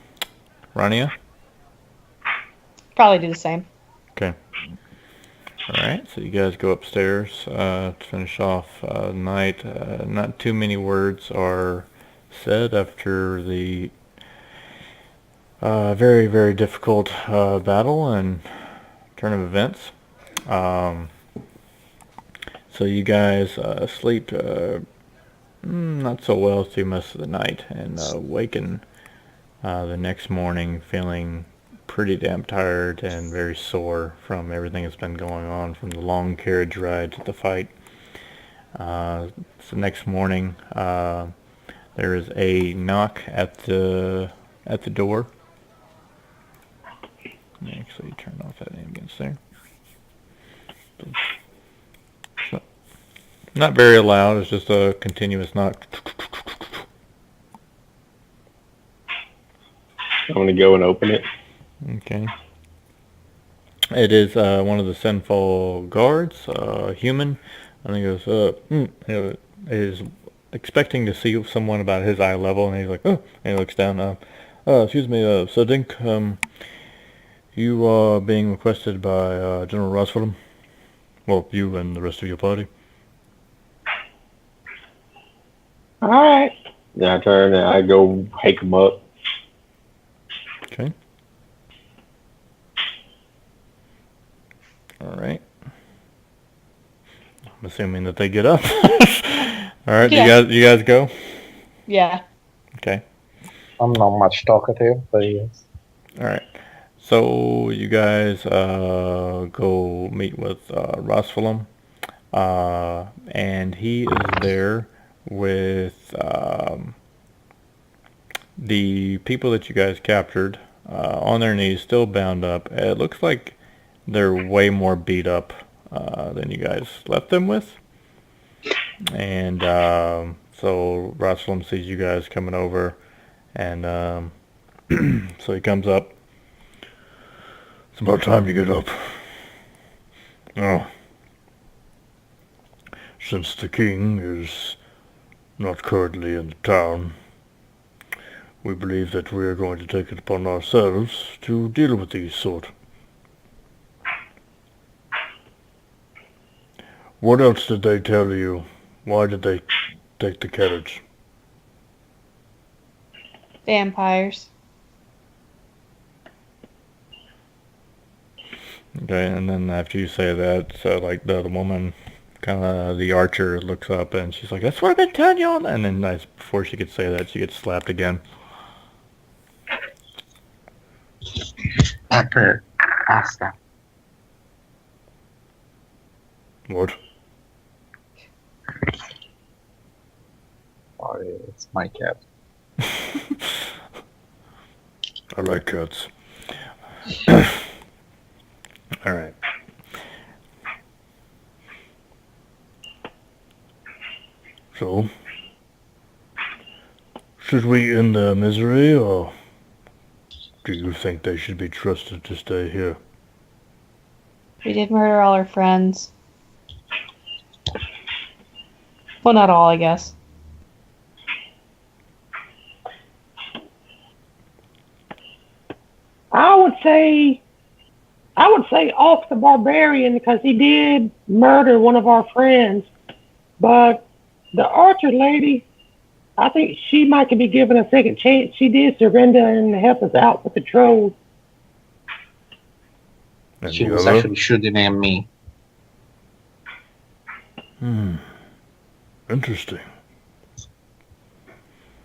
Probably do the same. Okay. Alright, so you guys go upstairs to finish off the night. Not too many words are said after the very, very difficult battle and turn of events. So you guys sleep not so well through most of the night and waken the next morning feeling pretty damn tired and very sore from everything that's been going on, from the long carriage ride to the fight. So next morning there is a knock at the door. Let me actually turn off that ambience there. Not very loud, it's just a continuous knock. I'm gonna go and open it. Okay. It is one of the Sinful guards, human. And he goes, is expecting to see someone about his eye level, and he's like, oh, and he looks down. Excuse me, Sir Dink, you are being requested by General Rosford. Well, you and the rest of your party. All right. Then I turn and I go hake him up. Okay. All right. I'm assuming that they get up. All right. Yeah. You guys go. Yeah. Okay. I'm not much talkative, but yes. All right. So you guys go meet with Rosfulum, and he is there with the people that you guys captured on their knees, still bound up. It looks like they're way more beat up than you guys left them with. And so Rosfulum sees you guys coming over, and so he comes up. It's about time you get up. Oh. Since the king is not currently in the town, we believe that we are going to take it upon ourselves to deal with these sort. What else did they tell you? Why did they take the carriage? Vampires. Okay, and then after you say that, so like the woman, kind of the archer looks up and she's like, "That's what I've been telling you all." And then before she could say that, she gets slapped again. Pepper pasta. What? Sorry, it's my cat. I like cats. All right. So, should we end the misery, or do you think they should be trusted to stay here? We did murder all our friends. Well, not all, I guess. I would say off the barbarian because he did murder one of our friends. But the archer lady, I think she might be given a second chance. She did surrender and help us out with the trolls. And She the was other? actually shooting at me. Interesting.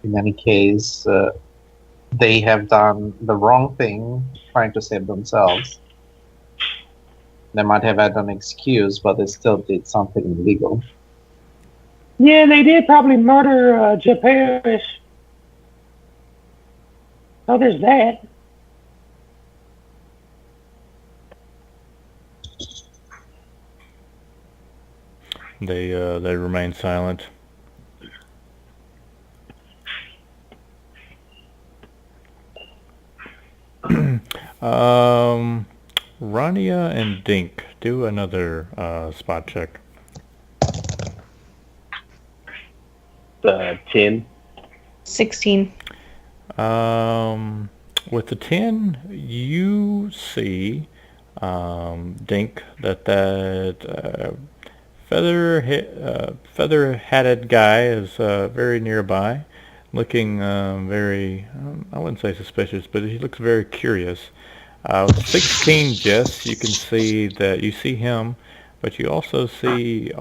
In any case, they have done the wrong thing, trying to save themselves. They might have had an excuse, but they still did something illegal. Yeah, they did probably murder GeForce. So there's that. They remain silent. Rania and Dink, do another spot check. 10. 16. With the 10, you see, Dink, that feather-hatted guy is very nearby, looking very, I wouldn't say suspicious, but he looks very curious. With 16 Jess, you can see that you see him, but you also see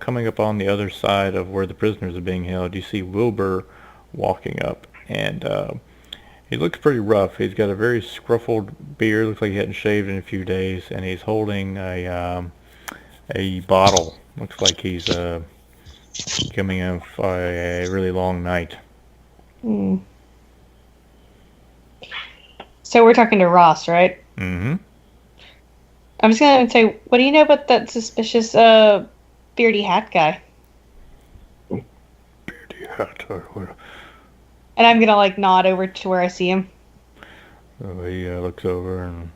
coming up on the other side of where the prisoners are being held, you see Wilbur walking up, and he looks pretty rough. He's got a very scruffled beard, looks like he hadn't shaved in a few days, and he's holding a bottle. Looks like he's coming in for a really long night. Hmm. So we're talking to Ross, right? Mm-hmm. I'm just gonna say, what do you know about that suspicious beardy hat guy? Beardy hat. And I'm gonna like nod over to where I see him. So he looks over and,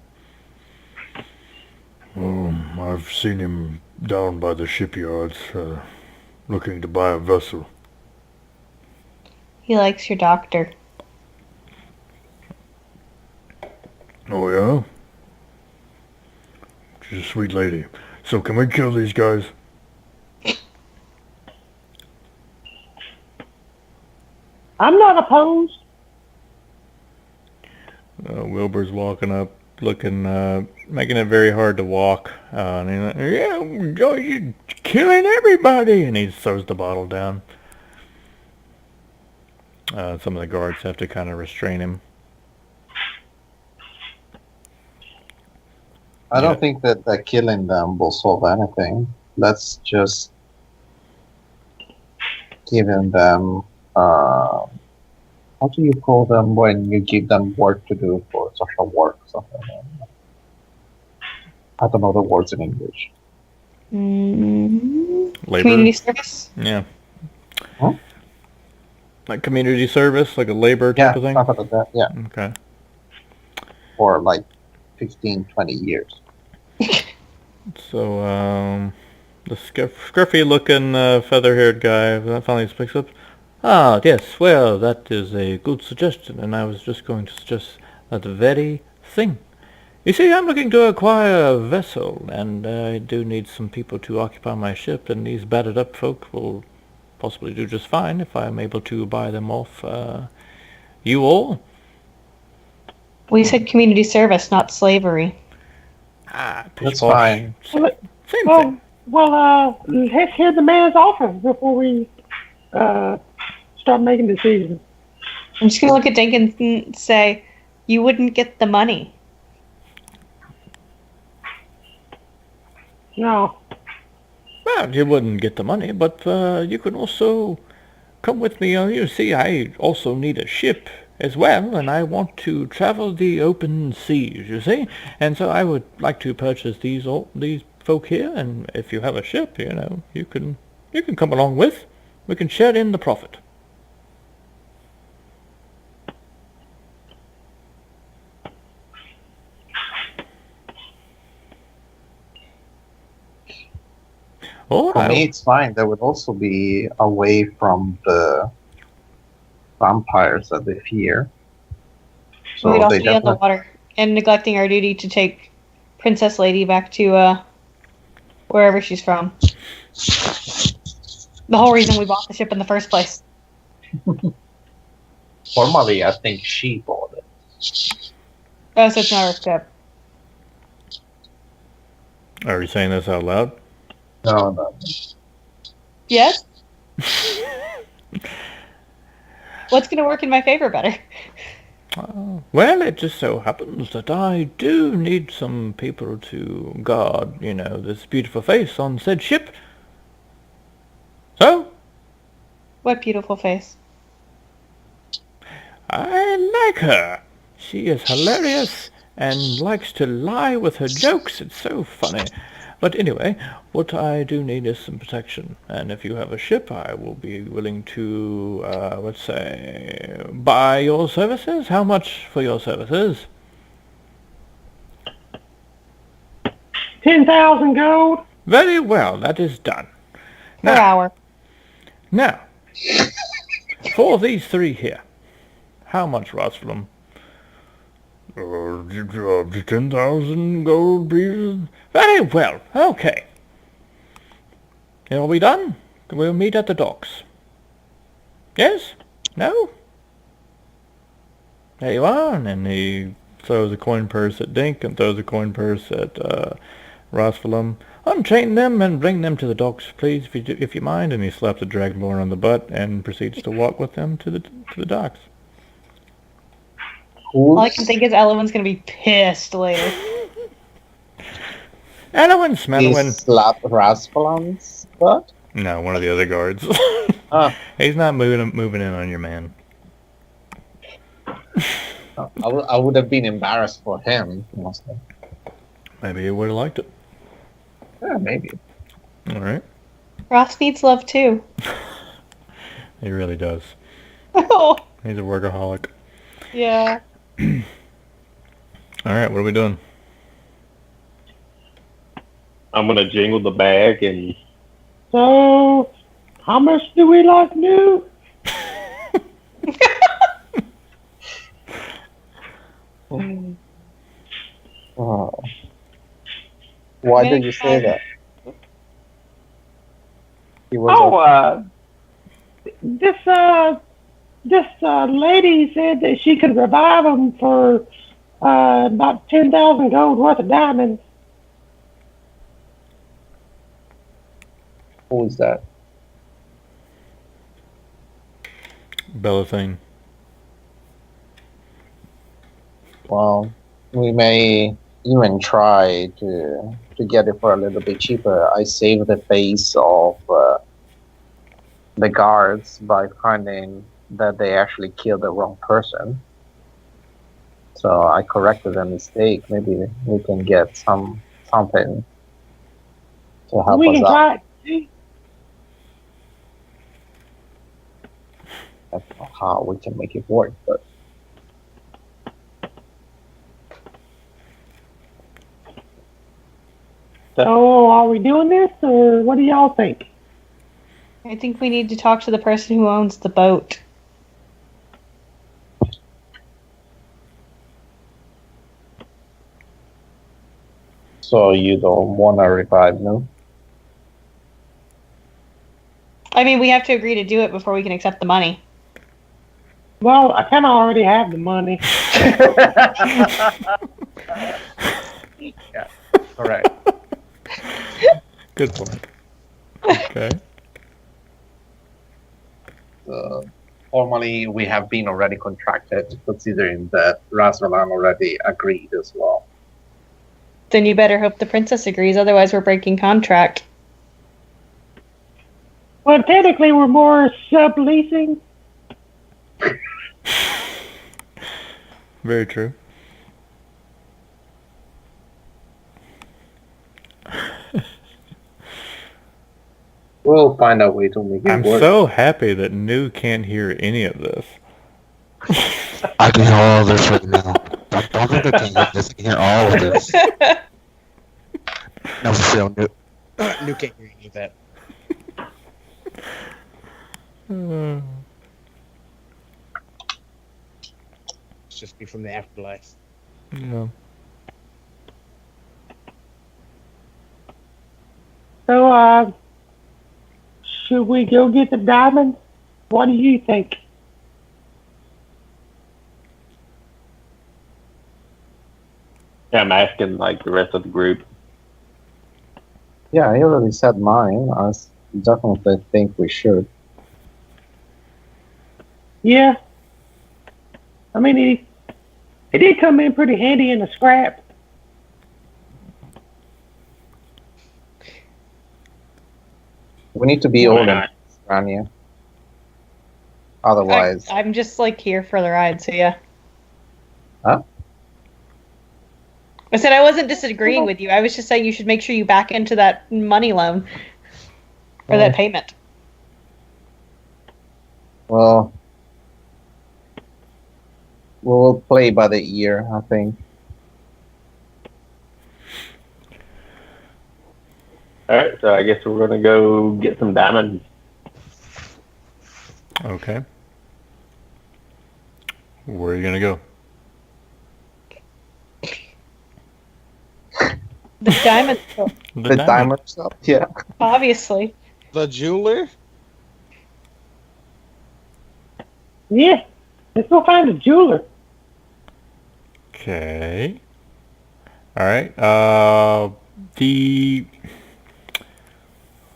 I've seen him down by the shipyards, looking to buy a vessel. He likes your doctor. Oh yeah? She's a sweet lady. So can we kill these guys? I'm not opposed. Wilbur's walking up, looking, making it very hard to walk. And he's like, "Yeah, you're killing everybody!" And he throws the bottle down. Some of the guards have to kind of restrain him. I Yeah. don't think that killing them will solve anything. Let's just giving them how do you call them when you give them work to do for social work, something like that? I don't know the words in English. Labor? Community service? Yeah. Huh? Like community service, like a labor type of thing? Something like that, yeah. Okay. For like 15, 20 years. So, the scruffy-looking, feather-haired guy finally speaks up. Ah, yes, well, that is a good suggestion, and I was just going to suggest that very thing. You see, I'm looking to acquire a vessel, and I do need some people to occupy my ship, and these battered up folk will possibly do just fine if I'm able to buy them off you all. We said community service, not slavery. Ah, pish That's posh. fine. Same thing. Let's hear the man's offer before we start making decisions. I'm just gonna look at Jenkins and say, you wouldn't get the money. No. Well, you wouldn't get the money, but you could also come with me. You see, I also need a ship as well, and I want to travel the open seas, you see. And so I would like to purchase these folk here, and if you have a ship, you can come along with. We can share in the profit. Or For me, it's fine. That would also be away from the vampires that they fear. We would So also they be on the definitely. water and neglecting our duty to take Princess Lady back to wherever she's from. The whole reason we bought the ship in the first place. Formally, I think she bought it. Oh, so it's not our ship. are you saying this out loud? No, no. Yes? What's gonna work in my favor better? Well, it just so happens that I do need some people to guard, this beautiful face on said ship. So, What beautiful face. I like her. She is hilarious and likes to lie with her jokes. It's so funny. But anyway, what I do need is some protection. And if you have a ship, I will be willing to, let's say, buy your services. How much for your services? 10,000 gold. Very well, that is done. Per hour. Now, for these three here, how much, Rosalind? 10,000 gold pieces. Very well, okay. Are we done? We'll meet at the docks. Yes? No? There you are, and then he throws a coin purse at Dink and throws a coin purse at Rosalind. Unchain them and bring them to the docks, please, if you mind. And he slaps the dragonborn on the butt and proceeds to walk with them to the docks. All I can think is Ellen's gonna be pissed later. Elowin, He Smelowin. slapped Raspalan's butt? No, one of the other guards. Ah. He's not moving in on your man. I would have been embarrassed for him. Honestly. Maybe he would have liked it. Yeah, maybe. All right. Ross needs love too. He really does. Oh, He's a workaholic. yeah. All right, what are we doing? I'm gonna jingle the bag and So, how much do we like new? Oh. Why did you say that? He was This lady said that she could revive them for about 10,000 gold worth of diamonds. Who is that? Bella thing. Well, we may even try to get it for a little bit cheaper. I saved the face of the guards by finding that they actually killed the wrong person. So I corrected the mistake. Maybe we can get something to help We us can out. try it. I don't know how we can make it work, but So, are we doing this, or what do y'all think? I think we need to talk to the person who owns the boat. So you don't want to revive, no? I mean, we have to agree to do it before we can accept the money. Well, I kind of already have the money. All right. Good point. Okay. Formally, we have been already contracted, considering that Razralan already agreed as well. Then you better hope the princess agrees, otherwise we're breaking contract. Well, technically, we're more subleasing. Very true. We'll find a way to make it I'm work. so happy that New can't hear any of this. I can hear all of this right now. Don't think I can hear this. I can hear all of this. No, for real. New can't hear any of that. It's just me from the afterlife. Yeah. So, should we go get the diamonds? What do you think? I'm asking like the rest of the group. Yeah, I already said mine. Definitely think we should. Yeah. I mean, he did come in pretty handy in the scrap. We need to be Why old not? around here. Otherwise, I'm just like here for the ride, so yeah. Huh? I said I wasn't disagreeing with you. I was just saying you should make sure you back into that money loan or that payment. well, we'll play by the ear, I think. All right, so I guess we're gonna go get some diamonds. Okay. Where are you gonna go? The diamond, The diamond shop? Yeah. obviously. The jeweler? Yeah. Let's go find a jeweler. Okay. All right. I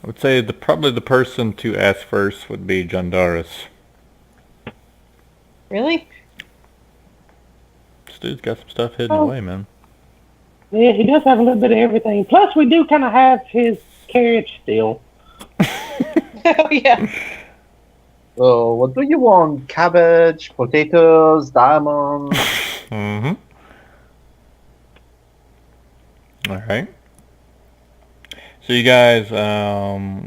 would say probably the person to ask first would be Jandaris. Really? This dude's got some stuff hidden Oh. away, man. Yeah, he does have a little bit of everything. Plus, we do kind of have his carriage still. Oh yeah. So, what do you want? Cabbage, potatoes, diamonds? Mm-hmm. All right. So you guys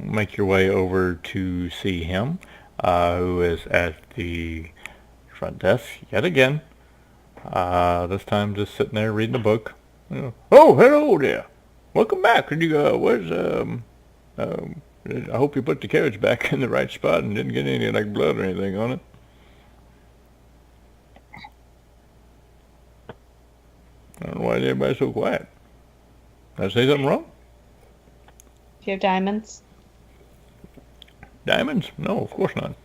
make your way over to see him, who is at the front desk yet again. This time just sitting there reading a book. Oh, hello there. Welcome back. Did you I hope you put the carriage back in the right spot and didn't get any like blood or anything on it. I don't know why everybody's so quiet. Did I say something wrong? Do you have diamonds? Diamonds? No, of course not.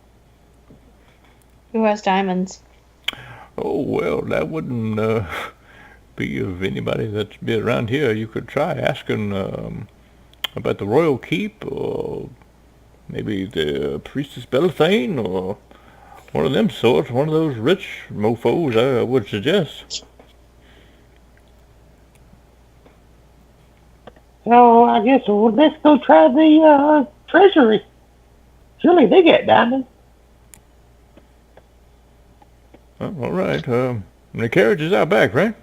Who has diamonds? Oh, well, that wouldn't be of anybody that's been around here. You could try asking about the royal keep, or maybe the priestess Belethane, or one of them sorts, one of those rich mofos, I would suggest. So I guess let's go try the treasury. Surely they get diamonds. Oh, all right. The carriage is out back, right?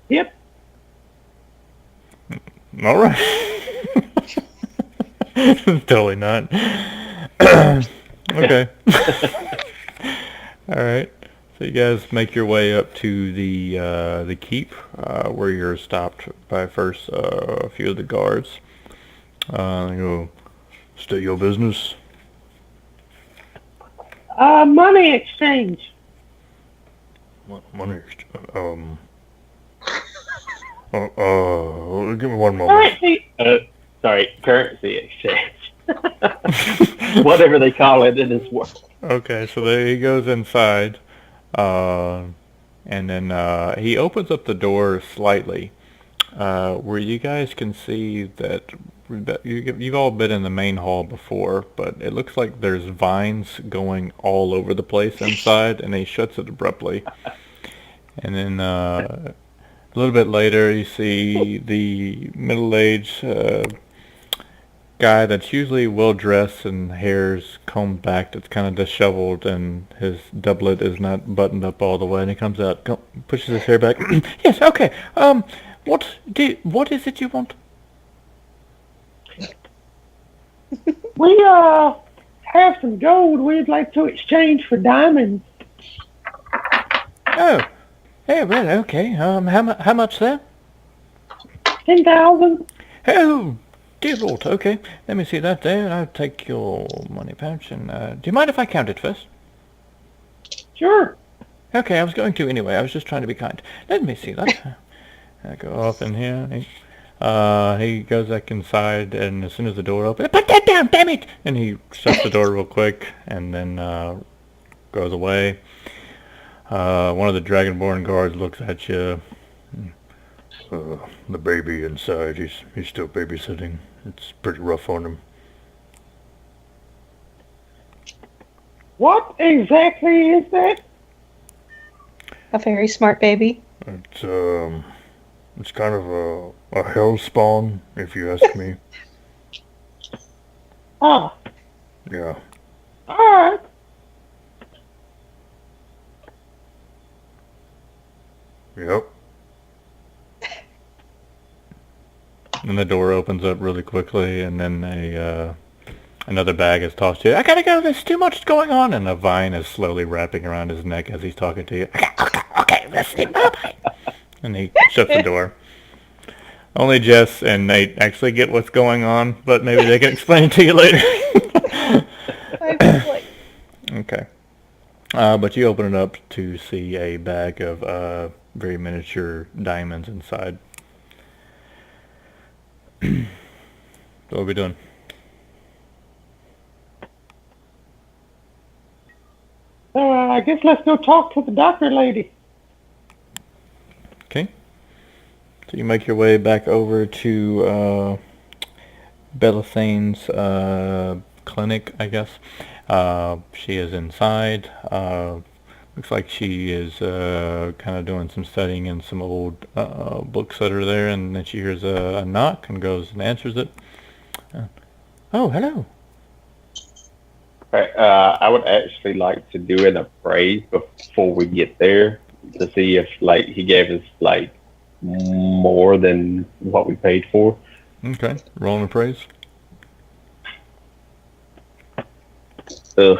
Yep. All right. Totally not. Okay. All right. So you guys make your way up to the keep, where you're stopped by first a few of the guards. They go, State your business. Money exchange. Money. Give me one moment. Currency exchange. Whatever they call it in this world. Okay, so there he goes inside, and then he opens up the door slightly, where you guys can see that you've all been in the main hall before, but it looks like there's vines going all over the place inside, and he shuts it abruptly. And then a little bit later, you see the middle-aged guy that's usually well dressed and hair's combed back, that's kind of disheveled, and his doublet is not buttoned up all the way, and he comes out, pushes his hair back. Yes, okay. What is it you want? We have some gold we'd like to exchange for diamonds. Oh, yeah, well, okay. How much there? 10,000. Oh, dear Lord. Okay, let me see that there, and I'll take your money pouch. And do you mind if I count it first? Sure. Okay, I was going to anyway. I was just trying to be kind. Let me see that. I go off in here. He goes back inside, and as soon as the door opens, put that down, damn it! And he shuts the door real quick, and then goes away. One of the Dragonborn guards looks at you. The baby inside, he's still babysitting. It's pretty rough on him. What exactly is that? A very smart baby. It's kind of a hell spawn, if you ask me. Ah, Yeah. all right. Yep. And the door opens up really quickly, and then another bag is tossed to you. I gotta go, there's too much going on. And a vine is slowly wrapping around his neck as he's talking to you. Okay, listen, bye-bye. And he shuts the door. Only Jess and Nate actually get what's going on, but maybe they can explain it to you later. Okay. But you open it up to see a bag of very miniature diamonds inside. What are we doing? So I guess let's go talk to the doctor lady. Okay. So you make your way back over to Belathane's clinic, I guess. She is inside. Looks like she is kind of doing some studying in some old books that are there, and then she hears a knock and goes and answers it. Oh, hello. Right, I would actually like to do an appraise before we get there to see if he gave us more than what we paid for. Okay, roll an appraise. Ugh.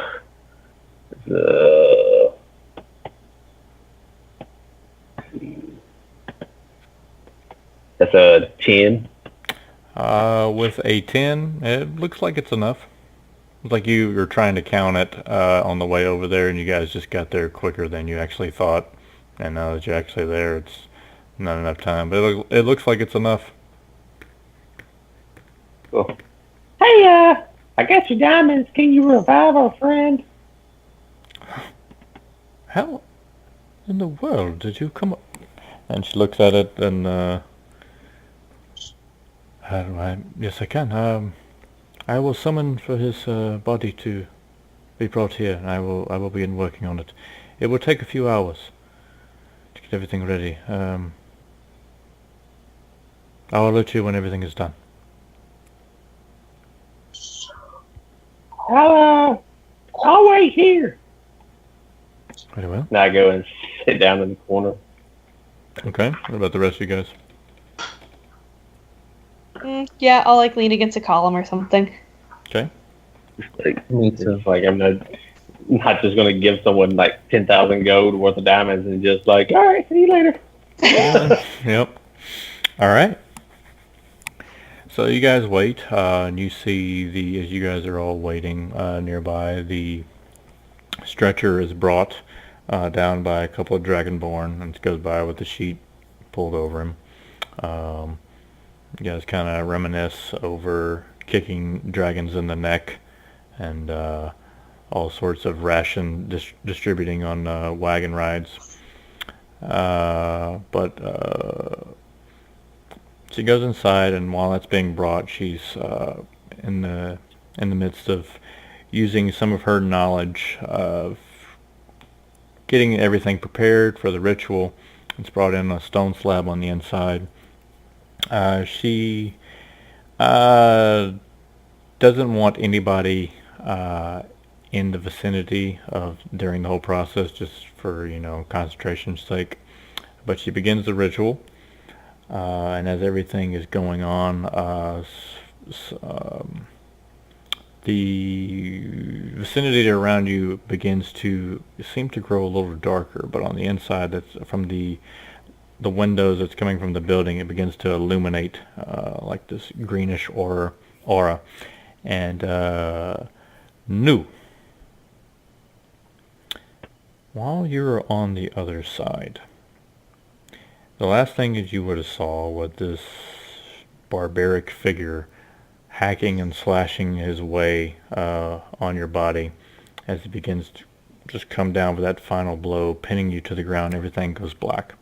That's a 10. With a 10, it looks like it's enough. It's like you were trying to count it on the way over there, and you guys just got there quicker than you actually thought. And now that you're actually there, it's not enough time. But it looks like it's enough. Cool. Hey, I got your diamonds. Can you revive our friend? How in the world did you come up? And she looks at it, and yes, I can. I will summon for his body to be brought here, and I will begin working on it. It will take a few hours to get everything ready. I'll alert you when everything is done. I'll wait here. Very well. Now I go and sit down in the corner. Okay. What about the rest of you guys? Yeah, I'll lean against a column or something. Okay. Me too. It's I'm not just gonna give someone 10,000 gold worth of diamonds and just all right, see you later. Yep. All right. So you guys wait, and you see as you guys are all waiting nearby, the stretcher is brought down by a couple of Dragonborn, and goes by with the sheet pulled over him. You guys kind of reminisce over kicking dragons in the neck and all sorts of ration distributing on wagon rides. But she goes inside, and while that's being brought, she's in the midst of using some of her knowledge of getting everything prepared for the ritual. It's brought in a stone slab on the inside. She doesn't want anybody in the vicinity of during the whole process, just for concentration's sake. But she begins the ritual, and as everything is going on, the vicinity around you begins to seem to grow a little darker. But on the inside, that's from the windows that's coming from the building, it begins to illuminate like this greenish aura. And new. While you're on the other side, the last thing that you would have saw was this barbaric figure hacking and slashing his way on your body as he begins to just come down with that final blow, pinning you to the ground. Everything goes black.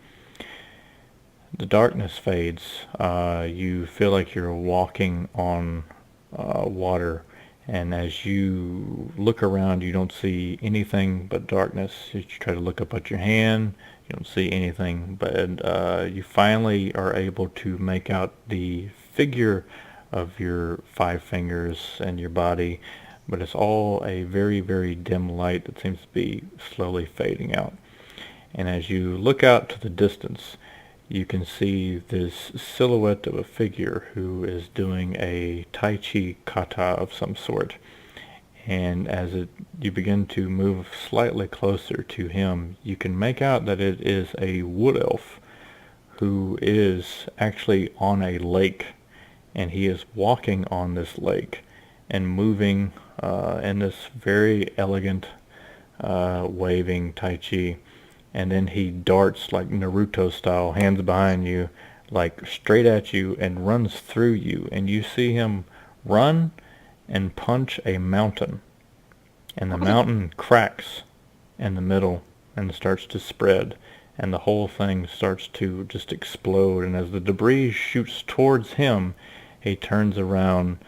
The darkness fades. You feel like you're walking on water, and as you look around, you don't see anything but darkness. You try to look up at your hand, you don't see anything, but you finally are able to make out the figure of your 5 fingers and your body, but it's all a very, very dim light that seems to be slowly fading out. And as you look out to the distance, you can see this silhouette of a figure who is doing a Tai Chi kata of some sort. And as you begin to move slightly closer to him, you can make out that it is a wood elf who is actually on a lake, and he is walking on this lake and moving in this very elegant waving Tai Chi. And then he darts like Naruto style, hands behind you, like straight at you, and runs through you. And you see him run and punch a mountain. And the mountain cracks in the middle and starts to spread. And the whole thing starts to just explode. And as the debris shoots towards him, he turns around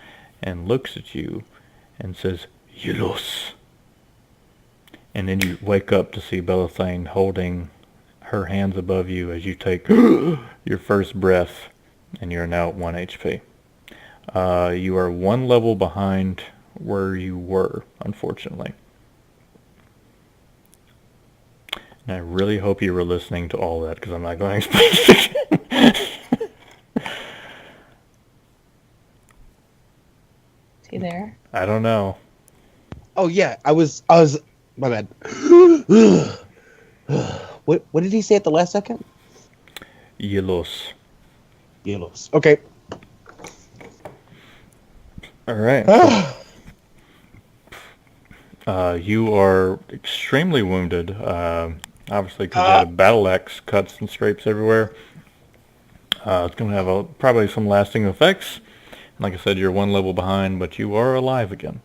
and looks at you and says, "Yulos." And then you wake up to see Belethane holding her hands above you as you take your first breath, and you're now at 1 HP. You are 1 level behind where you were, unfortunately. And I really hope you were listening to all that, because I'm not going to explain it. Is he there? I don't know. Oh yeah, I was. My bad. What did he say at the last second? Yulos. Yellows. Okay. All right. You are extremely wounded, obviously because you had a battle axe, cuts and scrapes everywhere. It's going to have probably some lasting effects. Like I said, you're 1 level behind, but you are alive again.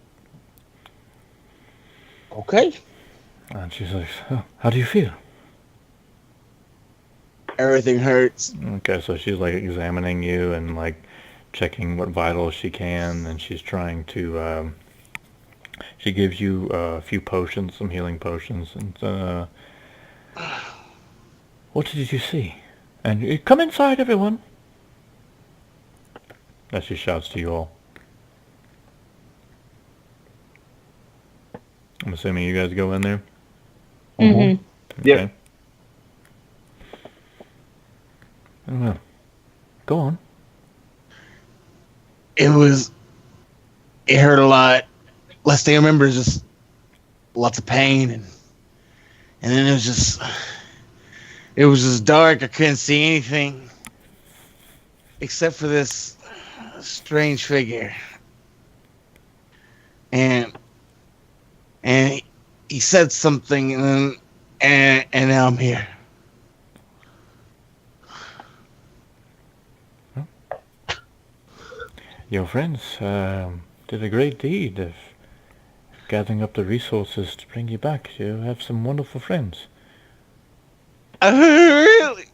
Okay. And she's like, "Oh, how do you feel?" Everything hurts. Okay, so she's like examining you and like checking what vitals she can, and she's trying to, she gives you a few potions, some healing potions, and what did you see? And come inside, everyone. As she shouts to you all. I'm assuming you guys go in there? Mm-hmm. Yep. Okay. Go on. It hurt a lot. Last thing I remember is just lots of pain, and then it was just dark. I couldn't see anything except for this strange figure, and he said something, and now I'm here. Your friends did a great deed of gathering up the resources to bring you back. You have some wonderful friends. Really?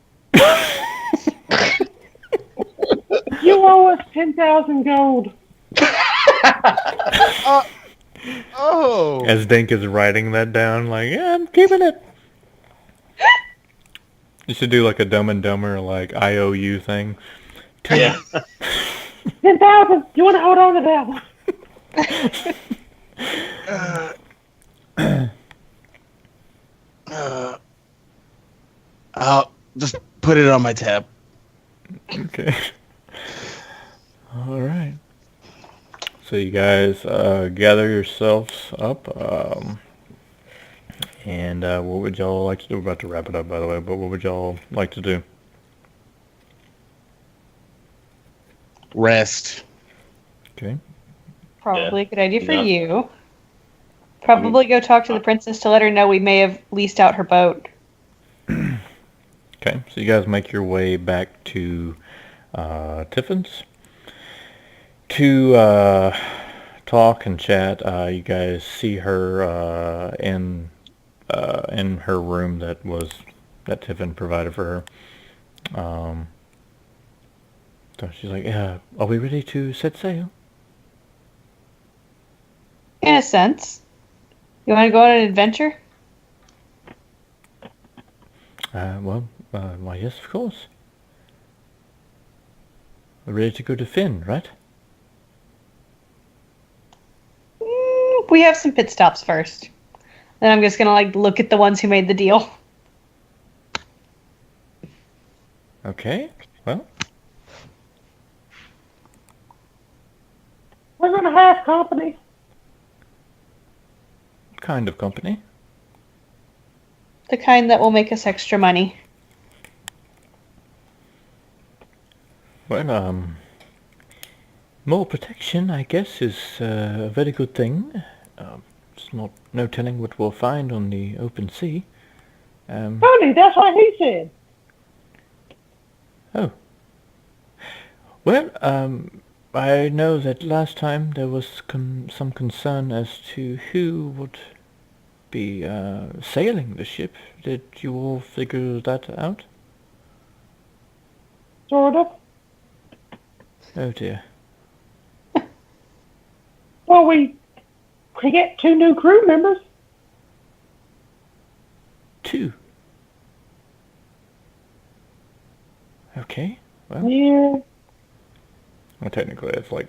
You owe us 10,000 gold. Oh. As Dink is writing that down, like, yeah, I'm keeping it. You should do like a Dumb and Dumber, like IOU thing. Yeah. 10,000. You want to hold on to that one? I'll just put it on my tab. Okay. All right. So you guys gather yourselves up, and what would y'all like to do? We're about to wrap it up, by the way, but what would y'all like to do? Rest. Okay. Probably a good idea for Yeah. you. Probably go talk to the princess to let her know we may have leased out her boat. Okay. So you guys make your way back to Tiffin's to talk and chat. You guys see her in her room that Tiffin provided for her. So she's like, "Yeah, are we ready to set sail?" In a sense. You want to go on an adventure? Why, yes, of course. We're ready to go to Finn, right? We have some pit stops first. Then I'm just gonna look at the ones who made the deal. Okay, well, We're going to have company. what kind of company? The kind that will make us extra money. Well, more protection, I guess, is a very good thing. It's no telling what we'll find on the open sea. Tony, that's what he said. Oh. Well, I know that last time there was some concern as to who would be sailing the ship. Did you all figure that out? Sort of. Oh dear. Well, we get 2 new crew members. 2. Okay. Well, Yeah. well, technically it's like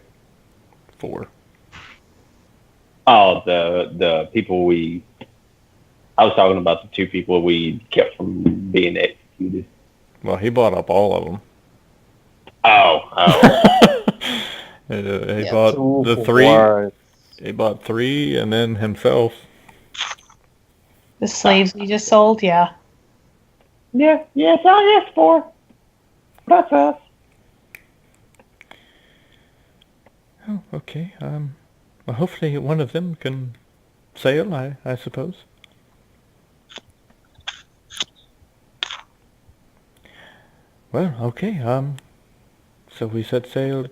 4. Oh, the people I was talking about the 2 people we kept from being executed. Well, he bought up all of them. Oh. He Yeah, bought two the who 3. were- He bought 3 and then himself. The slaves we just sold, yeah. Yeah, it's all yes for. That's us. Oh, okay. Well, hopefully one of them can sail, I suppose. Well, okay. So we set sail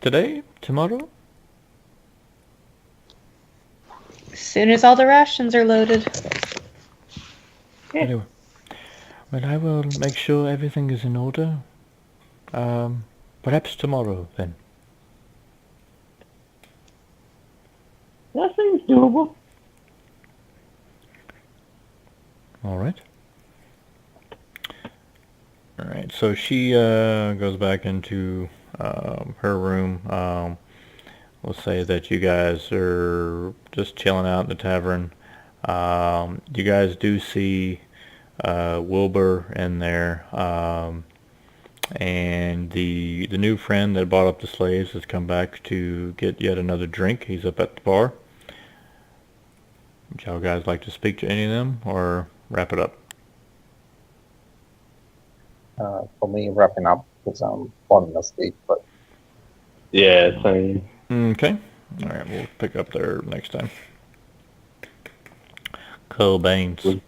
today, tomorrow? As soon as all the rations are loaded. Yeah. Anyway, well, I will make sure everything is in order. Perhaps tomorrow then. That seems doable. All right. All right. So she goes back into her room. We'll say that you guys are just chilling out in the tavern. You guys do see Wilbur in there, and the new friend that bought up the slaves has come back to get yet another drink. He's up at the bar. Would y'all guys like to speak to any of them or wrap it up? For me, wrapping up because I'm falling asleep. But Yeah, same. Okay. All right, we'll pick up there next time. Cobains.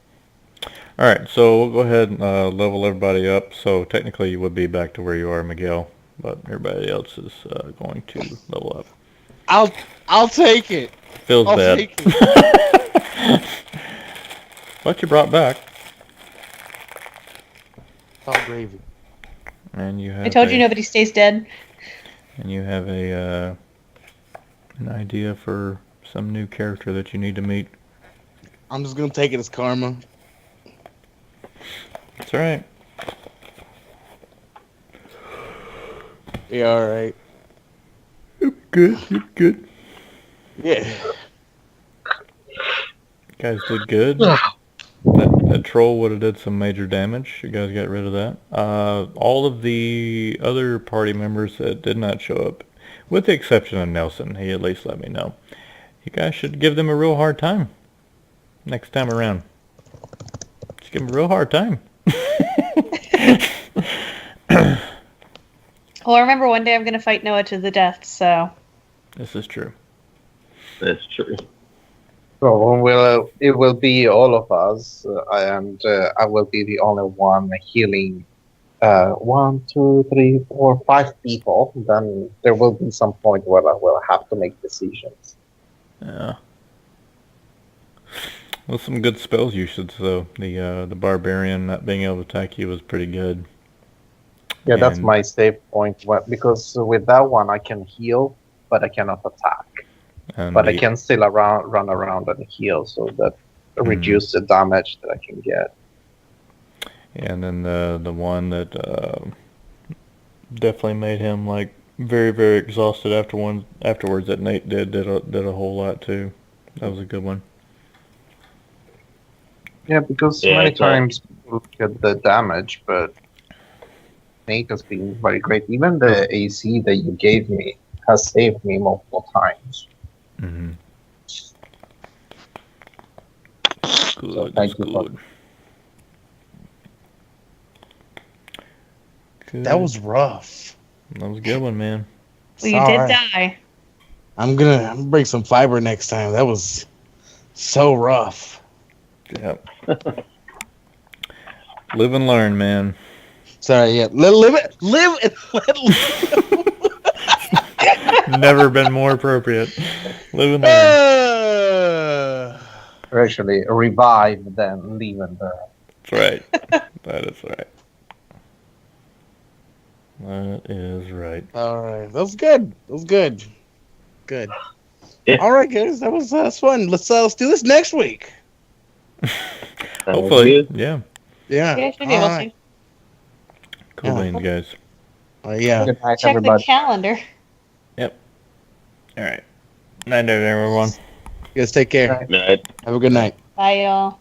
All right, so we'll go ahead and level everybody up. So technically, you would be back to where you are, Miguel, but everybody else is going to level up. I'll take it. Feels I'll bad. take it. But you brought back, It's all gravy. and you have. I told you nobody stays dead. And you have a an idea for some new character that you need to meet. I'm just gonna take it as karma. That's all right. Yeah, all right. Good. You're good. Yeah. You guys did good. That troll would have did some major damage. You guys got rid of that. All of the other party members that did not show up, with the exception of Nelson, he at least let me know. You guys should give them a real hard time next time around. Just give them a real hard time. Well, remember, one day I'm going to fight Noah to the death, so... This is true. That's true. So it will be all of us, and I will be the only one healing 1, 2, 3, 4, 5 people. Then there will be some point where I will have to make decisions. Yeah. Well, some good spells usage though. The barbarian not being able to attack you was pretty good. Yeah, that's And- my save point. Because with that one I can heal, but I cannot attack. And But I the- can still run around and heal, so that reduce the damage that I can get. And then the one that definitely made him like very, very exhausted afterwards that Nate did a whole lot too. That was a good one. Yeah, because Yeah, many exactly. times people get the damage, but Nate has been very great. Even the AC that you gave me has saved me multiple times. Mm-hmm. So Good. thank you for Good. That was rough. That was a good one, man. Well, you It's did all right. die. I'm gonna bring some fiber next time. That was so rough. Yep. Live and learn, man. Sorry, yeah. Live and let live. Never been more appropriate. Live and learn. actually revive, then leave and That's right. That is right. That is right. All right, that was good. That was good. Good. Yeah. All right, guys, that's fun. Let's do this next week. Hopefully. Good. Yeah. Yeah. Yeah, should be All able right. to. Cool Yeah. beans, guys. Yeah. Good night, Check everybody. the calendar. All right. Night, everyone. You guys take care. Right. Right. Have a good night. Bye, y'all.